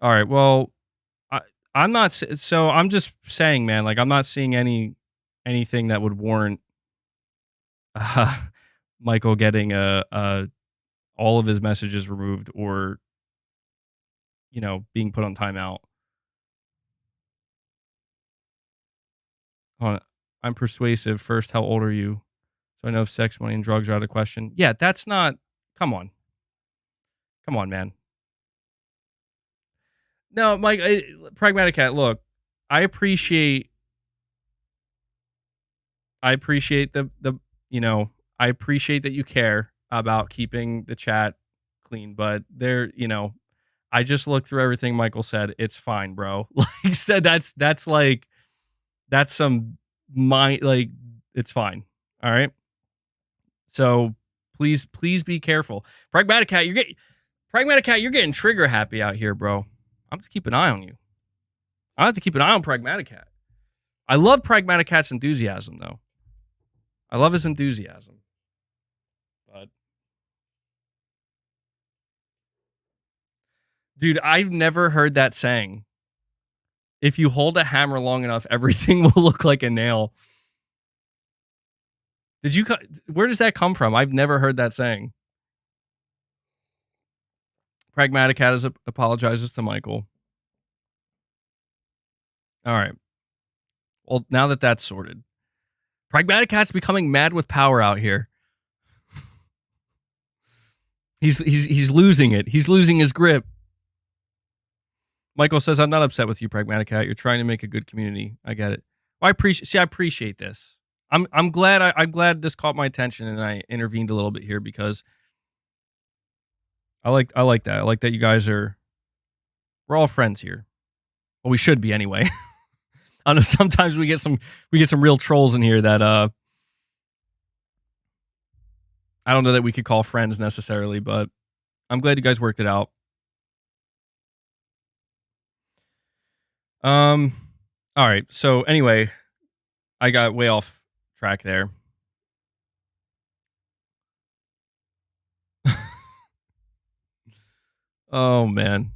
All right. Well, I'm not. So I'm just saying, man. Like, I'm not seeing anything that would warrant Michael getting all of his messages removed or being put on timeout. Hold on. I'm persuasive. First, how old are you? So I know if sex, money, and drugs are out of the question. Yeah, that's not. Come on. Come on, man. No, Mike, Pragmatic Cat, look, I appreciate the I appreciate that you care about keeping the chat clean, but I just looked through everything Michael said. It's fine, bro. Like, said that's like that's some like, it's fine. All right. So please be careful. Pragmatic Cat, you're getting trigger happy out here, bro. I'm just keep an eye on you. I have to keep an eye on Pragmatic Cat. I love Pragmatic Cat's enthusiasm, though. I love his enthusiasm. But dude, I've never heard that saying. If you hold a hammer long enough, everything will look like a nail. Where does that come from? I've never heard that saying. Pragmatic Cat apologizes to Michael. All right. Well, now that that's sorted, Pragmatic Cat's becoming mad with power out here. He's losing it. He's losing his grip. Michael says, "I'm not upset with you, Pragmatic Cat. You're trying to make a good community. I get it. Well, I appreciate this. I'm glad this caught my attention and I intervened a little bit here because I like that. I like that you guys we're all friends here. Well, we should be anyway. I know sometimes we get some real trolls in here that I don't know that we could call friends necessarily, but I'm glad you guys worked it out. All right. So anyway, I got way off track there. Oh man.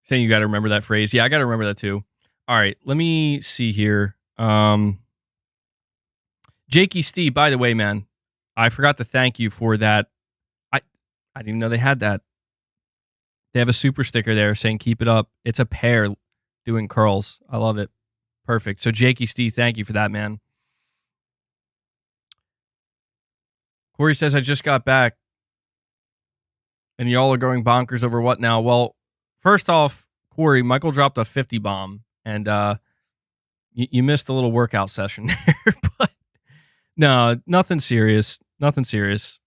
Saying you got to remember that phrase. Yeah, I got to remember that too. All right, let me see here. Jakey Steve, by the way, man, I forgot to thank you for that. I didn't even know they had that. They have a super sticker there saying keep it up. It's a pair doing curls. I love it. Perfect. So Jakey Steve, thank you for that, man. Corey says I just got back, and y'all are going bonkers over what now? Well, first off, Corey, Michael dropped a 50 bomb, and you missed a little workout session there, but no, nothing serious. Nothing serious.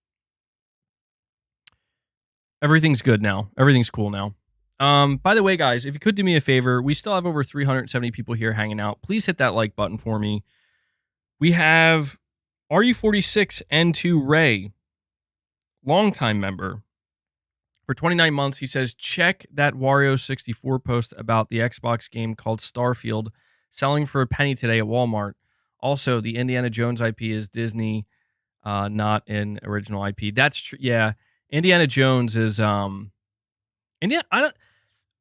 Everything's good now. Everything's cool now. By the way, guys, if you could do me a favor, we still have over 370 people here hanging out. Please hit that like button for me. We have RU46 N2 Ray, longtime member. For 29 months, he says, check that Wario64 post about the Xbox game called Starfield, selling for a penny today at Walmart. Also, the Indiana Jones IP is Disney, not an original IP. That's true. Yeah, Indiana Jones is Indiana. I don't.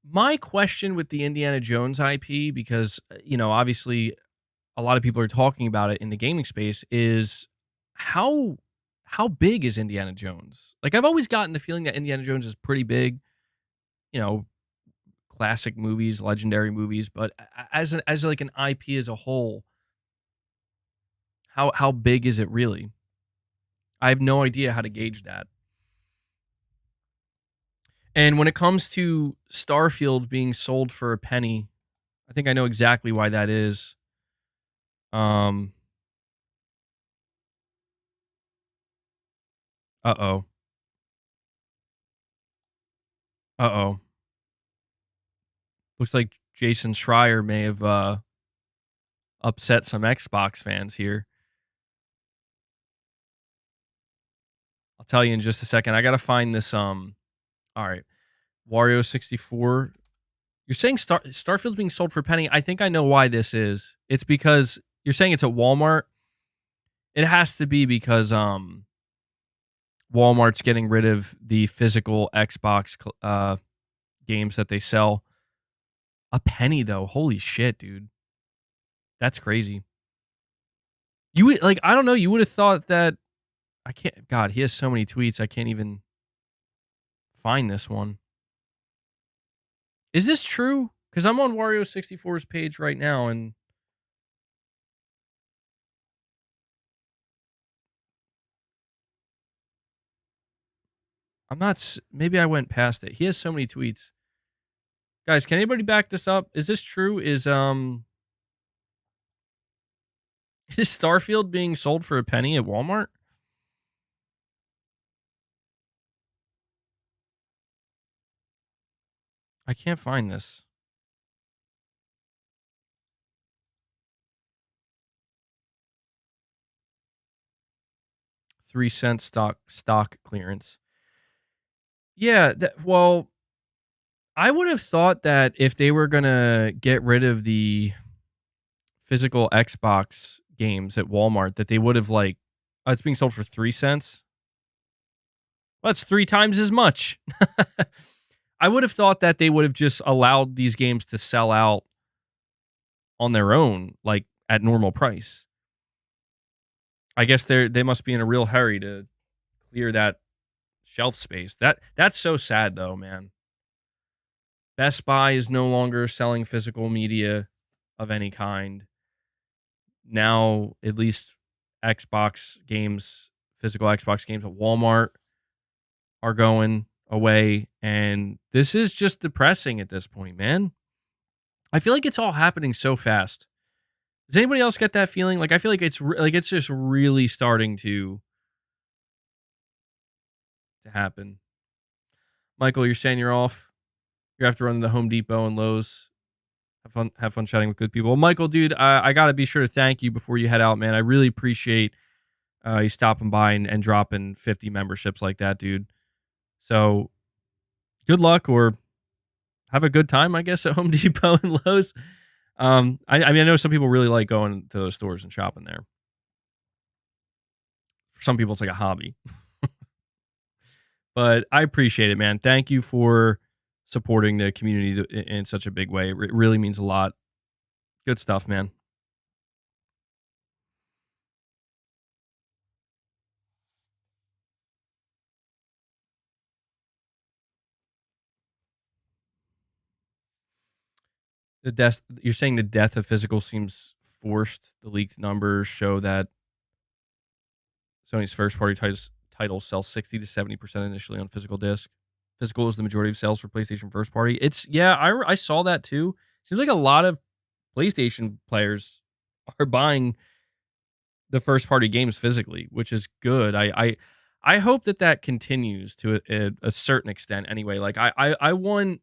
My question with the Indiana Jones IP, because obviously a lot of people are talking about it in the gaming space, is how big is Indiana Jones? Like, I've always gotten the feeling that Indiana Jones is pretty big, classic movies, legendary movies, but as like an IP as a whole, how big is it really? I have no idea how to gauge that. And when it comes to Starfield being sold for a penny, I think I know exactly why that is. Uh-oh. Uh-oh. Looks like Jason Schreier may have upset some Xbox fans here. I'll tell you in just a second. I got to find this all right. Wario 64. You're saying Starfield's being sold for a penny. I think I know why this is. It's because you're saying it's at Walmart. It has to be because Walmart's getting rid of the physical Xbox games that they sell. A penny though. Holy shit, dude. That's crazy. You would I don't know, you would have thought that I can't God, he has so many tweets. I can't even find this one. Is this true? Cuz I'm on Wario 64's page right now and I'm not maybe I went past it. He has so many tweets. Guys, can anybody back this up? Is this true? Is Starfield being sold for a penny at Walmart? I can't find this. 3-cent stock clearance. Yeah, well, I would have thought that if they were going to get rid of the physical Xbox games at Walmart, that they would have it's being sold for 3 cents. Well, that's 3 times as much. I would have thought that they would have just allowed these games to sell out on their own, like at normal price. I guess they must be in a real hurry to clear that shelf space. That's so sad though, man. Best Buy is no longer selling physical media of any kind. Now, at least Xbox games, physical Xbox games at Walmart are going away. And this is just depressing at this point, man. I feel like it's all happening so fast. Does anybody else get that feeling? Like, I feel like it's just really starting to happen. Michael, you're saying you're off. You have to run to the Home Depot and Lowe's. Have fun chatting with good people. Well, Michael, dude, I gotta be sure to thank you before you head out, man. I really appreciate you stopping by and dropping 50 memberships like that, dude. So good luck or have a good time, I guess, at Home Depot and Lowe's. I mean, I know some people really like going to those stores and shopping there. For some people, it's like a hobby. But I appreciate it, man. Thank you for supporting the community in such a big way. It really means a lot. Good stuff, man. The death. You're saying the death of physical seems forced. The leaked numbers show that Sony's first party titles sell 60 to 70% initially on physical disc. Physical is the majority of sales for PlayStation first party. It's yeah, I saw that too. Seems like a lot of PlayStation players are buying the first party games physically, which is good. I hope that that continues to a certain extent. Anyway, like I want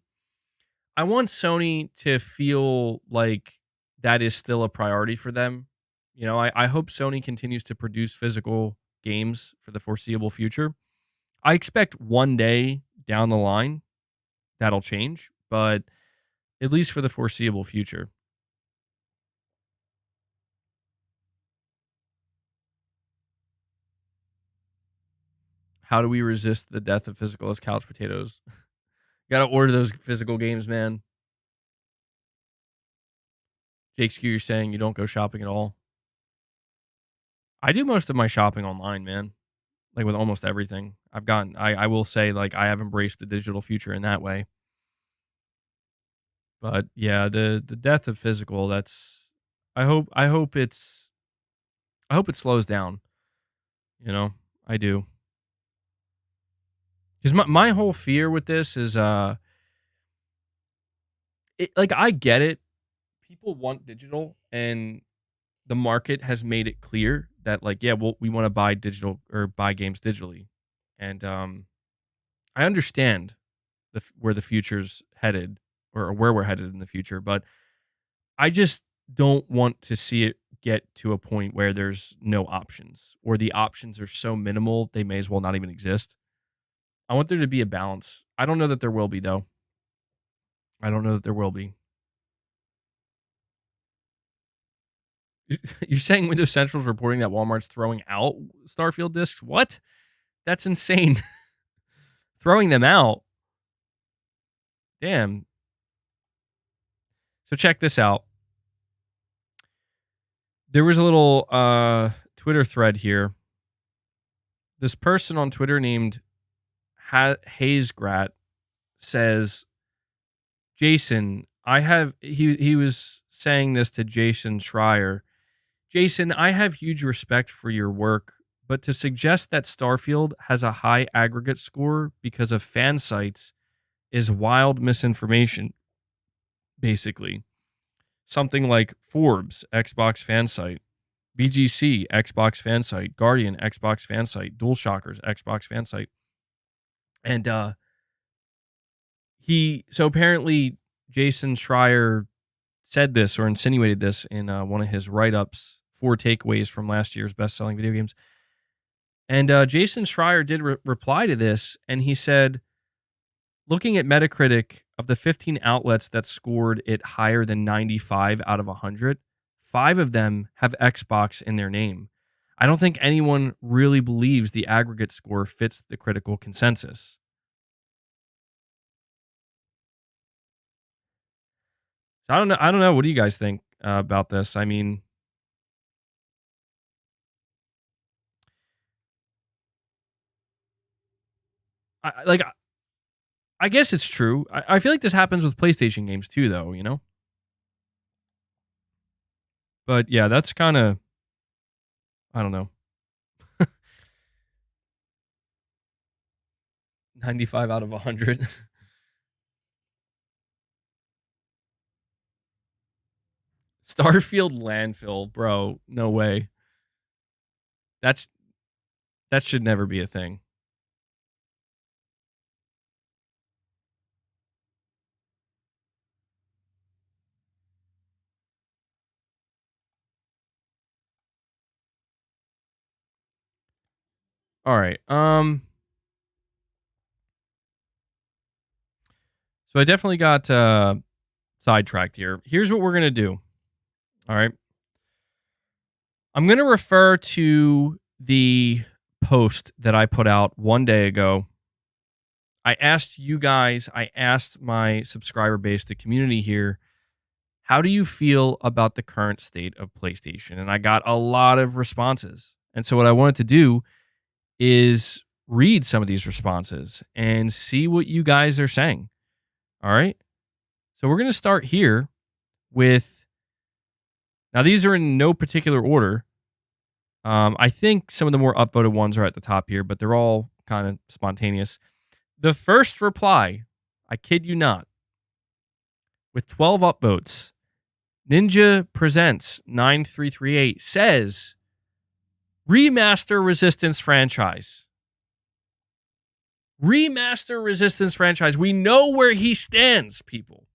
Sony to feel like that is still a priority for them. You know, I hope Sony continues to produce physical games for the foreseeable future. I expect one day down the line that'll change, but at least for the foreseeable future. How do we resist the death of physical as couch potatoes? Got to order those physical games, man. Jake Skew, you're saying you don't go shopping at all. I do most of my shopping online, man. Like with almost everything. I will say, like, I have embraced the digital future in that way. But yeah, the death of physical, that's I hope it slows down. You know? I do. Because my whole fear with this is like I get it. People want digital and the market has made it clear that like, yeah, we want to buy digital or buy games digitally. And I understand where the future's headed or where we're headed in the future, but I just don't want to see it get to a point where there's no options or the options are so minimal they may as well not even exist. I want there to be a balance. I don't know that there will be though. I don't know that there will be. You're saying Windows Central's reporting that Walmart's throwing out Starfield discs? What? That's insane. Throwing them out. Damn. So check this out. There was a little Twitter thread here. This person on Twitter named Hazegrat says, Jason, he was saying this to Jason Schreier. Jason, I have huge respect for your work, but to suggest that Starfield has a high aggregate score because of fan sites is wild misinformation, basically. Something like Forbes, Xbox fan site, VGC, Xbox fan site, Guardian, Xbox fan site, DualShockers, Xbox fan site. And so apparently Jason Schreier said this or insinuated this in one of his write-ups, 4 takeaways from last year's best-selling video games. And Jason Schreier did reply to this, and he said, looking at Metacritic, of the 15 outlets that scored it higher than 95 out of 100, 5 of them have Xbox in their name. I don't think anyone really believes the aggregate score fits the critical consensus. So I don't know. What do you guys think about this? I mean, I guess it's true. I feel like this happens with PlayStation games too, though, you know? But yeah, that's kind of, I don't know. 95 out of 100. Starfield landfill, bro. No way. That's that should never be a thing. All right. So I definitely got sidetracked here. Here's what we're going to do. All right. I'm going to refer to the post that I put out one day ago. I asked you guys, I asked my subscriber base, the community here, how do you feel about the current state of PlayStation? And I got a lot of responses. And so what I wanted to do is read some of these responses and see what you guys are saying. All right. So we're going to start here. with, now these are in no particular order. I think some of the more upvoted ones are at the top here, but they're all kind of spontaneous. The first reply, I kid you not, with 12 upvotes, Ninja Presents 9338 says, remaster Resistance franchise. Remaster Resistance franchise. We know where he stands, people.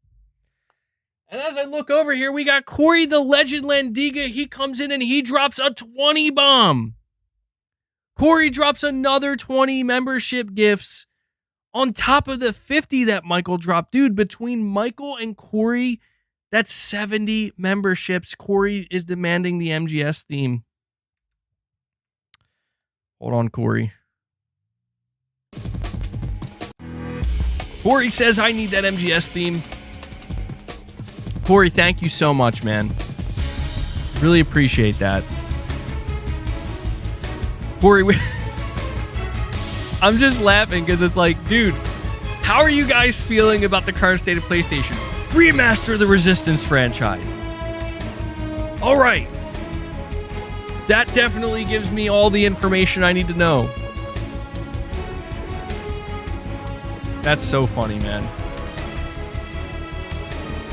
And as I look over here, we got Corey the Legend Landiga. He comes in and he drops a 20 bomb. Corey drops another 20 membership gifts on top of the 50 that Michael dropped. Dude, between Michael and Corey, that's 70 memberships. Corey is demanding the MGS theme. Hold on, Corey. Corey says, I need that MGS theme. Corey, thank you so much, man. Really appreciate that. Corey, I'm just laughing because it's like, dude, how are you guys feeling about the current state of PlayStation? Remaster the Resistance franchise. All right. That definitely gives me all the information I need to know. That's so funny, man.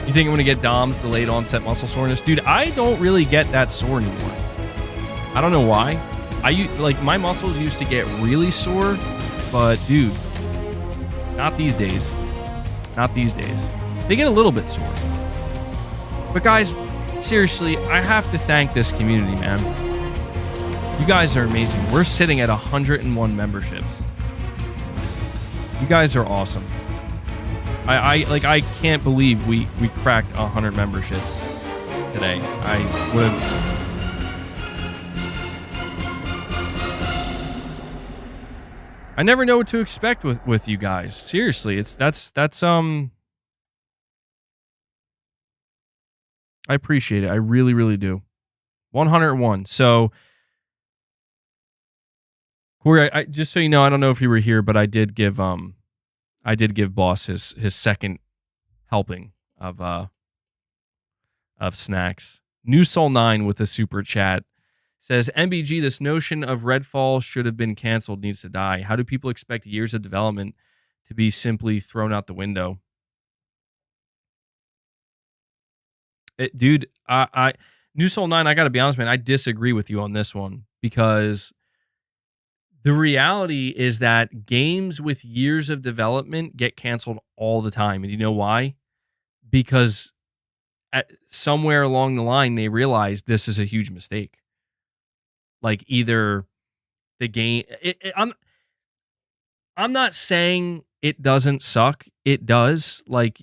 You think I'm going to get Dom's delayed onset muscle soreness? Dude, I don't really get that sore anymore. I don't know why. Like, my muscles used to get really sore, but dude, not these days. Not these days. They get a little bit sore. But guys, seriously, I have to thank this community, man. You guys are amazing. We're sitting at 101 memberships. You guys are awesome. I can't believe we cracked 100 memberships today. I would have. I never know what to expect with you guys. Seriously, that's I appreciate it. I really, really do. 101. So, Corey, I just so you know, I don't know if you were here, but I did give Boss his second helping of snacks. New Soul 9 with a super chat says, MBG, this notion of Redfall should have been canceled needs to die. How do people expect years of development to be simply thrown out the window? Dude, New Soul 9, I got to be honest, man, I disagree with you on this one, because the reality is that games with years of development get canceled all the time. And you know why? Because somewhere along the line, they realize this is a huge mistake. Like, either the game... I'm not saying it doesn't suck. It does. Like,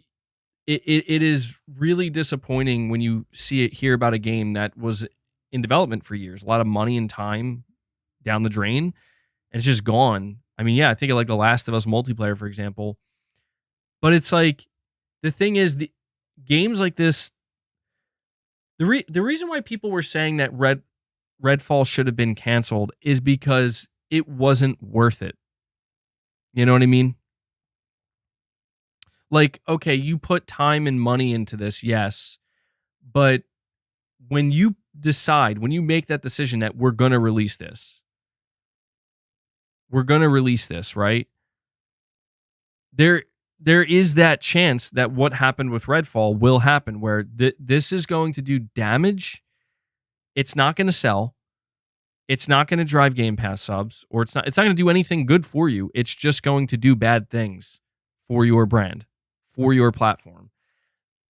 it is really disappointing when you hear about a game that was in development for years. A lot of money and time down the drain. And it's just gone. I mean, yeah, I think of like The Last of Us multiplayer, for example. But it's like, the thing is, the games like this, the reason why people were saying that Redfall should have been canceled is because it wasn't worth it. You know what I mean? Like, okay, you put time and money into this, yes. But when you make that decision that we're going to release this, right? There is that chance that what happened with Redfall will happen, where this is going to do damage. It's not going to sell. It's not going to drive Game Pass subs, or it's not going to do anything good for you. It's just going to do bad things for your brand, for your platform.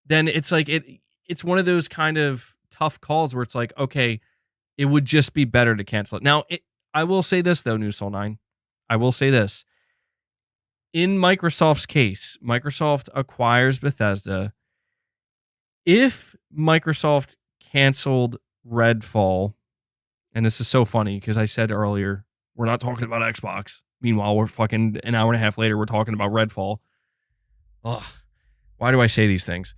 Then it's like it's one of those kind of tough calls where it's like, okay, it would just be better to cancel it. Now, I will say this though, New Soul 9. I will say this. In Microsoft's case, Microsoft acquires Bethesda. If Microsoft canceled Redfall, and this is so funny because I said earlier, we're not talking about Xbox. Meanwhile, we're fucking an hour and a half later, we're talking about Redfall. Ugh, why do I say these things?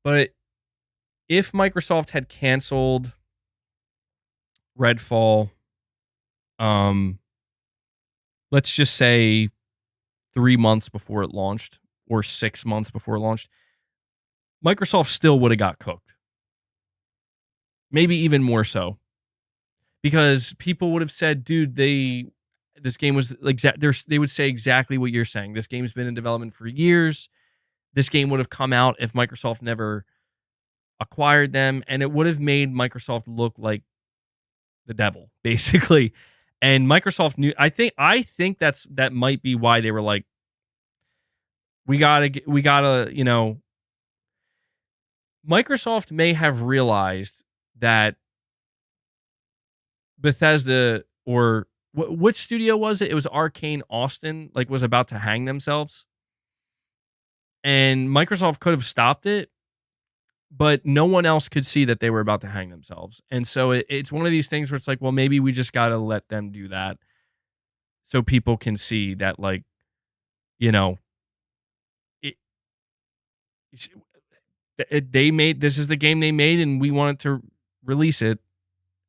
But if Microsoft had canceled Redfall, let's just say 3 months before it launched, or 6 months before it launched, Microsoft still would have got cooked. Maybe even more so. Because people would have said, dude, this game was like, they would say exactly what you're saying. This game's been in development for years. This game would have come out if Microsoft never acquired them, and it would have made Microsoft look like the devil, basically. And Microsoft knew. I think that might be why they were like, we gotta, Microsoft may have realized that Bethesda, or which studio was it? It was Arcane Austin, like, was about to hang themselves, and Microsoft could have stopped it, but no one else could see that they were about to hang themselves. And so it's one of these things where it's like, well, maybe we just got to let them do that so people can see that, like, you know, it, they made, this is the game they made and we wanted to release it.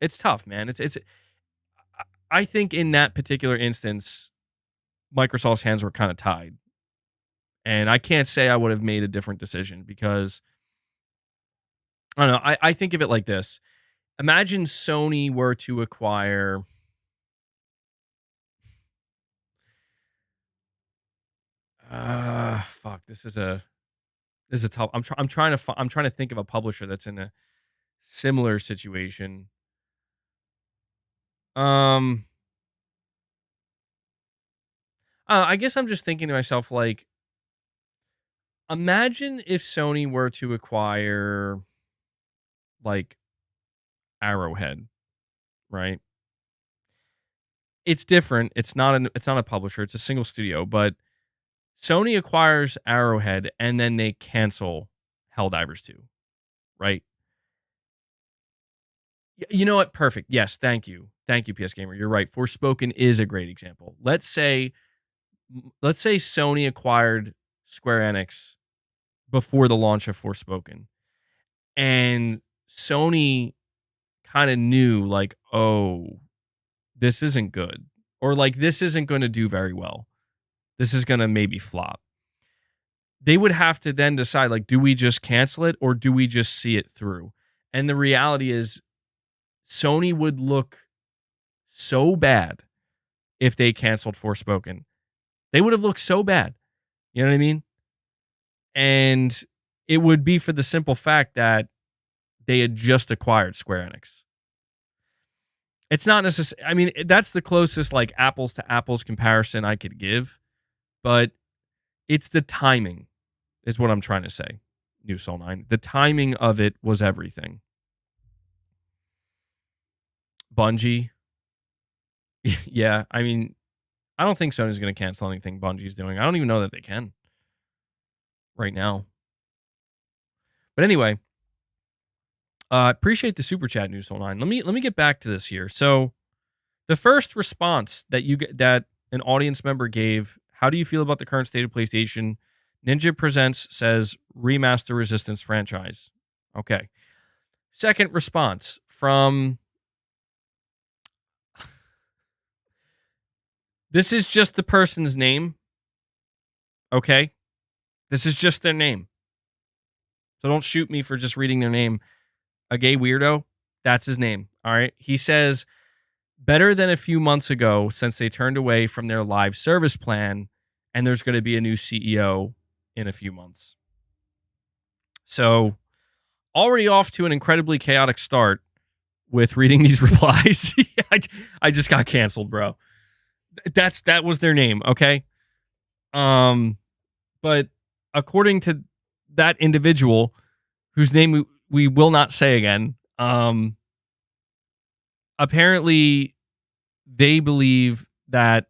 It's tough, man. I think in that particular instance, Microsoft's hands were kind of tied. And I can't say I would have made a different decision because, I don't know. I think of it like this. Imagine Sony were to acquire, fuck, this is a tough. I'm trying to think of a publisher that's in a similar situation. I guess I'm just thinking to myself, like, imagine if Sony were to acquire, like, Arrowhead, right? It's different. It's not a publisher. It's a single studio, but Sony acquires Arrowhead and then they cancel Helldivers 2, right? You know what? Perfect. Yes, thank you. Thank you, PS Gamer. You're right. Forspoken is a great example. Let's say Sony acquired Square Enix before the launch of Forspoken. And Sony kind of knew, like, oh, this isn't good. Or, like, this isn't going to do very well. This is going to maybe flop. They would have to then decide, like, do we just cancel it or do we just see it through? And the reality is, Sony would look so bad if they canceled Forspoken. They would have looked so bad. You know what I mean? And it would be for the simple fact that they had just acquired Square Enix. It's not necessarily, I mean, that's the closest, like, apples to apples comparison I could give, but it's the timing is what I'm trying to say. New Soul 9. The timing of it was everything. Bungie. Yeah, I mean, I don't think Sony's going to cancel anything Bungie's doing. I don't even know that they can right now. But anyway, appreciate the super chat, New Soul 9. Let me get back to this here. So, the first response that an audience member gave, how do you feel about the current state of PlayStation? Ninja Presents says remaster Resistance franchise. Okay. Second response from, this is just the person's name. Okay. This is just their name. So don't shoot me for just reading their name. A gay weirdo. That's his name. All right. He says, better than a few months ago since they turned away from their live service plan, and there's going to be a new CEO in a few months. So, already off to an incredibly chaotic start with reading these replies. I just got canceled, bro. That was their name, okay? But according to that individual, whose name we will not say again, apparently they believe that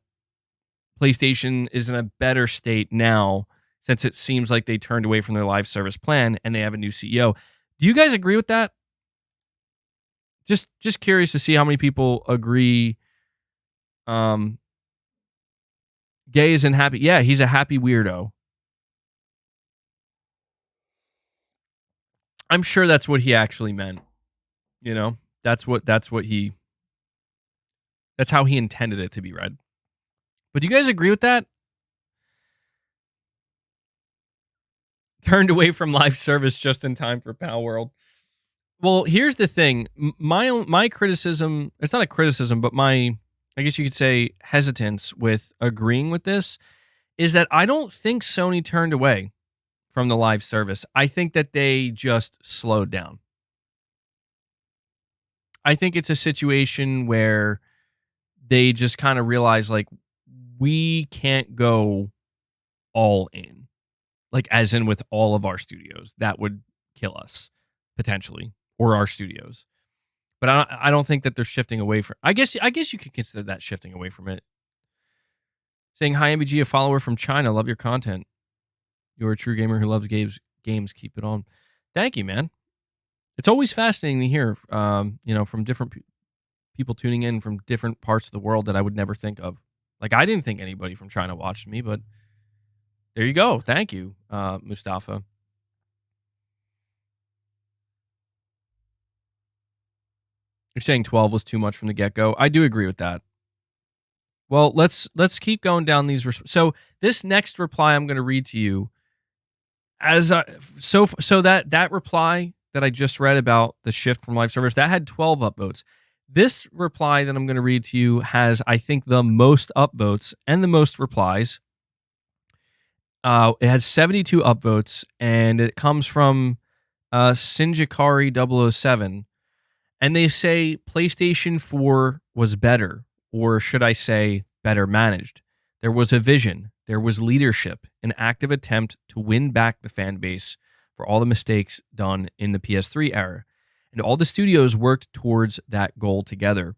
PlayStation is in a better state now since it seems like they turned away from their live service plan and they have a new CEO. Do you guys agree with that? Just curious to see how many people agree. Gay isn't happy. Yeah, he's a happy weirdo. I'm sure that's what he actually meant. You know, that's how he intended it to be read. But do you guys agree with that? turned away from live service just in time for Pal World. Well, here's the thing. My criticism, it's not a criticism, but my, I guess you could say, hesitance with agreeing with this is that I don't think Sony turned away from the live service. I think that they just slowed down. I think it's a situation where they just kind of realize, like, we can't go all in, like, as in with all of our studios. That would kill us, potentially, or our studios. But I don't think that they're shifting away from. I guess you could consider that shifting away from it. Saying, hi, MBG, a follower from China. Love your content. You're a true gamer who loves games. Keep it on. Thank you, man. It's always fascinating to hear, from different people tuning in from different parts of the world that I would never think of. Like, I didn't think anybody from China watched me, but there you go. Thank you, Mustafa. You're saying 12 was too much from the get-go. I do agree with that. Well, let's keep going down these. So this next reply I'm going to read to you, so that reply that I just read about the shift from live service, that had 12 upvotes. This reply that I'm going to read to you has, I think, the most upvotes and the most replies. It has 72 upvotes, and it comes from Sinjakari007. And they say PlayStation 4 was better, or should I say better managed. There was a vision, there was leadership, an active attempt to win back the fan base for all the mistakes done in the PS3 era. And all the studios worked towards that goal together.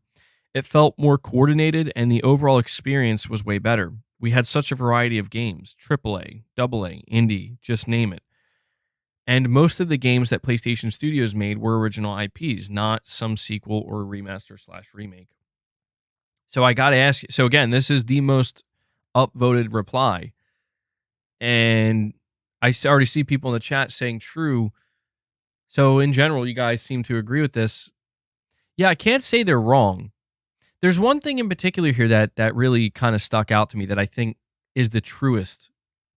It felt more coordinated, and the overall experience was way better. We had such a variety of games, AAA, AA, indie, just name it. And most of the games that PlayStation Studios made were original IPs, not some sequel or remaster/remake. So I got to ask you, so again, this is the most upvoted reply. And I already see people in the chat saying true. So in general, you guys seem to agree with this. Yeah, I can't say they're wrong. There's one thing in particular here that really kind of stuck out to me that I think is the truest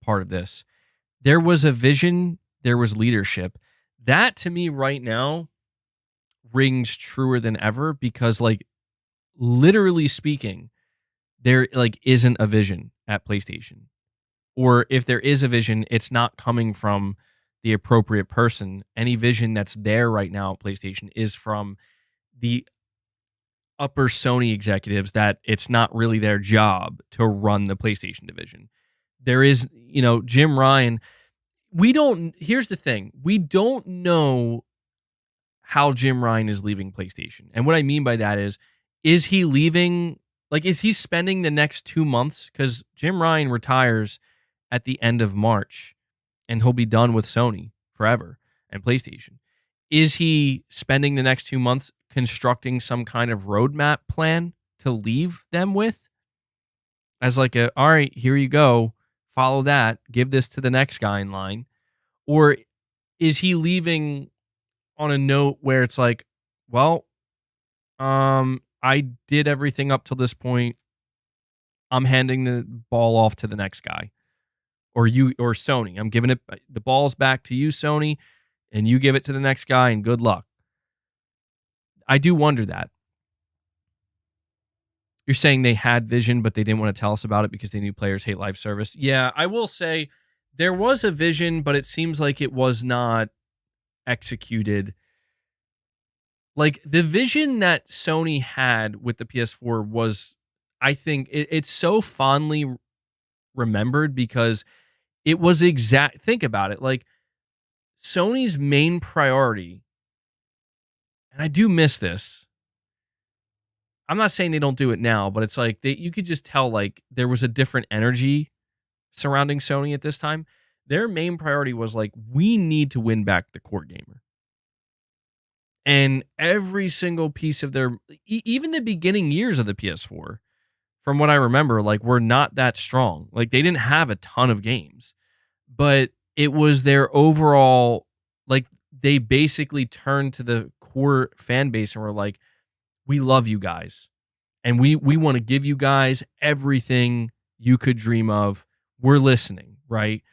part of this. There was a vision, there was leadership. That to me right now rings truer than ever because, like, literally speaking, there isn't a vision at PlayStation. Or if there is a vision, it's not coming from the appropriate person. Any vision that's there right now at PlayStation is from the upper Sony executives that it's not really their job to run the PlayStation division. There is, Jim Ryan. Here's the thing. We don't know how Jim Ryan is leaving PlayStation. And what I mean by that is he leaving, is he spending the next 2 months? Because Jim Ryan retires at the end of March and he'll be done with Sony forever and PlayStation. Is he spending the next 2 months constructing some kind of roadmap plan to leave them with? As all right, here you go, follow that, give this to the next guy in line? Or is he leaving on a note where it's like, well, I did everything up till this point. I'm handing the ball off to the next guy. Or Sony. I'm giving the ball's back to you, Sony, and you give it to the next guy, and good luck. I do wonder that. You're saying they had vision, but they didn't want to tell us about it because they knew players hate live service. Yeah, I will say there was a vision, but it seems like it was not executed. Like, the vision that Sony had with the PS4 was, I think, it's so fondly remembered because it was think about it, like, Sony's main priority, and I do miss this. I'm not saying they don't do it now, but it's like you could just tell, like, there was a different energy surrounding Sony at this time. Their main priority was like, we need to win back the core gamer. And every single piece of their, even the beginning years of the PS4, from what I remember, were not that strong. Like, they didn't have a ton of games, but it was their overall, they basically turned to the core fan base and were like, we love you guys. And we want to give you guys everything you could dream of. We're listening, right?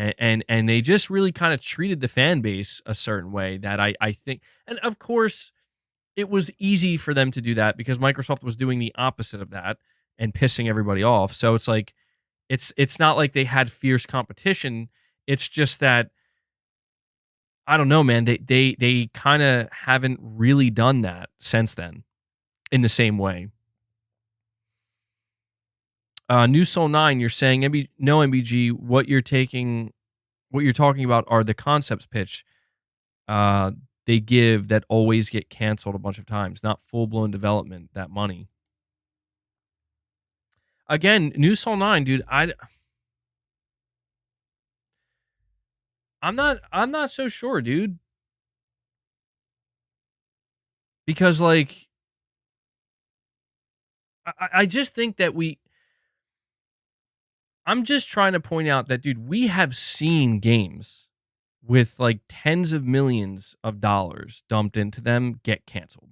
And they just really kind of treated the fan base a certain way that I think, and of course it was easy for them to do that because Microsoft was doing the opposite of that and pissing everybody off. So it's like it's not like they had fierce competition. It's just that I don't know, man. They kind of haven't really done that since then in the same way. New Soul 9, you're saying no MBG. What you're talking about are the concepts pitch they give that always get canceled a bunch of times, not full blown development. That money. Again, New Soul 9, dude. I'm not so sure, dude. Because like I just think that I'm just trying to point out that, dude, we have seen games with like tens of millions of dollars dumped into them get canceled.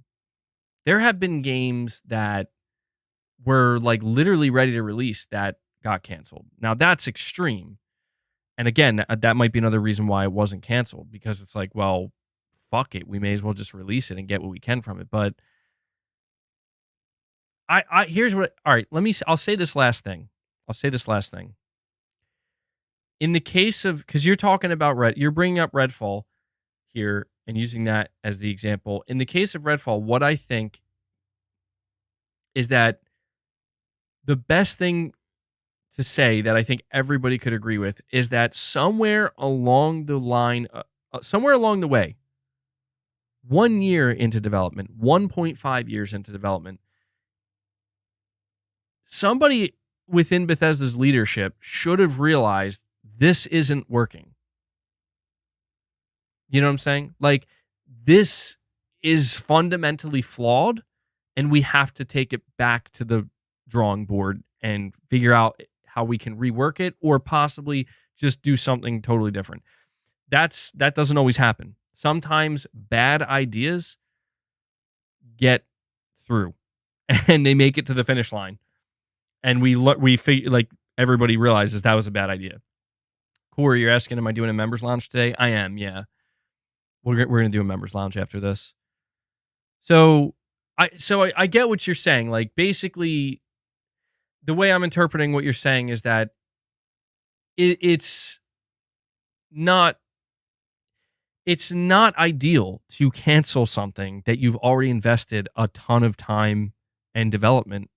There have been games that were like literally ready to release that got canceled. Now that's extreme. And again, that might be another reason why it wasn't canceled because it's like, well, fuck it. We may as well just release it and get what we can from it. But here's what, all right, I'll say this last thing. In the case of, because you're talking about you're bringing up Redfall here and using that as the example. In the case of Redfall, what I think is that the best thing to say that I think everybody could agree with is that somewhere along the way, 1 year into development, 1.5 years into development, somebody within Bethesda's leadership should have realized this isn't working. You know what I'm saying? Like, this is fundamentally flawed, and we have to take it back to the drawing board and figure out how we can rework it or possibly just do something totally different. That doesn't always happen. Sometimes bad ideas get through and they make it to the finish line. And we figure, like, everybody realizes that was a bad idea. Corey, you're asking, am I doing a members lounge today? I am, yeah. We're going to do a members lounge after this. So I get what you're saying. Like, basically, the way I'm interpreting what you're saying is that it's not ideal to cancel something that you've already invested a ton of time and development,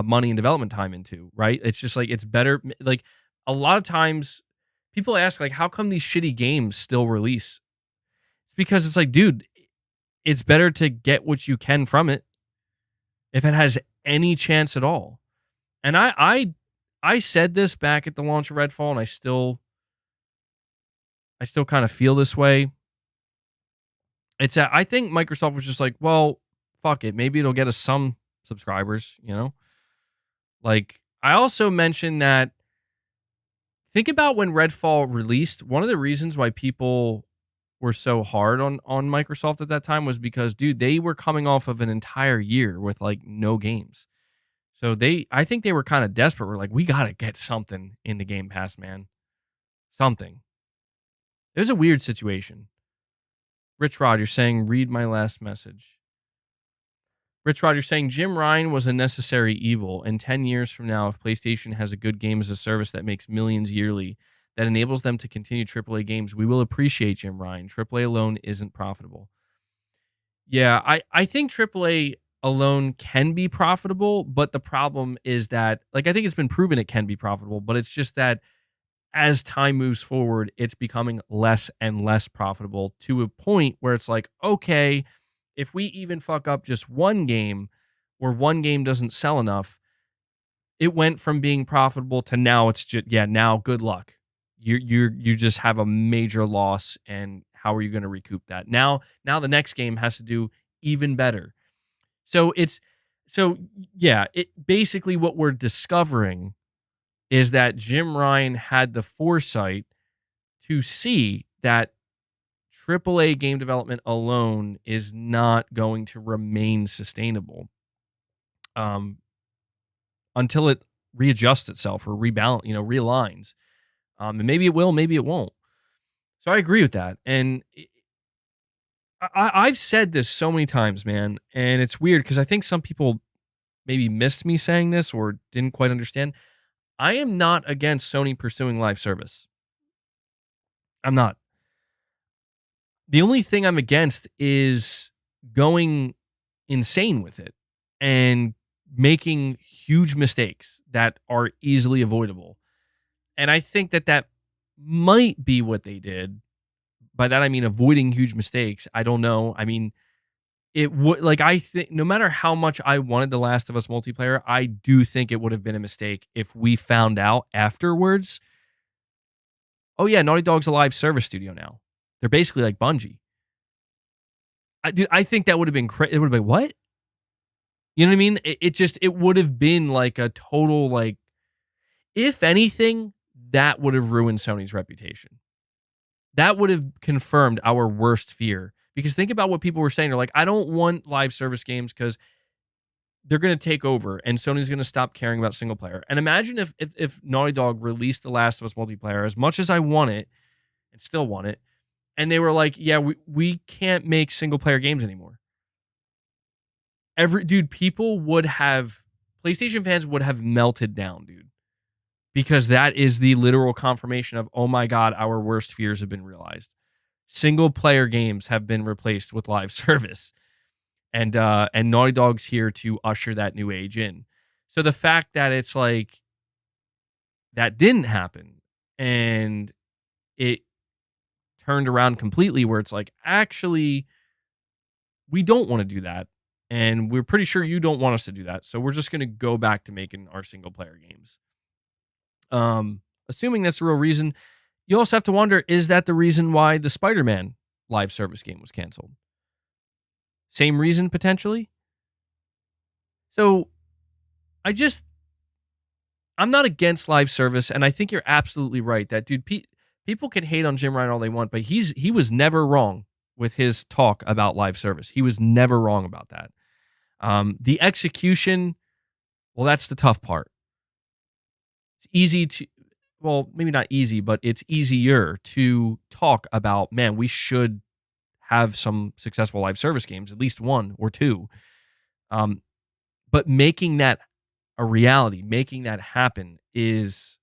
money and development time into, right? It's just like, it's better. Like, a lot of times people ask, like, how come these shitty games still release? It's because it's like, dude, it's better to get what you can from it if it has any chance at all. And I said this back at the launch of Redfall, and I still kind of feel this way. I think Microsoft was just like, well, fuck it, maybe it'll get us some subscribers, you know? Like, I also mentioned that, think about when Redfall released, one of the reasons why people were so hard on Microsoft at that time was because, dude, they were coming off of an entire year with like no games. So I think they were kind of desperate. We're like, we got to get something in the Game Pass, man. Something. It was a weird situation. Rich Rod, you're saying, read my last message. Rich Rod, you're saying Jim Ryan was a necessary evil. And 10 years from now, if PlayStation has a good game as a service that makes millions yearly, that enables them to continue AAA games, we will appreciate Jim Ryan. AAA alone isn't profitable. Yeah, I think AAA alone can be profitable, but the problem is that, like, I think it's been proven it can be profitable, but it's just that as time moves forward, it's becoming less and less profitable to a point where it's like, okay, if we even fuck up just one game or one game doesn't sell enough, it went from being profitable to now it's just, yeah, now good luck. You just have a major loss, and how are you going to recoup that? Now the next game has to do even better. So it basically, what we're discovering is that Jim Ryan had the foresight to see that AAA game development alone is not going to remain sustainable until it readjusts itself or realigns. And maybe it will, maybe it won't. So I agree with that. And I've said this so many times, man, and it's weird because I think some people maybe missed me saying this or didn't quite understand. I am not against Sony pursuing live service. I'm not. The only thing I'm against is going insane with it and making huge mistakes that are easily avoidable. And I think that that might be what they did. By that, I mean avoiding huge mistakes. I don't know. I mean, it would, like, I think no matter how much I wanted The Last of Us multiplayer, I do think it would have been a mistake if we found out afterwards, oh yeah, Naughty Dog's a live service studio now. They're basically like Bungie. I think that would have been crazy. It would have been what? You know what I mean? It would have been like a total, like, if anything, that would have ruined Sony's reputation. That would have confirmed our worst fear. Because think about what people were saying. They're like, I don't want live service games because they're going to take over and Sony's going to stop caring about single player. And imagine if Naughty Dog released The Last of Us multiplayer, as much as I want it and still want it, and they were like, yeah, we can't make single player games anymore. People would have, PlayStation fans would have melted down, dude. Because that is the literal confirmation of, oh my God, our worst fears have been realized. Single player games have been replaced with live service. And Naughty Dog's here to usher that new age in. So the fact that it's like, that didn't happen and it turned around completely where it's like, actually, we don't want to do that. And we're pretty sure you don't want us to do that. So we're just going to go back to making our single player games. Assuming that's the real reason, you also have to wonder, is that the reason why the Spider-Man live service game was canceled? Same reason, potentially? So, I'm not against live service, and I think you're absolutely right that, dude, people can hate on Jim Ryan all they want, but he was never wrong with his talk about live service. He was never wrong about that. The execution, well, that's the tough part. It's easy to, well, maybe not easy, but it's easier to talk about, man, we should have some successful live service games, at least one or two. But making that a reality, making that happen is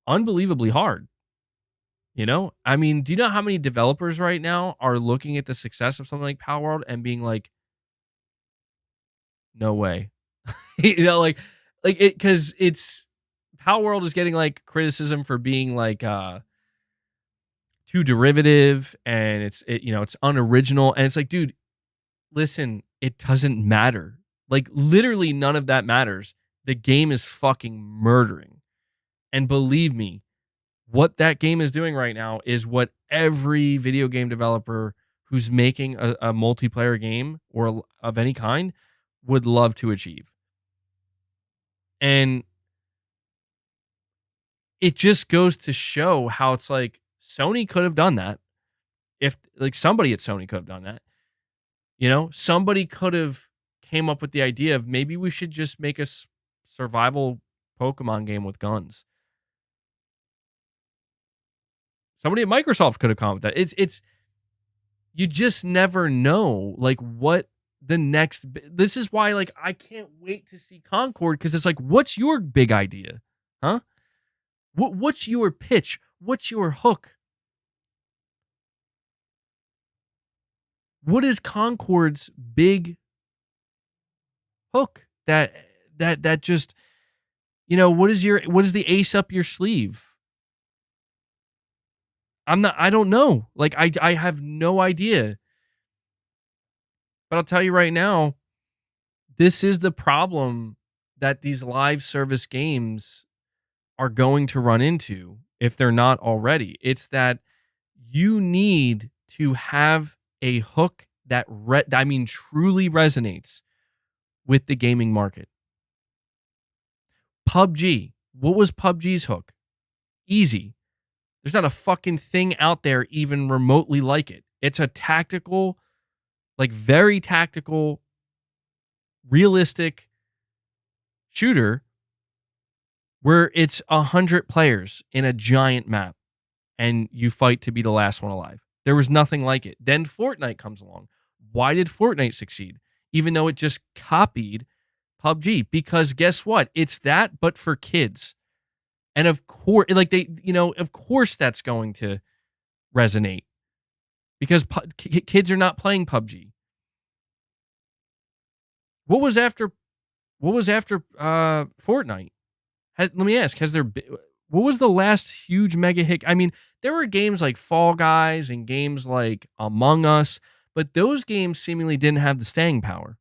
unbelievably hard. You know? I mean, do you know how many developers right now are looking at the success of something like Power World and being like, no way. You know, like it, because it's, Power World is getting like criticism for being like too derivative and it's unoriginal, and it's like, dude, listen, it doesn't matter. Like, literally none of that matters. The game is fucking murdering. And believe me, what that game is doing right now is what every video game developer who's making a multiplayer game or of any kind would love to achieve. And it just goes to show how it's like Sony could have done that. If like somebody at Sony could have done that, you know, somebody could have came up with the idea of maybe we should just make a survival Pokemon game with guns. Somebody at Microsoft could have come up with that. It's you just never know like what the next. This is why like I can't wait to see Concord, because it's like, what's your big idea, huh? What's your pitch? What's your hook? What is Concord's big hook that just, you know, what is the ace up your sleeve? I don't know. Like, I have no idea. But I'll tell you right now, this is the problem that these live service games are going to run into if they're not already. It's that you need to have a hook that truly resonates with the gaming market. PUBG. What was PUBG's hook? Easy. There's not a fucking thing out there even remotely like it. It's a tactical, like very tactical, realistic shooter where it's 100 players in a giant map and you fight to be the last one alive. There was nothing like it. Then Fortnite comes along. Why did Fortnite succeed? Even though it just copied PUBG. Because guess what? It's that, but for kids. And of course, like of course that's going to resonate. Because kids are not playing PUBG. What was after Fortnite? Let me ask, has there been, what was the last huge mega hit? I mean, there were games like Fall Guys and games like Among Us, but those games seemingly didn't have the staying power.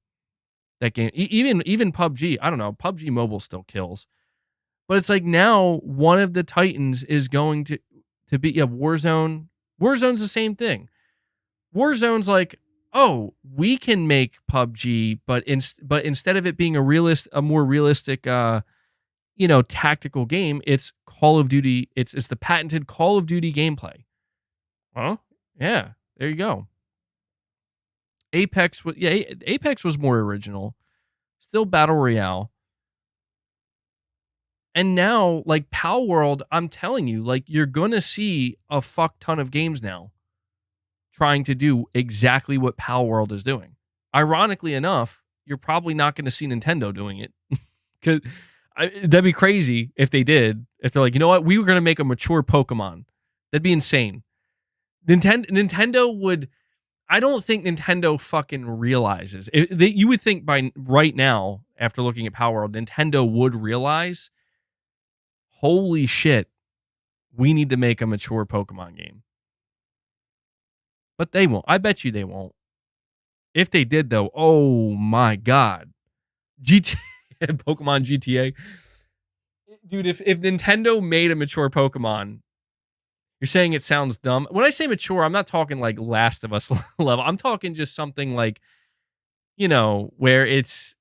That game, even PUBG, I don't know, PUBG Mobile still kills. But it's like now one of the titans is going to be Warzone. Warzone's the same thing. Warzone's like, oh, we can make PUBG, but instead of it being a more realistic tactical game, it's Call of Duty. It's the patented Call of Duty gameplay. Huh? Yeah, there you go. Apex was more original. Still battle royale. And now, like Pal World, I'm telling you, like you're gonna see a fuck ton of games now trying to do exactly what Pal World is doing. Ironically enough, you're probably not going to see Nintendo doing it. Because that'd be crazy if they did. If they're like, you know what, we were going to make a mature Pokemon. That'd be insane. Nintendo would. I don't think Nintendo fucking realizes. You would think by right now, after looking at Pal World, Nintendo would realize, holy shit, we need to make a mature Pokemon game. But they won't. I bet you they won't. If they did, though, oh my God. Pokemon GTA. Dude, if Nintendo made a mature Pokemon, you're saying it sounds dumb. When I say mature, I'm not talking like Last of Us level. I'm talking just something like, where it's,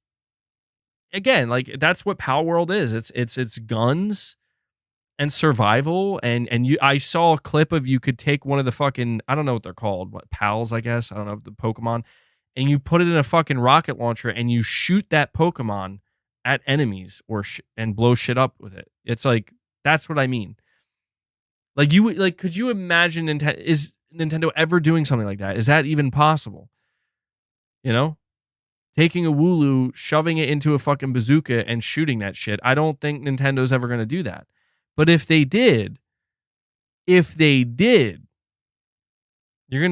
again, like that's what Pal World is. It's guns and survival, and I saw a clip of you could take one of the fucking, I don't know what they're called, pals, I guess, I don't know, the Pokemon, and you put it in a fucking rocket launcher and you shoot that Pokemon at enemies and blow shit up with it. It's like, that's what I mean. Like could you imagine is Nintendo ever doing something like that? Is that even possible? Taking a Wooloo, shoving it into a fucking bazooka and shooting that shit. I don't think Nintendo's ever going to do that. But if they did, you're going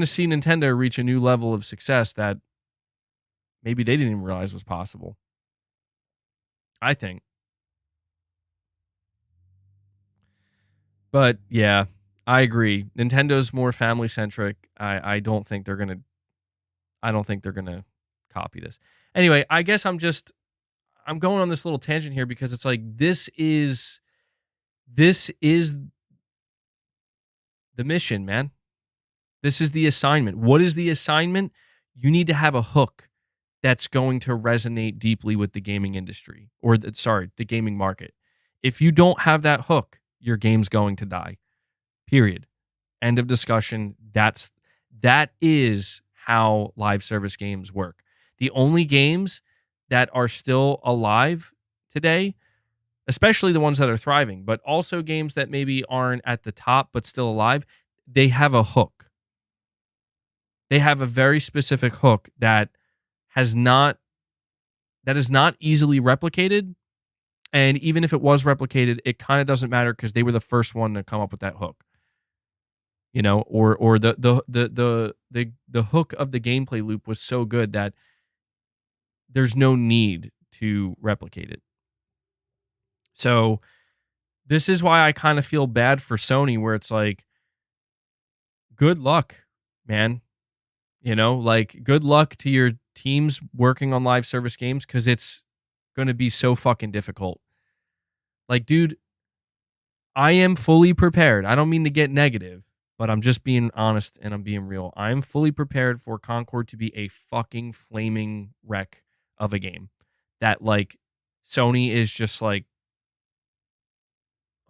to see Nintendo reach a new level of success that maybe they didn't even realize was possible. I think. But yeah, I agree. Nintendo's more family centric. I don't think they're going to copy this. Anyway, I guess I'm going on this little tangent here because it's like this is the mission, man. This is the assignment. What is the assignment? You need to have a hook that's going to resonate deeply with the gaming industry the gaming market. If you don't have that hook, your game's going to die. Period. End of discussion. That is how live service games work. The only games that are still alive today, especially the ones that are thriving, but also games that maybe aren't at the top but still alive, they have a hook. They have a very specific hook that is not easily replicated. And even if it was replicated, it kind of doesn't matter because they were the first one to come up with that hook. Or the hook of the gameplay loop was so good that there's no need to replicate it. So this is why I kind of feel bad for Sony, where it's like, good luck, man. Good luck to your teams working on live service games because it's going to be so fucking difficult. Like, dude, I am fully prepared. I don't mean to get negative, but I'm just being honest and I'm being real. I'm fully prepared for Concord to be a fucking flaming wreck of a game that, like, Sony is just like,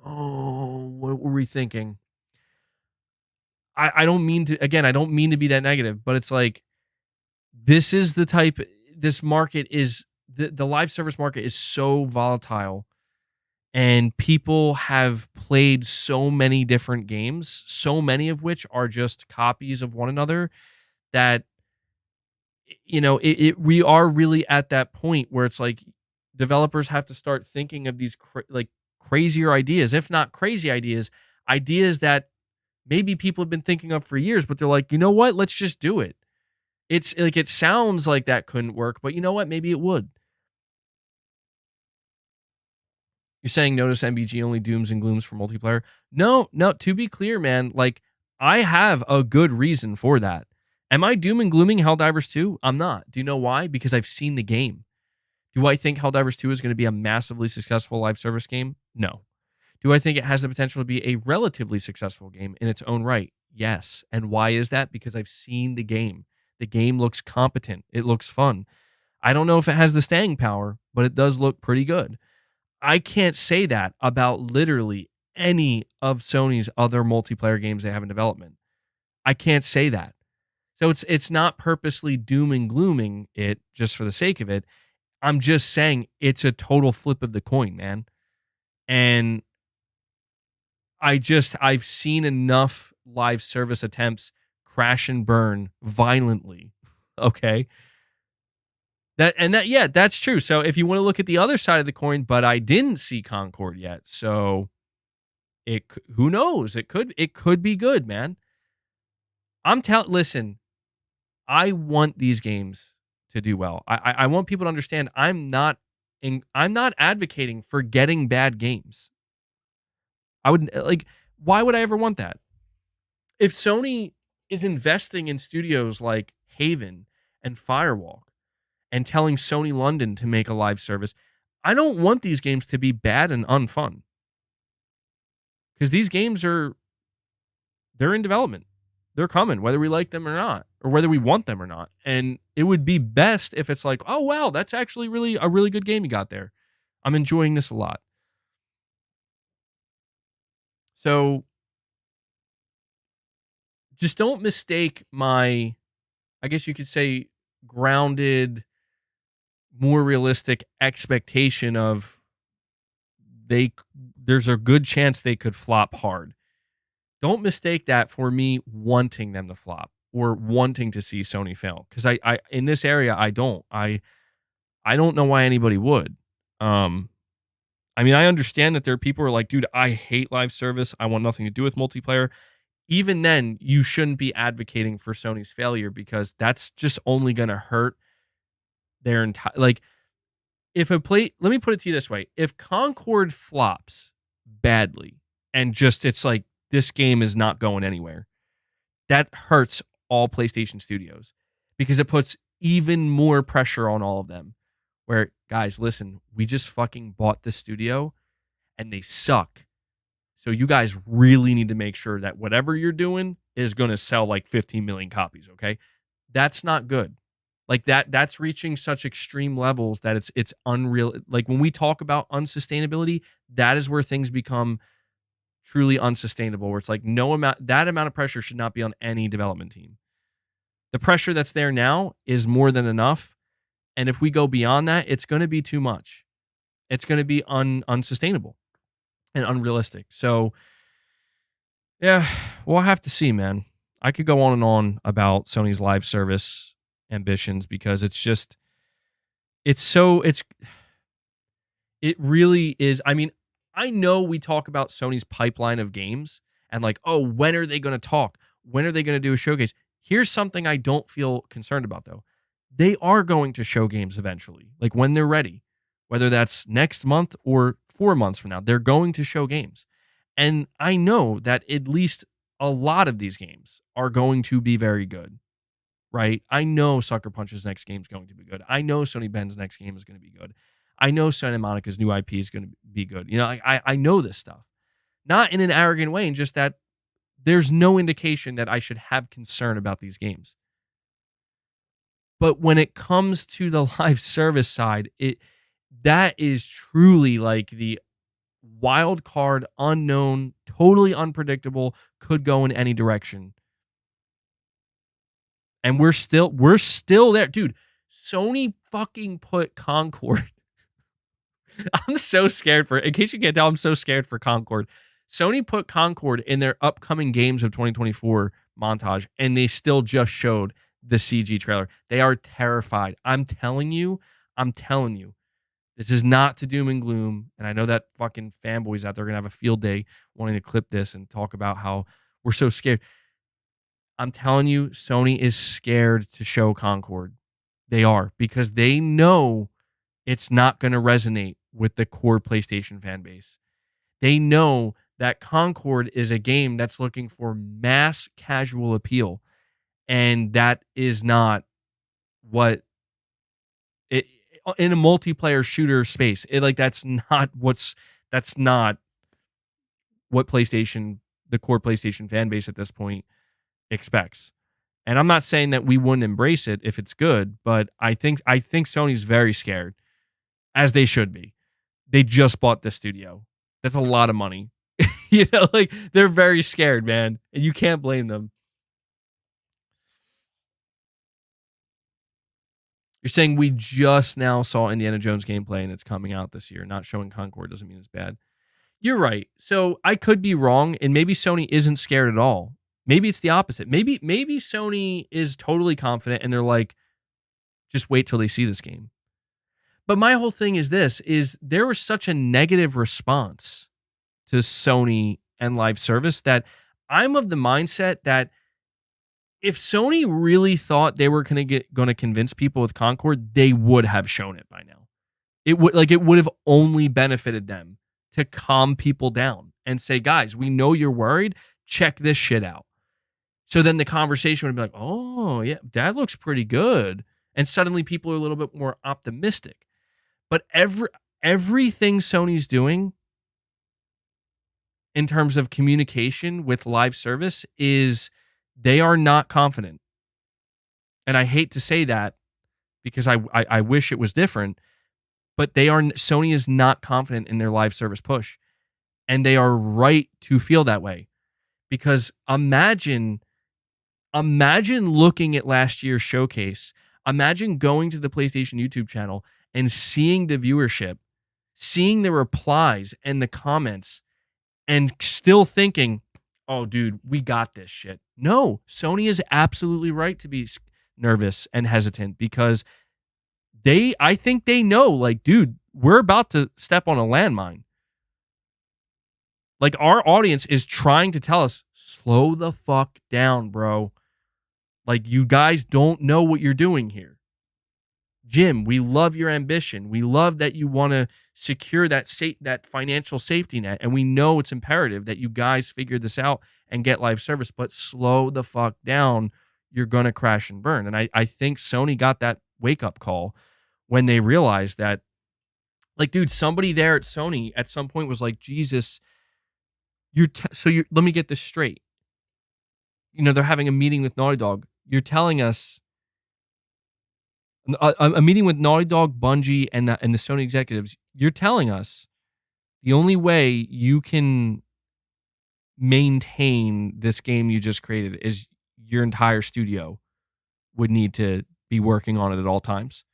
oh, what were we thinking? I don't mean to, again, I don't mean to be that negative, but it's like, this market is, the live service market is so volatile and people have played so many different games, so many of which are just copies of one another that we are really at that point where it's like developers have to start thinking of these like crazier ideas, if not crazy ideas, ideas that maybe people have been thinking of for years, but they're like, you know what? Let's just do it. It's like it sounds like that couldn't work, but you know what? Maybe it would. You're saying notice MBG only dooms and glooms for multiplayer? No, no, to be clear, man, like I have a good reason for that. Am I doom and glooming Helldivers 2? I'm not. Do you know why? Because I've seen the game. Do I think Helldivers 2 is going to be a massively successful live service game? No. Do I think it has the potential to be a relatively successful game in its own right? Yes. And why is that? Because I've seen the game. The game looks competent. It looks fun. I don't know if it has the staying power, but it does look pretty good. I can't say that about literally any of Sony's other multiplayer games they have in development. I can't say that. So it's not purposely doom and glooming it just for the sake of it. I'm just saying it's a total flip of the coin, man. And I've seen enough live service attempts crash and burn violently. Okay. Yeah, that's true. So if you want to look at the other side of the coin, but I didn't see Concord yet. So who knows? It could be good, man. Listen, I want these games to do well. I want people to understand I'm not advocating for getting bad games. I would why would I ever want that? If Sony is investing in studios like Haven and Firewalk and telling Sony London to make a live service, I don't want these games to be bad and unfun. Because these games they're in development. They're coming, whether we like them or not, or whether we want them or not. And it would be best if it's like, oh wow, that's actually a really good game you got there. I'm enjoying this a lot. So just don't mistake my, I guess you could say, grounded, more realistic expectation of there's a good chance they could flop hard. Don't mistake that for me wanting them to flop or wanting to see Sony fail. Because I in this area I don't know why anybody would. I mean, I understand that there are people who are like, dude, I hate live service. I want nothing to do with multiplayer. Even then, you shouldn't be advocating for Sony's failure because that's just only going to hurt their entire, like, let me put it to you this way. If Concord flops badly and just it's like this game is not going anywhere, that hurts all PlayStation studios because it puts even more pressure on all of them. Where, guys, listen, we just fucking bought the studio and they suck. So you guys really need to make sure that whatever you're doing is going to sell like 15 million copies, okay? That's not good. Like that's reaching such extreme levels that it's unreal. Like when we talk about unsustainability, that is where things become truly unsustainable, where it's like that amount of pressure should not be on any development team. The pressure that's there now is more than enough. And if we go beyond that, it's going to be too much. It's going to be unsustainable and unrealistic. So yeah, we'll have to see, man. I could go on and on about Sony's live service ambitions because it really is. I mean, I know we talk about Sony's pipeline of games and like, oh, when are they going to talk? When are they going to do a showcase? Here's something I don't feel concerned about though. They are going to show games eventually, like when they're ready, whether that's next month or 4 months from now, they're going to show games. And I know that at least a lot of these games are going to be very good. Right? I know Sucker Punch's next game is going to be good. I know Sony Ben's next game is going to be good. I know Santa Monica's new IP is going to be good. You know, I know this stuff. Not in an arrogant way, and just that there's no indication that I should have concern about these games. But when it comes to the live service side, that is truly like the wild card, unknown, totally unpredictable, could go in any direction. And we're still there. Dude, Sony fucking put Concord I'm so scared for, in case you can't tell, I'm so scared for Concord. Sony put Concord in their upcoming games of 2024 montage, and they still just showed the CG trailer. They are terrified. I'm telling you, this is not to doom and gloom. And I know that fucking fanboys out there are going to have a field day wanting to clip this and talk about how we're so scared. I'm telling you, Sony is scared to show Concord. They are, because they know it's not going to resonate with the core PlayStation fan base. They know that Concord is a game that's looking for mass casual appeal, and that is not what it, in a multiplayer shooter space. That's not what PlayStation, the core PlayStation fan base at this point, expects. And I'm not saying that we wouldn't embrace it if it's good, but I think Sony's very scared, as they should be. They just bought the studio. That's a lot of money. They're very scared, man. And you can't blame them. You're saying we just now saw Indiana Jones gameplay and it's coming out this year. Not showing Concord doesn't mean it's bad. You're right. So I could be wrong, and maybe Sony isn't scared at all. Maybe it's the opposite. Maybe Sony is totally confident and they're like, just wait till they see this game. But my whole thing is there was such a negative response to Sony and live service that I'm of the mindset that if Sony really thought they were going to convince people with Concord, they would have shown it by now. It would have only benefited them to calm people down and say, guys, we know you're worried. Check this shit out. So then the conversation would be like, oh, yeah, that looks pretty good. And suddenly people are a little bit more optimistic. But everything Sony's doing in terms of communication with live service is they are not confident. And I hate to say that because I wish it was different, but Sony is not confident in their live service push. And they are right to feel that way. Because imagine looking at last year's showcase. Imagine going to the PlayStation YouTube channel and seeing the viewership, seeing the replies and the comments, and still thinking, oh, dude, we got this shit. No, Sony is absolutely right to be nervous and hesitant because I think they know, like, dude, we're about to step on a landmine. Like, our audience is trying to tell us, slow the fuck down, bro. Like, you guys don't know what you're doing here. Jim, we love your ambition. We love that you want to secure that financial safety net. And we know it's imperative that you guys figure this out and get live service, but slow the fuck down. You're going to crash and burn. And I think Sony got that wake-up call when they realized that, like, dude, somebody there at Sony at some point was like, Jesus, let me get this straight. They're having a meeting with Naughty Dog. You're telling us a meeting with Naughty Dog, Bungie, and the Sony executives. You're telling us the only way you can maintain this game you just created is your entire studio would need to be working on it at all times.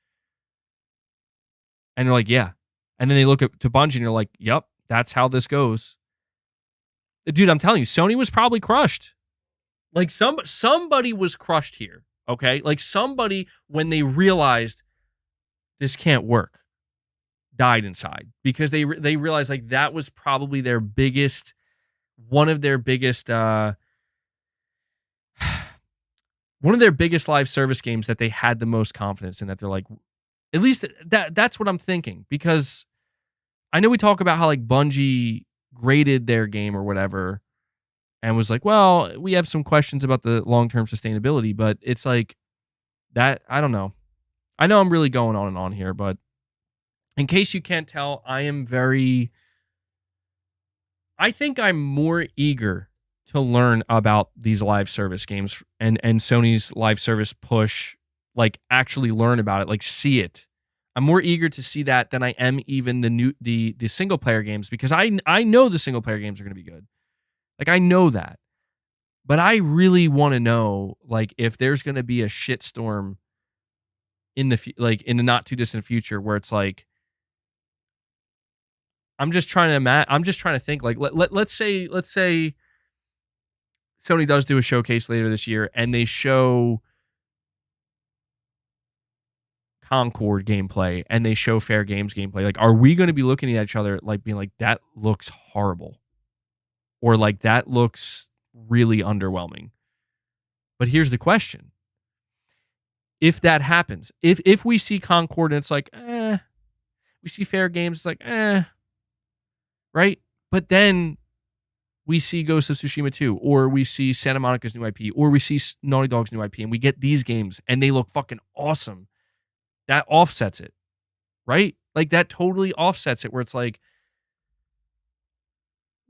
And they're like, yeah. And then they look to Bungie and they're like, yep, that's how this goes. Dude, I'm telling you, Sony was probably crushed. Like somebody was crushed here, okay? Like somebody, when they realized this can't work, died inside because they realized like that was probably one of their biggest live service games that they had the most confidence in, that they're like, at least that's what I'm thinking, because I know we talk about how like Bungie graded their game or whatever and was like, well, we have some questions about the long-term sustainability, but it's like that, I don't know. I know I'm really going on and on here, but in case you can't tell, I think I'm more eager to learn about these live service games and Sony's live service push, like actually learn about it, like see it. I'm more eager to see that than I am even the single player games, because I know the single player games are going to be good. Like I know that. But I really want to know like if there's going to be a shitstorm in the not too distant future where it's like I'm just trying to think like let's say Sony does do a showcase later this year and they show Concord gameplay and they show Fair Games gameplay. Like, are we going to be looking at each other like being like, that looks horrible, or like that looks really underwhelming? But here's the question: if that happens, if we see Concord and it's like, we see Fair Games, it's like, right? But then we see Ghost of Tsushima 2, or we see Santa Monica's new IP, or we see Naughty Dog's new IP, and we get these games and they look fucking awesome. That offsets it, right? Like, that totally offsets it, where it's like,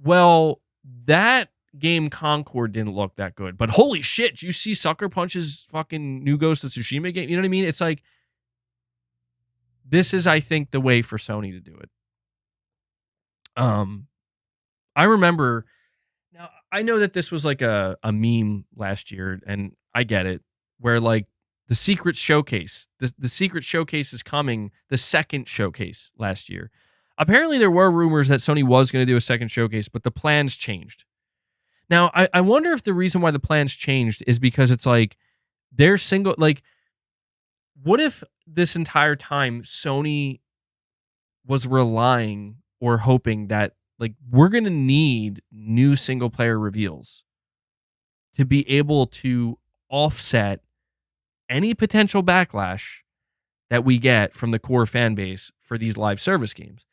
well, that game Concord didn't look that good, but holy shit, you see Sucker Punch's fucking new Ghost of Tsushima game? You know what I mean? It's like, this is, I think, the way for Sony to do it. I remember, now I know that this was like a meme last year, and I get it, where like the secret showcase, the secret showcase is coming, the second showcase last year. Apparently there were rumors that Sony was going to do a second showcase, but the plans changed. Now, I wonder if the reason why the plans changed is because it's like, they're single, like, what if this entire time Sony was relying or hoping that, like, we're going to need new single player reveals to be able to offset any potential backlash that we get from the core fan base for these live service games.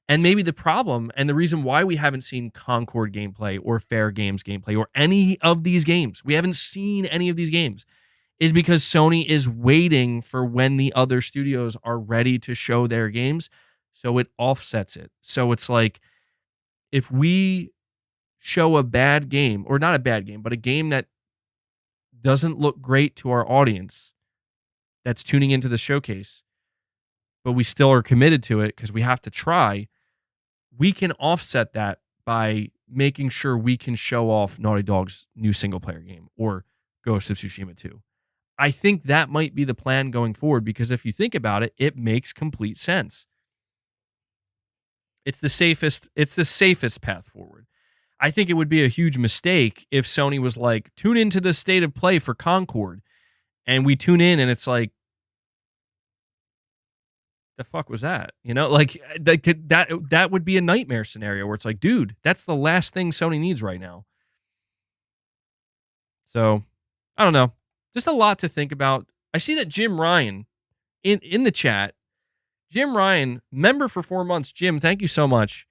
And maybe the problem and the reason why we haven't seen Concord gameplay or Fair Games gameplay or any of these games, we haven't seen any of these games, is because Sony is waiting for when the other studios are ready to show their games, so it offsets it. So it's like, if we show a bad game, or not a bad game, but a game that doesn't look great to our audience that's tuning into the showcase, but we still are committed to it because we have to try, we can offset that by making sure we can show off Naughty Dog's new single player game or Ghost of Tsushima 2. I think that might be the plan going forward, because if you think about it, it makes complete sense. It's the safest path forward. I think it would be a huge mistake if Sony was like, tune into the state of play for Concord, and we tune in and it's like, the fuck was that? You know, like that would be a nightmare scenario where it's like, dude, that's the last thing Sony needs right now. So, I don't know. Just a lot to think about. I see that Jim Ryan in the chat. Jim Ryan, member for 4 months. Jim, thank you so much.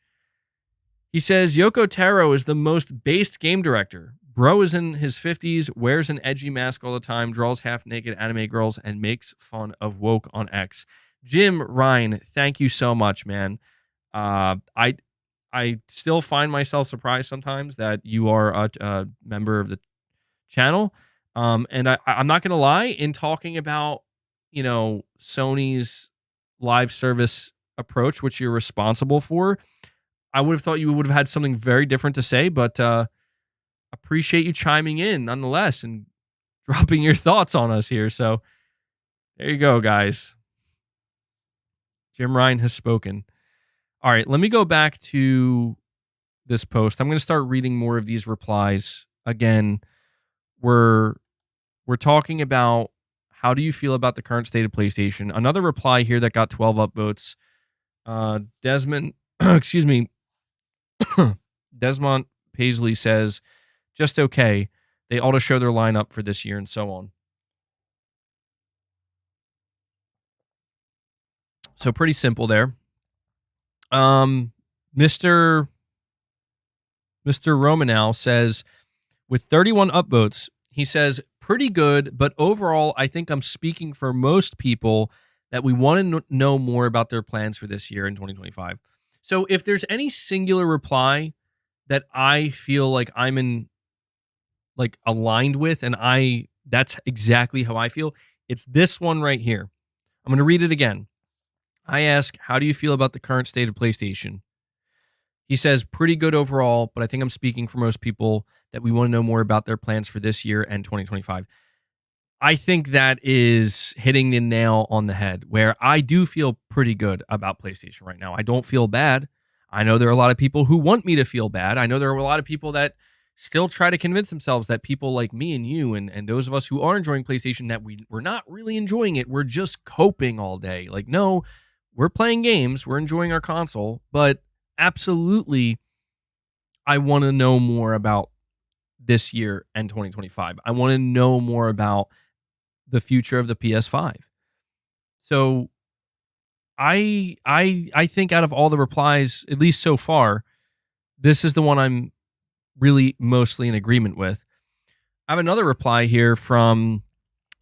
He says, Yoko Taro is the most based game director. Bro is in his 50s, wears an edgy mask all the time, draws half-naked anime girls, and makes fun of woke on X. Jim Ryan, thank you so much, man. I still find myself surprised sometimes that you are a member of the channel. And I'm not going to lie, in talking about, you know, Sony's live service approach, which you're responsible for, I would have thought you would have had something very different to say, but appreciate you chiming in nonetheless and dropping your thoughts on us here. So there you go, guys. Jim Ryan has spoken. All right, let me go back to this post. I'm going to start reading more of these replies. Again, we're talking about, how do you feel about the current state of PlayStation? Another reply here that got 12 upvotes. Desmond, excuse me, Desmond Paisley says, just okay. They ought to show their lineup for this year and so on. So pretty simple there. Mr. Romanow says, with 31 upvotes, he says, pretty good, but overall, I think I'm speaking for most people that we want to know more about their plans for this year in 2025. So if there's any singular reply that I feel like I'm in, like, aligned with, and that's exactly how I feel, it's this one right here. I'm going to read it again. I ask, how do you feel about the current state of PlayStation? He says, pretty good overall, but I think I'm speaking for most people that we want to know more about their plans for this year and 2025. I think that is hitting the nail on the head, where I do feel pretty good about PlayStation right now. I don't feel bad. I know there are a lot of people who want me to feel bad. I know there are a lot of people that still try to convince themselves that people like me and you and those of us who are enjoying PlayStation, that we're not really enjoying it. We're just coping all day. Like, no, we're playing games. We're enjoying our console. But absolutely, I want to know more about this year and 2025. I want to know more about the future of the PS5. So I think out of all the replies, at least so far, this is the one I'm really mostly in agreement with. I have another reply here from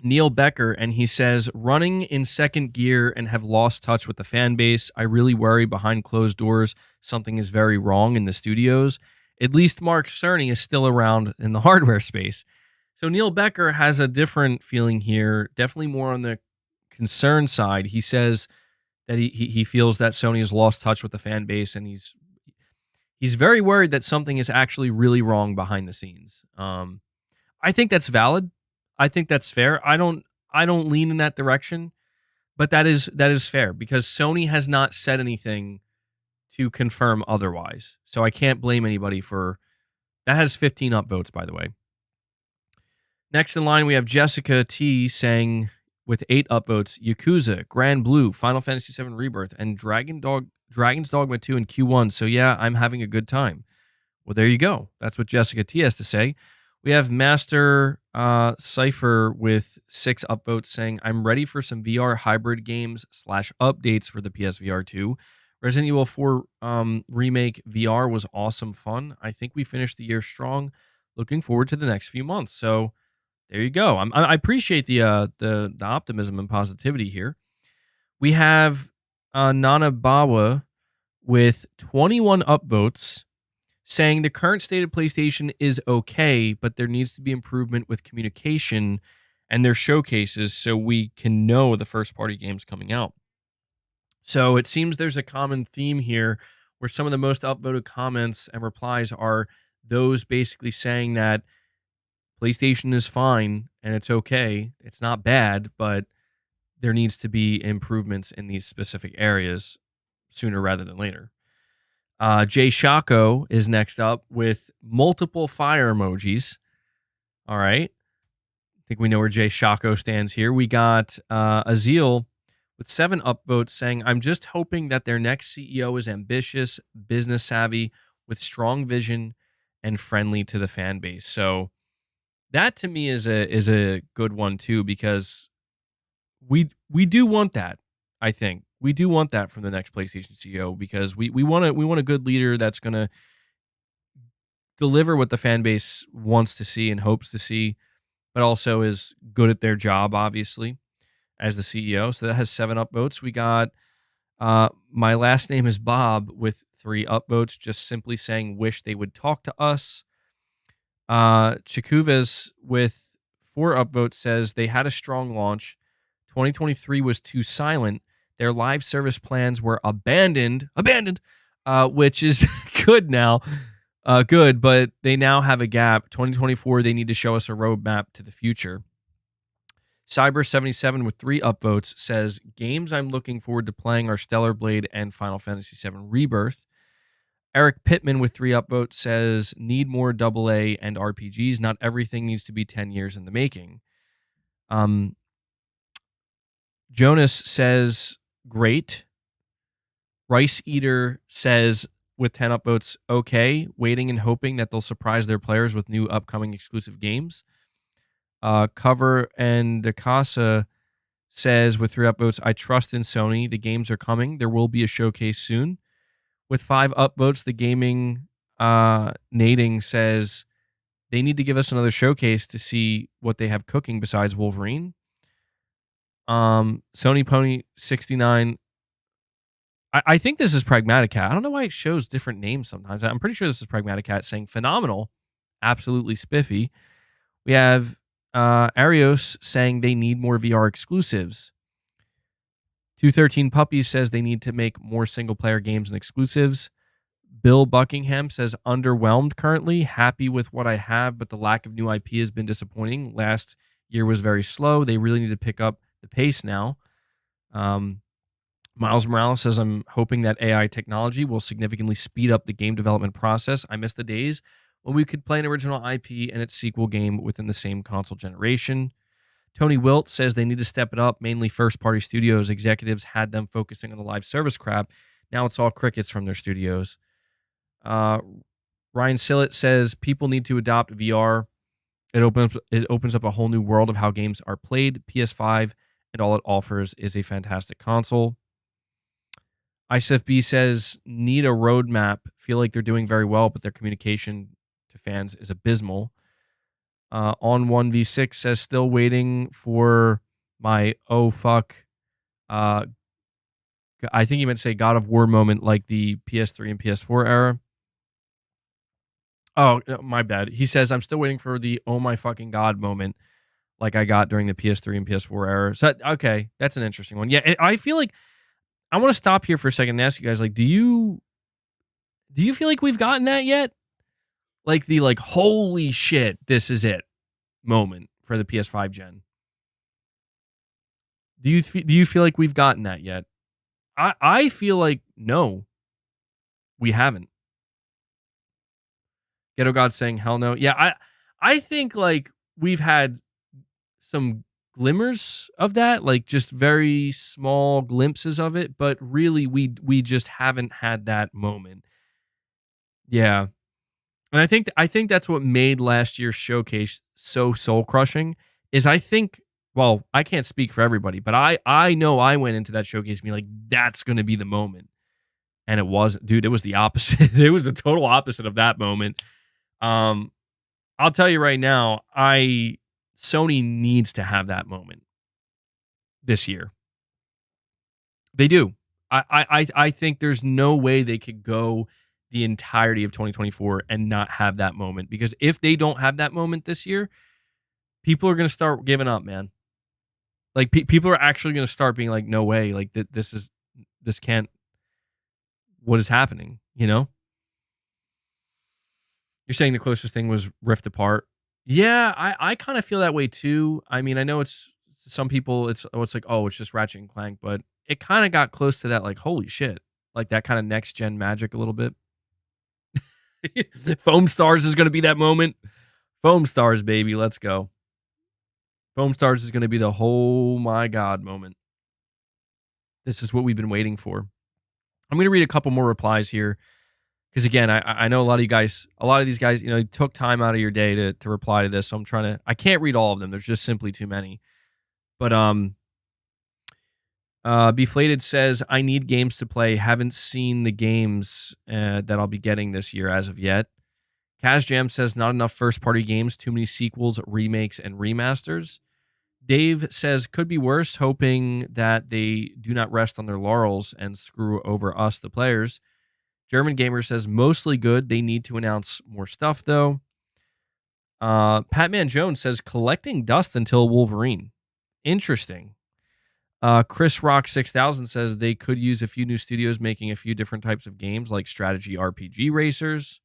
Neil Becker, and he says, running in second gear and have lost touch with the fan base. I really worry behind closed doors something is very wrong in the studios. At least Mark Cerny is still around in the hardware space. So Neil Becker has a different feeling here, definitely more on the concern side. He says that he feels that Sony has lost touch with the fan base, and he's very worried that something is actually really wrong behind the scenes. I think that's valid. I think that's fair. I don't lean in that direction, but that is fair because Sony has not said anything to confirm otherwise. So I can't blame anybody for that. Has 15 upvotes, by the way. Next in line, we have Jessica T saying, with 8 upvotes, Yakuza, Grand Blue, Final Fantasy VII Rebirth, and Dragon's Dogma 2 in Q1. So yeah, I'm having a good time. Well, there you go. That's what Jessica T has to say. We have Master Cypher with 6 upvotes saying, I'm ready for some VR hybrid games / updates for the PSVR 2. Resident Evil 4 Remake VR was awesome fun. I think we finished the year strong. Looking forward to the next few months. So there you go. I appreciate the optimism and positivity here. We have Nana Bawa with 21 upvotes saying the current state of PlayStation is okay, but there needs to be improvement with communication and their showcases so we can know the first-party games coming out. So it seems there's a common theme here where some of the most upvoted comments and replies are those basically saying that PlayStation is fine and it's okay. It's not bad, but there needs to be improvements in these specific areas sooner rather than later. Jay Shako is next up with multiple fire emojis. All right. I think we know where Jay Shako stands here. We got Azil with 7 upvotes saying, I'm just hoping that their next CEO is ambitious, business savvy, with strong vision, and friendly to the fan base. So that to me is a good one too, because we do want that. I think we do want that from the next PlayStation CEO, because we want a good leader that's going to deliver what the fan base wants to see and hopes to see, but also is good at their job, obviously, as the CEO. So that has 7 upvotes. We got my last name is Bob with 3 upvotes, just simply saying wish they would talk to us. Chikuves with 4 upvotes says they had a strong launch. 2023 was too silent. Their live service plans were abandoned, which is good now. Good, but they now have a gap. 2024, they need to show us a roadmap to the future. Cyber77 with 3 upvotes says, games I'm looking forward to playing are Stellar Blade and Final Fantasy VII Rebirth. Eric Pittman with 3 upvotes says, need more AA and RPGs. Not everything needs to be 10 years in the making. Jonas says, great. Rice Eater says, with 10 upvotes, okay. Waiting and hoping that they'll surprise their players with new upcoming exclusive games. Cover and Decasa says, with 3 upvotes, I trust in Sony. The games are coming. There will be a showcase soon. With 5 upvotes, the gaming Nading says they need to give us another showcase to see what they have cooking besides Wolverine. Sony Pony 69. I think this is Pragmatic Cat. I don't know why it shows different names sometimes. I'm pretty sure this is Pragmatic Cat saying phenomenal, absolutely spiffy. We have Arios saying they need more VR exclusives. 213 Puppies says they need to make more single-player games and exclusives. Bill Buckingham says, underwhelmed currently, happy with what I have, but the lack of new IP has been disappointing. Last year was very slow. They really need to pick up the pace now. Miles Morales says, I'm hoping that AI technology will significantly speed up the game development process. I miss the days when we could play an original IP and its sequel game within the same console generation. Tony Wilt says they need to step it up. Mainly first-party studios executives had them focusing on the live service crap. Now it's all crickets from their studios. Uh, Ryan Sillett says people need to adopt VR. It opens up a whole new world of how games are played. PS5 and all it offers is a fantastic console. ISFB says need a roadmap. Feel like they're doing very well, but their communication to fans is abysmal. On 1v6 says still waiting for my oh fuck. I think he meant to say God of War moment like the PS3 and PS4 era. Oh, my bad. He says I'm still waiting for the oh my fucking god moment like I got during the PS3 and PS4 era. So okay, that's an interesting one. Yeah, I feel like I want to stop here for a second and ask you guys, like, do you feel like we've gotten that yet? Like the like holy shit, this is it moment for the PS5 gen. Do you feel like we've gotten that yet? I feel like no, we haven't. Ghetto God saying hell no. Yeah, I think like we've had some glimmers of that, like just very small glimpses of it, but really we just haven't had that moment. Yeah. And I think that's what made last year's showcase so soul crushing is I think well, I can't speak for everybody, but I know I went into that showcase being like that's going to be the moment. And it wasn't, dude, it was the opposite. It was the total opposite of that moment. I'll tell you right now, Sony needs to have that moment this year. They do. I think there's no way they could go the entirety of 2024 and not have that moment because if they don't have that moment this year, people are going to start giving up, man. Like people are actually going to start being like, no way, like this can't. What is happening? You know. You're saying the closest thing was Rift Apart. Yeah, I kind of feel that way too. I mean, I know it's some people it's like, oh, it's just Ratchet and Clank, but it kind of got close to that, like, holy shit. Like that kind of next gen magic a little bit. Foam Stars is gonna be that moment. Foam Stars, baby, let's go. Foam Stars is gonna be the oh my god moment. This is what we've been waiting for. I'm gonna read a couple more replies here. Because again, I know a lot of these guys, you know, took time out of your day to reply to this. So I can't read all of them. There's just simply too many. But Beflated says, I need games to play. Haven't seen the games that I'll be getting this year as of yet. Kaz Jam says, not enough first party games, too many sequels, remakes, and remasters. Dave says, could be worse, hoping that they do not rest on their laurels and screw over us, the players. German Gamer says, mostly good. They need to announce more stuff, though. Patman Jones says, collecting dust until Wolverine. Interesting. Chris Rock 6000 says they could use a few new studios making a few different types of games like strategy RPG racers.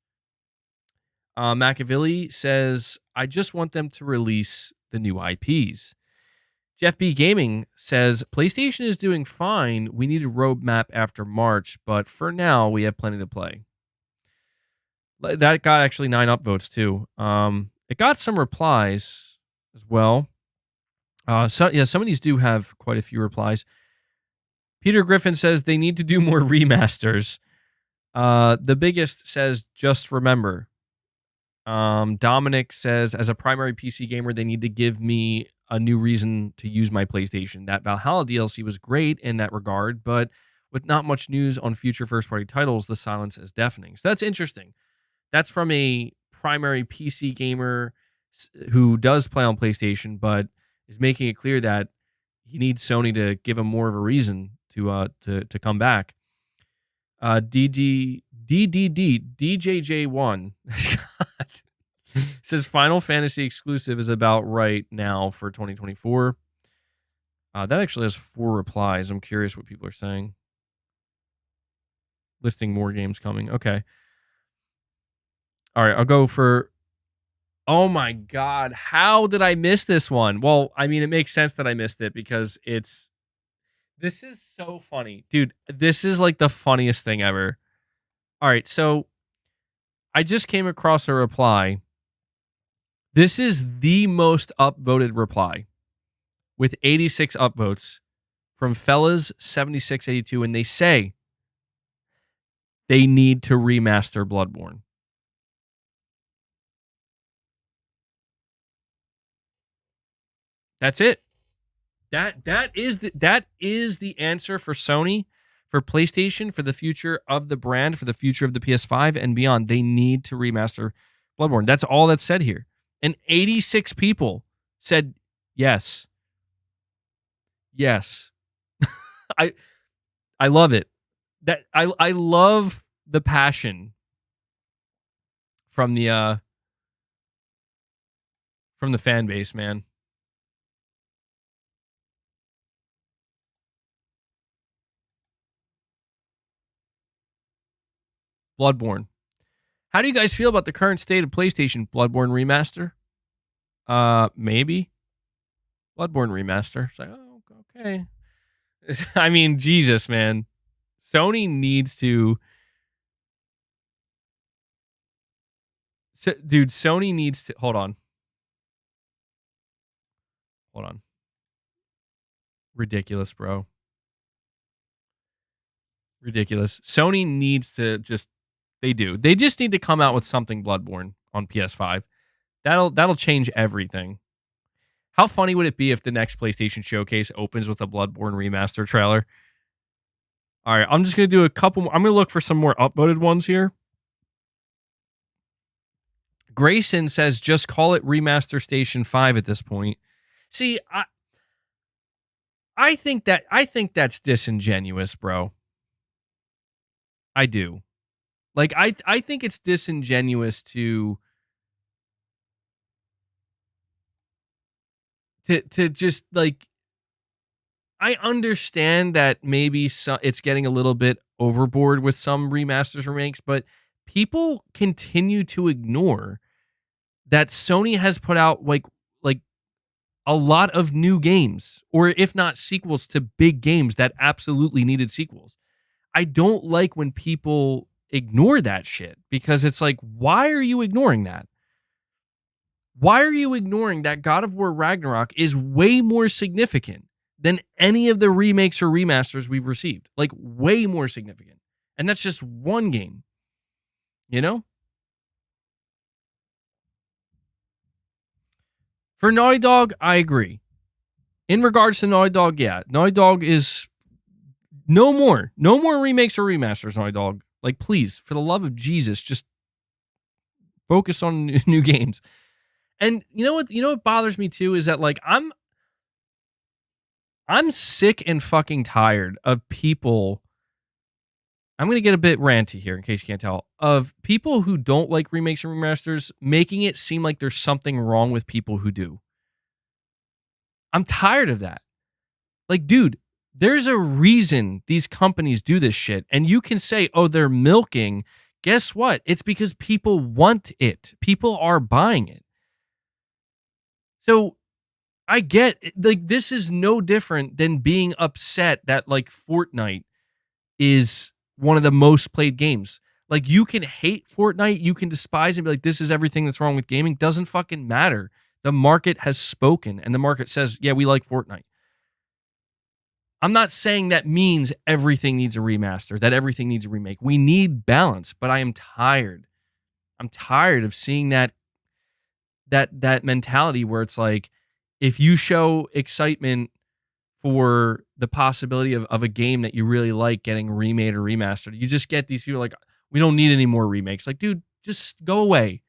Machiavelli says, I just want them to release the new IPs. Jeff B. Gaming says, PlayStation is doing fine. We need a roadmap after March, but for now, we have plenty to play. That got actually 9 upvotes, too. It got some replies as well. Some of these do have quite a few replies. Peter Griffin says they need to do more remasters. The biggest says, just remember. Dominic says, as a primary PC gamer, they need to give me a new reason to use my PlayStation. That Valhalla DLC was great in that regard, but with not much news on future first-party titles, the silence is deafening. So that's interesting. That's from a primary PC gamer who does play on PlayStation, but is making it clear that he needs Sony to give him more of a reason to come back. DJJ1 says Final Fantasy exclusive is about right now for 2024. That actually has 4 replies. I'm curious what people are saying. Listing more games coming. Okay. All right, I'll go for... Oh my God. How did I miss this one? Well, I mean, it makes sense that I missed it because it's This is so funny. Dude, this is like the funniest thing ever. All right, so I just came across a reply. This is the most upvoted reply with 86 upvotes from Fellas 7682, and they say they need to remaster Bloodborne. That's it. That is the answer for Sony, for PlayStation, for the future of the brand, for the future of the PS5 and beyond. They need to remaster Bloodborne. That's all that's said here. And 86 people said yes. Yes. I I love it. That I love the passion from the fan base, man. Bloodborne. How do you guys feel about the current state of PlayStation Bloodborne remaster? Maybe. Bloodborne remaster. It's like, oh, okay. I mean, Jesus, man. Sony needs to. Dude, Sony needs to. Hold on. Hold on. Ridiculous, bro. Ridiculous. Sony needs to just. They do. They just need to come out with something Bloodborne on PS5. That'll change everything. How funny would it be if the next PlayStation showcase opens with a Bloodborne remaster trailer? All right, I'm just going to do a couple more. I'm going to look for some more upvoted ones here. Grayson says, just call it Remaster Station 5 at this point. See, I think that's disingenuous, bro. I do. Like, I think it's disingenuous to just, like, I understand that maybe it's getting a little bit overboard with some remasters or remakes, but people continue to ignore that Sony has put out like a lot of new games, or if not sequels to big games that absolutely needed sequels. I don't like when people ignore that shit, because it's like, why are you ignoring that? Why are you ignoring that God of War Ragnarok is way more significant than any of the remakes or remasters we've received? Like, way more significant. And that's just one game. You know? For Naughty Dog, I agree. In regards to Naughty Dog, yeah. Naughty Dog is no more remakes or remasters, Naughty Dog. Like, please, for the love of Jesus, just focus on new games. And you know what bothers me too is that, like, I'm sick and fucking tired of people. I'm going to get a bit ranty here in case you can't tell, of people who don't like remakes and remasters making it seem like there's something wrong with people who do. I'm tired of that. Like, dude, there's a reason these companies do this shit. And you can say, oh, they're milking. Guess what? It's because people want it. People are buying it. So I get, like, this is no different than being upset that, like, Fortnite is one of the most played games. Like, you can hate Fortnite, you can despise it and be like, this is everything that's wrong with gaming. Doesn't fucking matter. The market has spoken, and the market says, yeah, we like Fortnite. I'm not saying that means everything needs a remaster, that everything needs a remake. We need balance, but I am tired. I'm tired of seeing that mentality where it's like, if you show excitement for the possibility of a game that you really like getting remade or remastered, you just get these people like, we don't need any more remakes. Like, dude, just go away.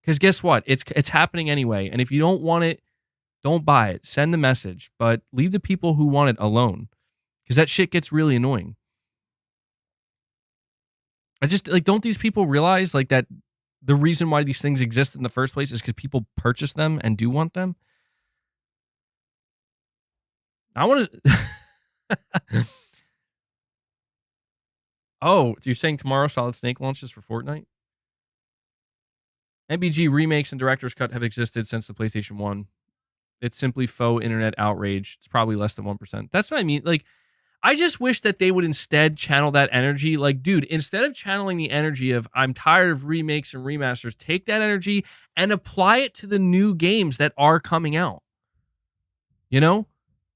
Because guess what? It's happening anyway. And if you don't want it, don't buy it. Send the message. But leave the people who want it alone. Because that shit gets really annoying. I just, like, don't these people realize, like, that the reason why these things exist in the first place is because people purchase them and do want them? I want to... Oh, you're saying tomorrow Solid Snake launches for Fortnite? MBG remakes and director's cut have existed since the PlayStation 1. It's simply faux internet outrage. It's probably less than 1%. That's what I mean. Like, I just wish that they would instead channel that energy. Like, dude, instead of channeling the energy of I'm tired of remakes and remasters, take that energy and apply it to the new games that are coming out. You know?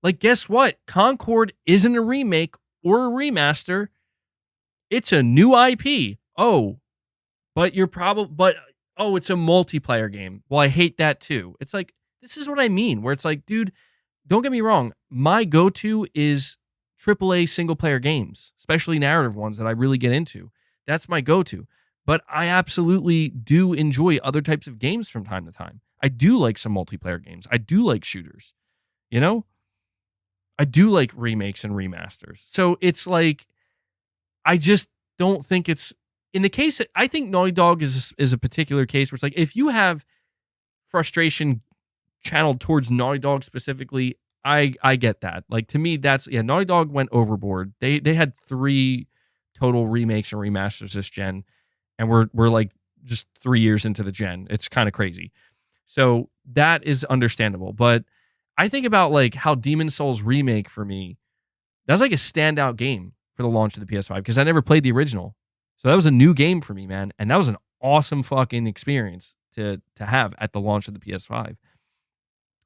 Like, guess what? Concord isn't a remake or a remaster. It's a new IP. Oh, but it's a multiplayer game. Well, I hate that too. It's like, this is what I mean, where it's like, dude, don't get me wrong. My go-to is AAA single-player games, especially narrative ones that I really get into. That's my go-to. But I absolutely do enjoy other types of games from time to time. I do like some multiplayer games. I do like shooters. You know? I do like remakes and remasters. So it's like, I just don't think it's, in the case, I think Naughty Dog is a particular case where it's like, if you have frustration channeled towards Naughty Dog specifically, I get that. Like, to me, Naughty Dog went overboard. They had 3 total remakes and remasters this gen, and we're like just 3 years into the gen. It's kind of crazy. So that is understandable. But I think about like how Demon's Souls remake for me, that's like a standout game for the launch of the PS5 because I never played the original. So that was a new game for me, man. And that was an awesome fucking experience to have at the launch of the PS5.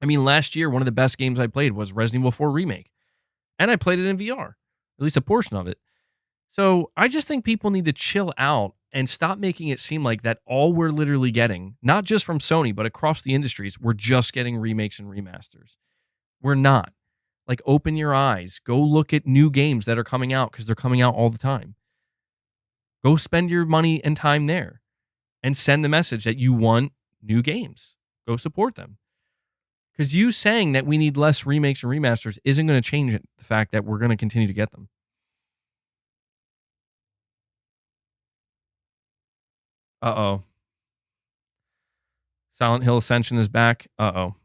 I mean, last year, one of the best games I played was Resident Evil 4 Remake. And I played it in VR, at least a portion of it. So I just think people need to chill out and stop making it seem like that all we're literally getting, not just from Sony, but across the industries, we're just getting remakes and remasters. We're not. Like, open your eyes. Go look at new games that are coming out because they're coming out all the time. Go spend your money and time there and send the message that you want new games. Go support them. Because you saying that we need less remakes and remasters isn't going to change it, the fact that we're going to continue to get them. Uh-oh. Silent Hill Ascension is back. Uh-oh.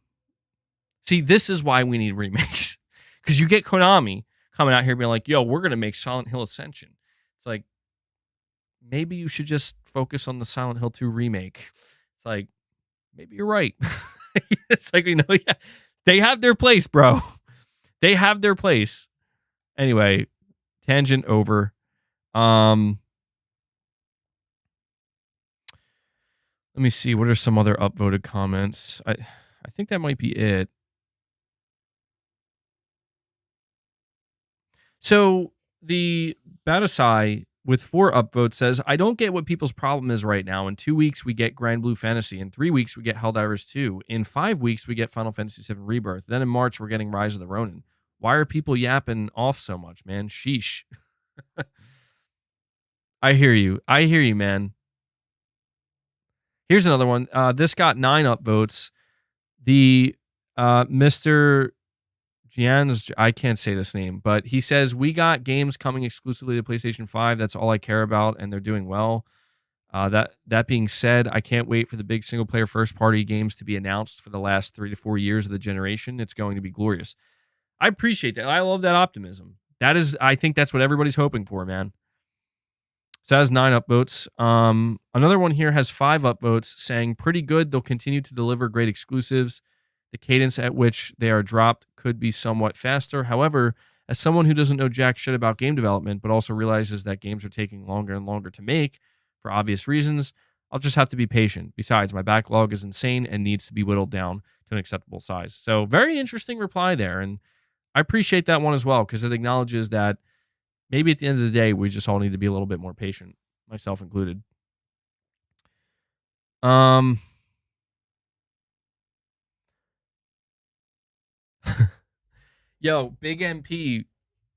See, this is why we need remakes. Because you get Konami coming out here being like, yo, we're going to make Silent Hill Ascension. It's like, maybe you should just focus on the Silent Hill 2 remake. It's like, maybe you're right. It's like, yeah, they have their place, bro. They have their place. Anyway, tangent over. Let me see. What are some other upvoted comments? I think that might be it. So the Batasai with 4 upvotes says, I don't get what people's problem is right now. In 2 weeks, we get Grand Blue Fantasy. In 3 weeks, we get Helldivers 2. In 5 weeks, we get Final Fantasy VII Rebirth. Then in March, we're getting Rise of the Ronin. Why are people yapping off so much, man? Sheesh. I hear you. I hear you, man. Here's another one. This got 9 upvotes. The Mr. Gian's, I can't say this name, but he says, we got games coming exclusively to PlayStation 5. That's all I care about, and they're doing well. That being said, I can't wait for the big single-player first-party games to be announced for the last 3 to 4 years of the generation. It's going to be glorious. I appreciate that. I love that optimism. I think that's what everybody's hoping for, man. So that has 9 upvotes. Another one here has 5 upvotes saying, pretty good. They'll continue to deliver great exclusives. The cadence at which they are dropped could be somewhat faster. However, as someone who doesn't know jack shit about game development, but also realizes that games are taking longer and longer to make for obvious reasons, I'll just have to be patient. Besides, my backlog is insane and needs to be whittled down to an acceptable size. So very interesting reply there. And I appreciate that one as well, because it acknowledges that maybe at the end of the day, we just all need to be a little bit more patient, myself included. Yo, Big MP,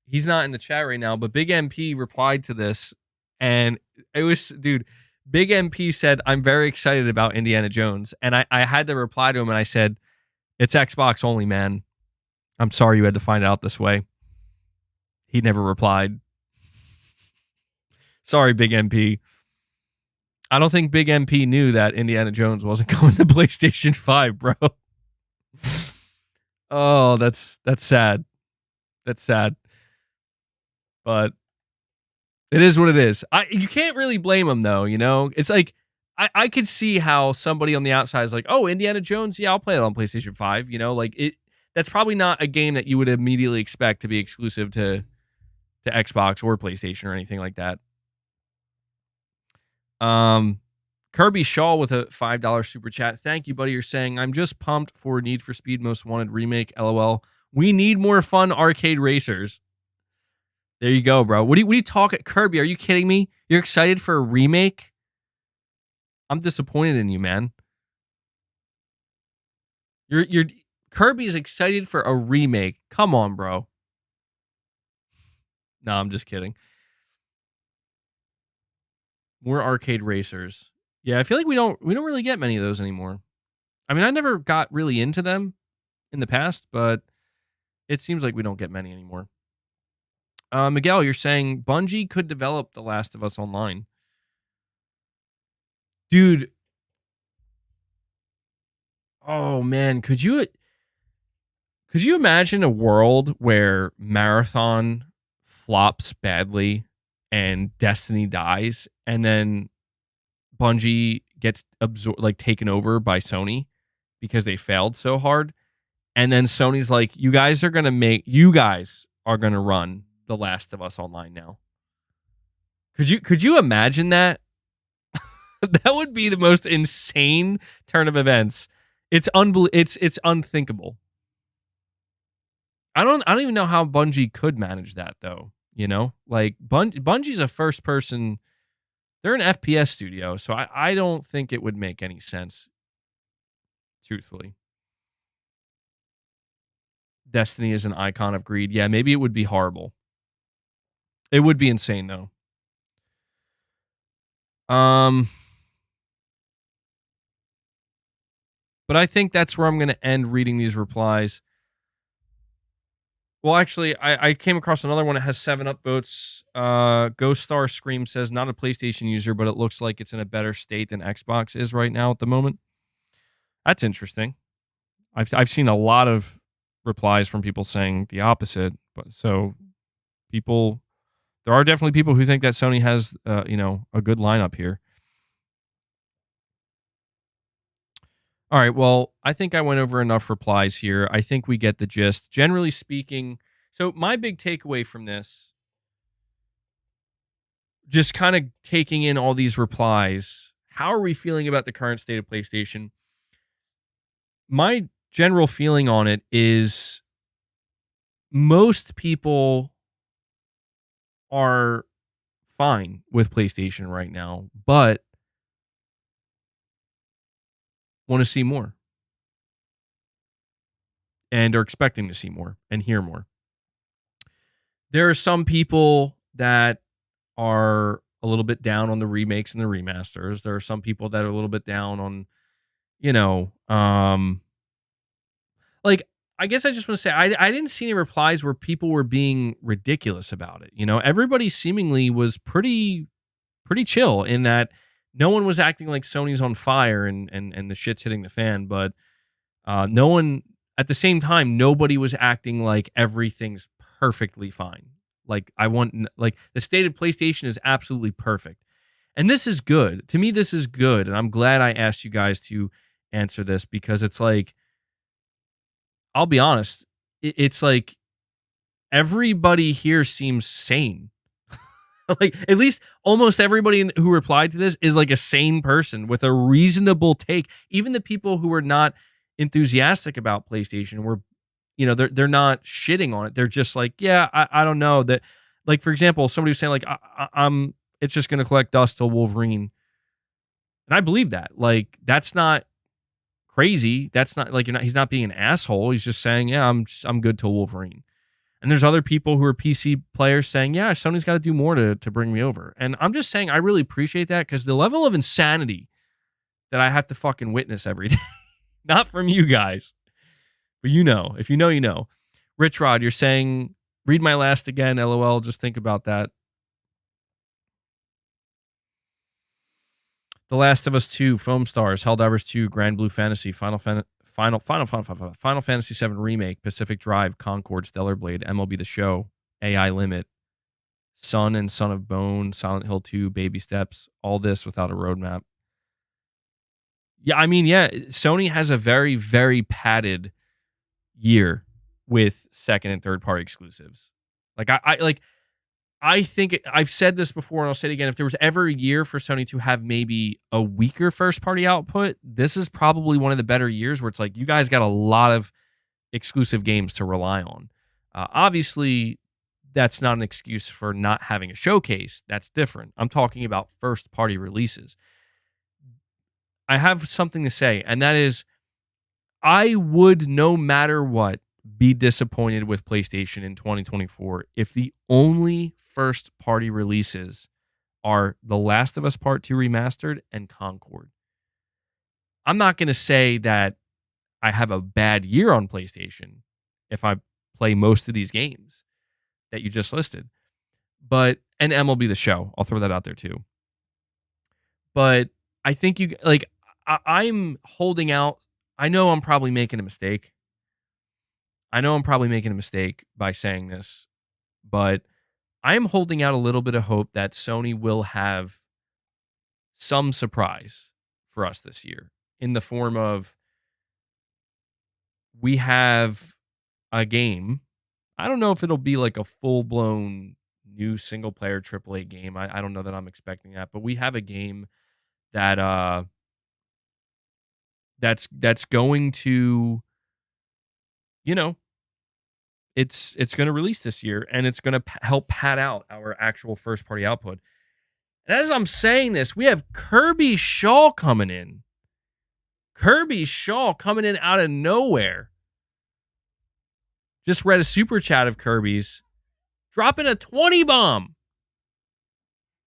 he's not in the chat right now, but Big MP replied to this, and it was, dude, Big MP said, I'm very excited about Indiana Jones, and I had to reply to him, and I said, it's Xbox only, man. I'm sorry you had to find out this way. He never replied. Sorry, Big MP. I don't think Big MP knew that Indiana Jones wasn't going to PlayStation 5, bro. Oh, that's sad. That's sad. But it is what it is. You can't really blame him, though, you know? It's like, I could see how somebody on the outside is like, oh, Indiana Jones, yeah, I'll play it on PlayStation 5. You know, like that's probably not a game that you would immediately expect to be exclusive to Xbox or PlayStation or anything like that. Kirby Shaw with a $5 super chat. Thank you, buddy. You're saying, I'm just pumped for Need for Speed Most Wanted remake. LOL. We need more fun arcade racers. There you go, bro. What are you talking? Kirby, are you kidding me? You're excited for a remake? I'm disappointed in you, man. You're Kirby's excited for a remake. Come on, bro. No, I'm just kidding. More arcade racers. Yeah, I feel like we don't really get many of those anymore. I mean, I never got really into them in the past, but it seems like we don't get many anymore. Miguel, you're saying Bungie could develop The Last of Us Online. Dude. Oh man, could you imagine a world where Marathon flops badly and Destiny dies and then Bungie gets taken over by Sony because they failed so hard, and then Sony's like, you guys are going to run The Last of Us Online now. Could you imagine that? That would be the most insane turn of events. It's it's unthinkable. I don't even know how Bungie could manage that though, you know? Like Bungie's a first person, they're an FPS studio, so I don't think it would make any sense, truthfully. Destiny is an icon of greed. Yeah, maybe it would be horrible. It would be insane though. But I think that's where I'm going to end reading these replies. Well, actually, I came across another one that has 7 upvotes. Ghost Star Scream says, not a PlayStation user, but it looks like it's in a better state than Xbox is right now at the moment. That's interesting. I've seen a lot of replies from people saying the opposite. But so there are definitely people who think that Sony has, a good lineup here. All right, well, I think I went over enough replies here. I think we get the gist. Generally speaking, so my big takeaway from this, just kind of taking in all these replies, how are we feeling about the current state of PlayStation? My general feeling on it is most people are fine with PlayStation right now, but want to see more and are expecting to see more and hear more. There are some people that are a little bit down on the remakes and the remasters. There are some people that are a little bit down on, I guess I just want to say I didn't see any replies where people were being ridiculous about it. Everybody seemingly was pretty chill in that no one was acting like Sony's on fire and the shit's hitting the fan, but no one, at the same time, nobody was acting like everything's perfectly fine. Like the state of PlayStation is absolutely perfect. And this is good. To me, this is good. And I'm glad I asked you guys to answer this because it's like, I'll be honest, it's like everybody here seems sane. Like at least almost everybody who replied to this is like a sane person with a reasonable take. Even the people who are not enthusiastic about PlayStation were, they're not shitting on it. They're just like, yeah, I don't know that. Like for example, somebody was saying like, I'm it's just going to collect dust till Wolverine, and I believe that. Like that's not crazy. That's not like he's not being an asshole. He's just saying, yeah, I'm good till Wolverine. And there's other people who are PC players saying, yeah, Sony's got to do more to bring me over. And I'm just saying I really appreciate that because the level of insanity that I have to fucking witness every day, not from you guys, but if you know, you know. Rich Rod, you're saying, read my last again, LOL, just think about that. The Last of Us 2, Foam Stars, Helldivers 2, Grand Blue Fantasy, Final Fantasy 7 Remake, Pacific Drive, Concord, Stellar Blade, MLB The Show, AI Limit, Sun and Son of Bone, Silent Hill 2, Baby Steps, all this without a roadmap. Yeah, I mean, yeah, Sony has a very, very padded year with second and third party exclusives. Like I think I've said this before and I'll say it again. If there was ever a year for Sony to have maybe a weaker first party output, this is probably one of the better years where it's like you guys got a lot of exclusive games to rely on. Obviously, that's not an excuse for not having a showcase. That's different. I'm talking about first party releases. I have something to say, and that is I would, no matter what, be disappointed with PlayStation in 2024 if the only first party releases are The Last of Us Part 2 Remastered and Concord. I'm not going to say that I have a bad year on PlayStation if I play most of these games that you just listed. But, and MLB The Show, I'll throw that out there too. But I think you, like, I'm holding out. I know I'm probably making a mistake. By saying this, but I am holding out a little bit of hope that Sony will have some surprise for us this year in the form of we have a game. I don't know if it'll be like a full-blown new single-player AAA game. I don't know that I'm expecting that, but we have a game that that's going to, you know, it's going to release this year, and it's going to help pad out our actual first-party output. And as I'm saying this, we have Kirby Shaw coming in. Kirby Shaw coming in out of nowhere. Just read a super chat of Kirby's dropping a 20 bomb.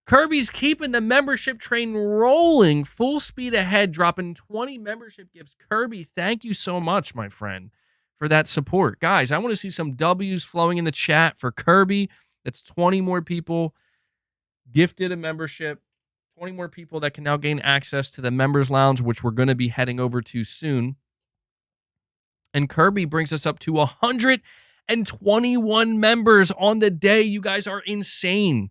Kirby's keeping the membership train rolling, full speed ahead, dropping 20 membership gifts. Kirby, thank you so much, my friend, for that support. Guys, I want to see some W's flowing in the chat for Kirby. That's 20 more people gifted a membership. 20 more people that can now gain access to the members lounge, which we're going to be heading over to soon. And Kirby brings us up to 121 members on the day. You guys are insane.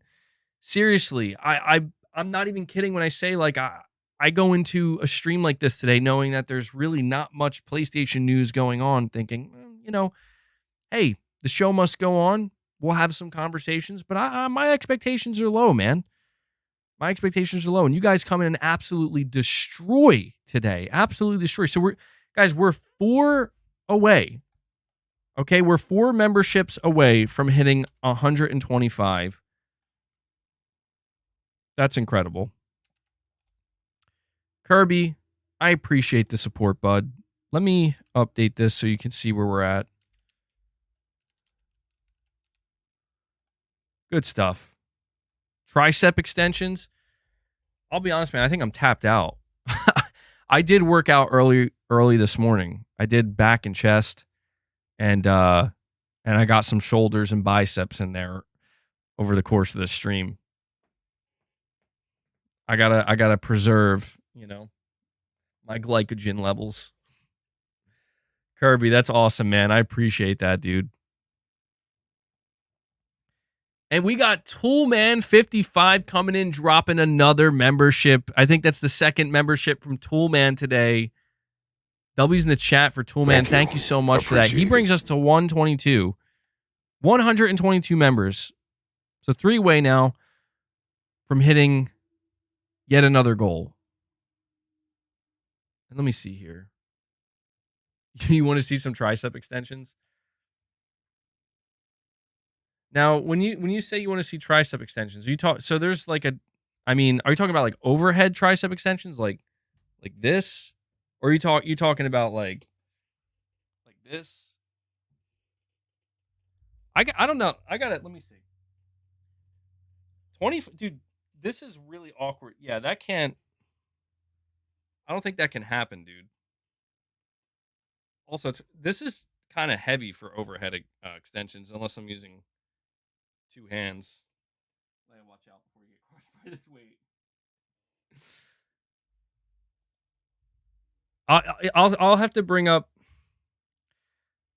Seriously, I'm not even kidding when I say, like, I go into a stream like this today knowing that there's really not much PlayStation news going on, thinking, hey, the show must go on. We'll have some conversations, but my expectations are low, man. My expectations are low, and you guys come in and absolutely destroy today. Absolutely destroy. So we're 4 away. Okay, we're 4 memberships away from hitting 125. That's incredible. Kirby, I appreciate the support, bud. Let me update this so you can see where we're at. Good stuff. Tricep extensions. I'll be honest, man, I think I'm tapped out. I did work out early this morning. I did back and chest, and I got some shoulders and biceps in there over the course of the stream. I gotta preserve, my glycogen levels. Kirby, that's awesome, man. I appreciate that, dude. And we got Toolman55 coming in, dropping another membership. I think that's the second membership from Toolman today. W's in the chat for Toolman. Thank you so much for that. He brings us to 122. 122 members. So 3 away now from hitting yet another goal. And let me see here. You want to see some tricep extensions? Now, when you say you want to see tricep extensions, so there's like are you talking about like overhead tricep extensions like this? Or are you talking about like this? I don't know. I got it. Let me see. 20, dude, this is really awkward. Yeah, that can't. I don't think that can happen, dude. Also, this is kind of heavy for overhead extensions, unless I'm using 2 hands. Watch out before you get crushed by this weight. I'll have to bring up.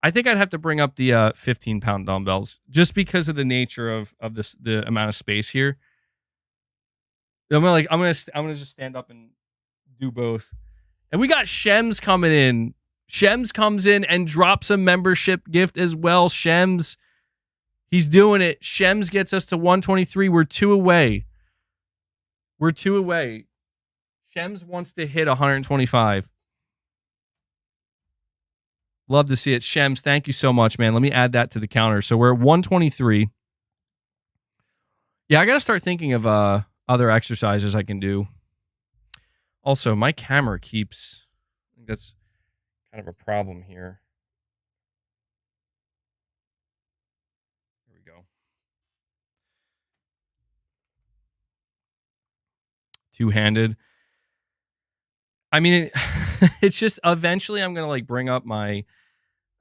I think I'd have to bring up the 15-pound dumbbells just because of the nature of the amount of space here. I'm gonna just stand up and do both. And we got Shems coming in. Shems comes in and drops a membership gift as well. Shems, he's doing it. Shems gets us to 123. We're 2 away. We're 2 away. Shems wants to hit 125. Love to see it. Shems, thank you so much, man. Let me add that to the counter. So we're at 123. Yeah, I got to start thinking of other exercises I can do. Also, my camera keeps... I think that's kind of a problem here. Here we go. Two-handed. I mean, it's just eventually I'm going to like bring up my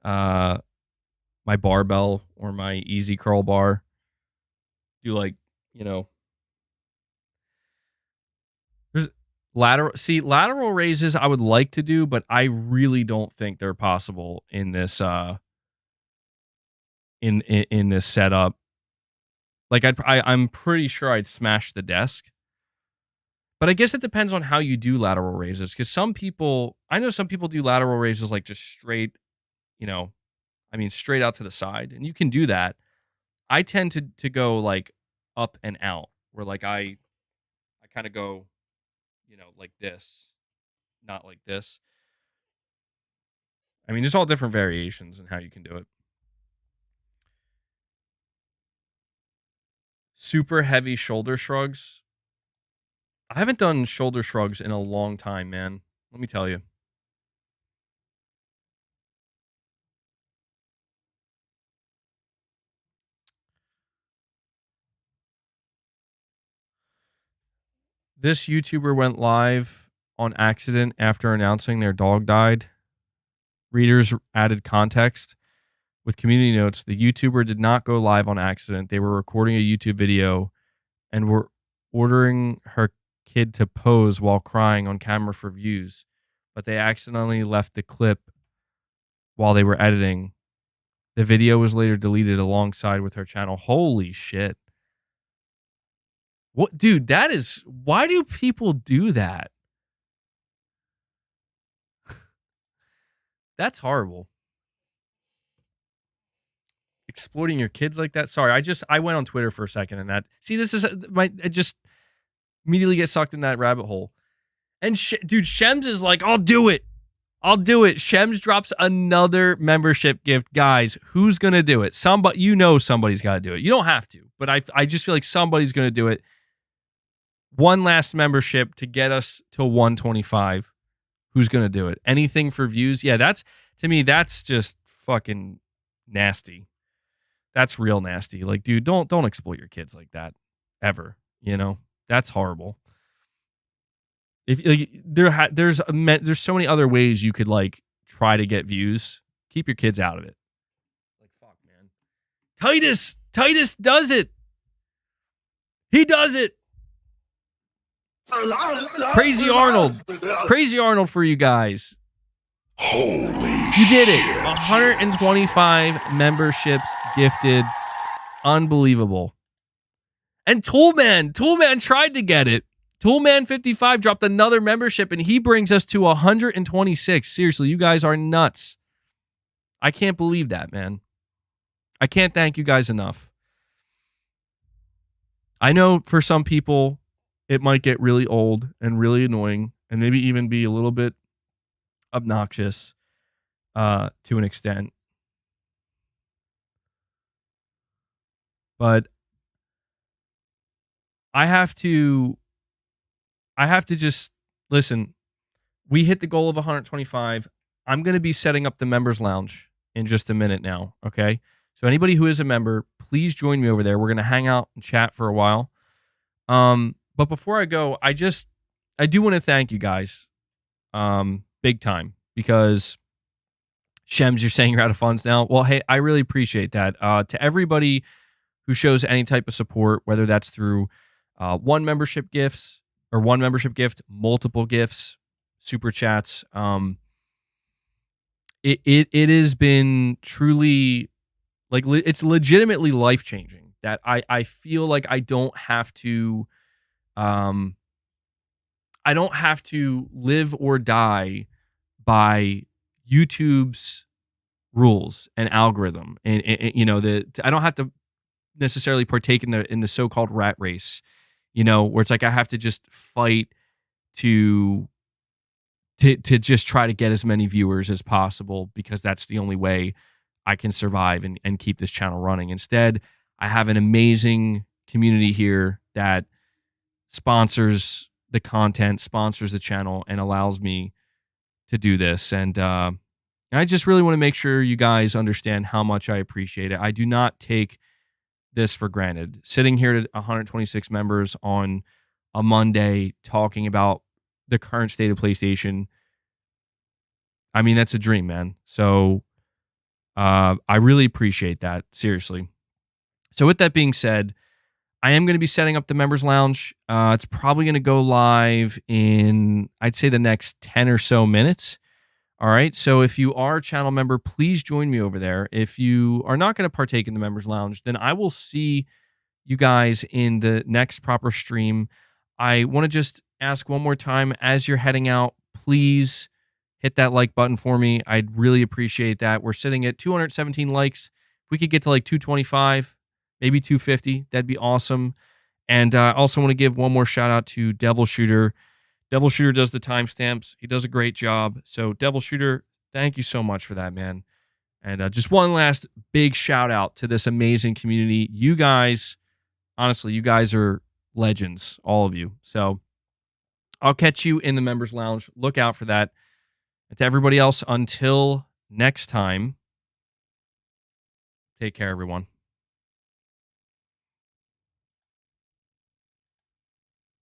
my barbell or my easy curl bar. Do like, you know, there's lateral raises I would like to do, but I really don't think they're possible in this in this setup. Like I'm pretty sure I'd smash the desk. But I guess it depends on how you do lateral raises, because I know some people do lateral raises like just straight, straight out to the side, and you can do that. I tend to go like up and out, where like I kind of go, like this, not like this. I mean, there's all different variations in how you can do it. Super heavy shoulder shrugs. I haven't done shoulder shrugs in a long time, man. Let me tell you. This YouTuber went live on accident after announcing their dog died. Readers added context. With community notes, the YouTuber did not go live on accident. They were recording a YouTube video and were ordering her kid to pose while crying on camera for views, but they accidentally left the clip while they were editing. The video was later deleted alongside with her channel. Holy shit. What, dude, why do people do that? That's horrible. Exploiting your kids like that. Sorry, I went on Twitter for a second and I just immediately get sucked in that rabbit hole. And dude, Shems is like, I'll do it. Shems drops another membership gift. Guys, who's going to do it? Somebody's got to do it. You don't have to, but I just feel like somebody's going to do it. One last membership to get us to 125. Who's going to do it? Anything for views? Yeah, to me, that's just fucking nasty. That's real nasty. Like, dude, don't exploit your kids like that ever. That's horrible. If like there's so many other ways you could like try to get views. Keep your kids out of it. Like, fuck, man. Titus does it. He does it. Crazy Arnold for you guys. Holy You did it. 125 memberships gifted. Unbelievable. And Toolman tried to get it. Toolman55 dropped another membership, and he brings us to 126. Seriously, you guys are nuts. I can't believe that, man. I can't thank you guys enough. I know for some people, it might get really old and really annoying, and maybe even be a little bit obnoxious to an extent. But I have to just listen. We hit the goal of 125. I'm going to be setting up the members lounge in just a minute now. Okay. So anybody who is a member, please join me over there. We're going to hang out and chat for a while. But before I go, I do want to thank you guys, big time, because Shems, you're saying you're out of funds now. Well, hey, I really appreciate that. To everybody who shows any type of support, whether that's through one membership gift, multiple gifts, super chats. It has been truly, like, it's legitimately life-changing that I feel like I don't have to I don't have to live or die by YouTube's rules and algorithm, and you know, I don't have to necessarily partake in the so-called rat race, you know, where it's like I have to just fight to to just try to get as many viewers as possible because that's the only way I can survive and keep this channel running. Instead, I have an amazing community here that sponsors the content, sponsors the channel, and allows me to do this. And I just really want to make sure you guys understand how much I appreciate it. I do not take this for granted. Sitting here to 126 members on a Monday talking about the current state of PlayStation, I mean, that's a dream, man. So I really appreciate that. Seriously. So with that being said, I am going to be setting up the members lounge. It's probably going to go live in, I'd say, the next 10 or so minutes. All right. So if you are a channel member, please join me over there. If you are not going to partake in the members lounge, then I will see you guys in the next proper stream. I want to just ask one more time, as you're heading out, please hit that like button for me. I'd really appreciate that. We're sitting at 217 likes. If we could get to like 225, maybe 250, that'd be awesome. And I also want to give one more shout out to Devil Shooter. Devil Shooter does the timestamps. He does a great job. So Devil Shooter, thank you so much for that, man. And just one last big shout out to this amazing community. You guys, honestly, you guys are legends, all of you. So I'll catch you in the members lounge. Look out for that. And to everybody else, until next time, take care, everyone.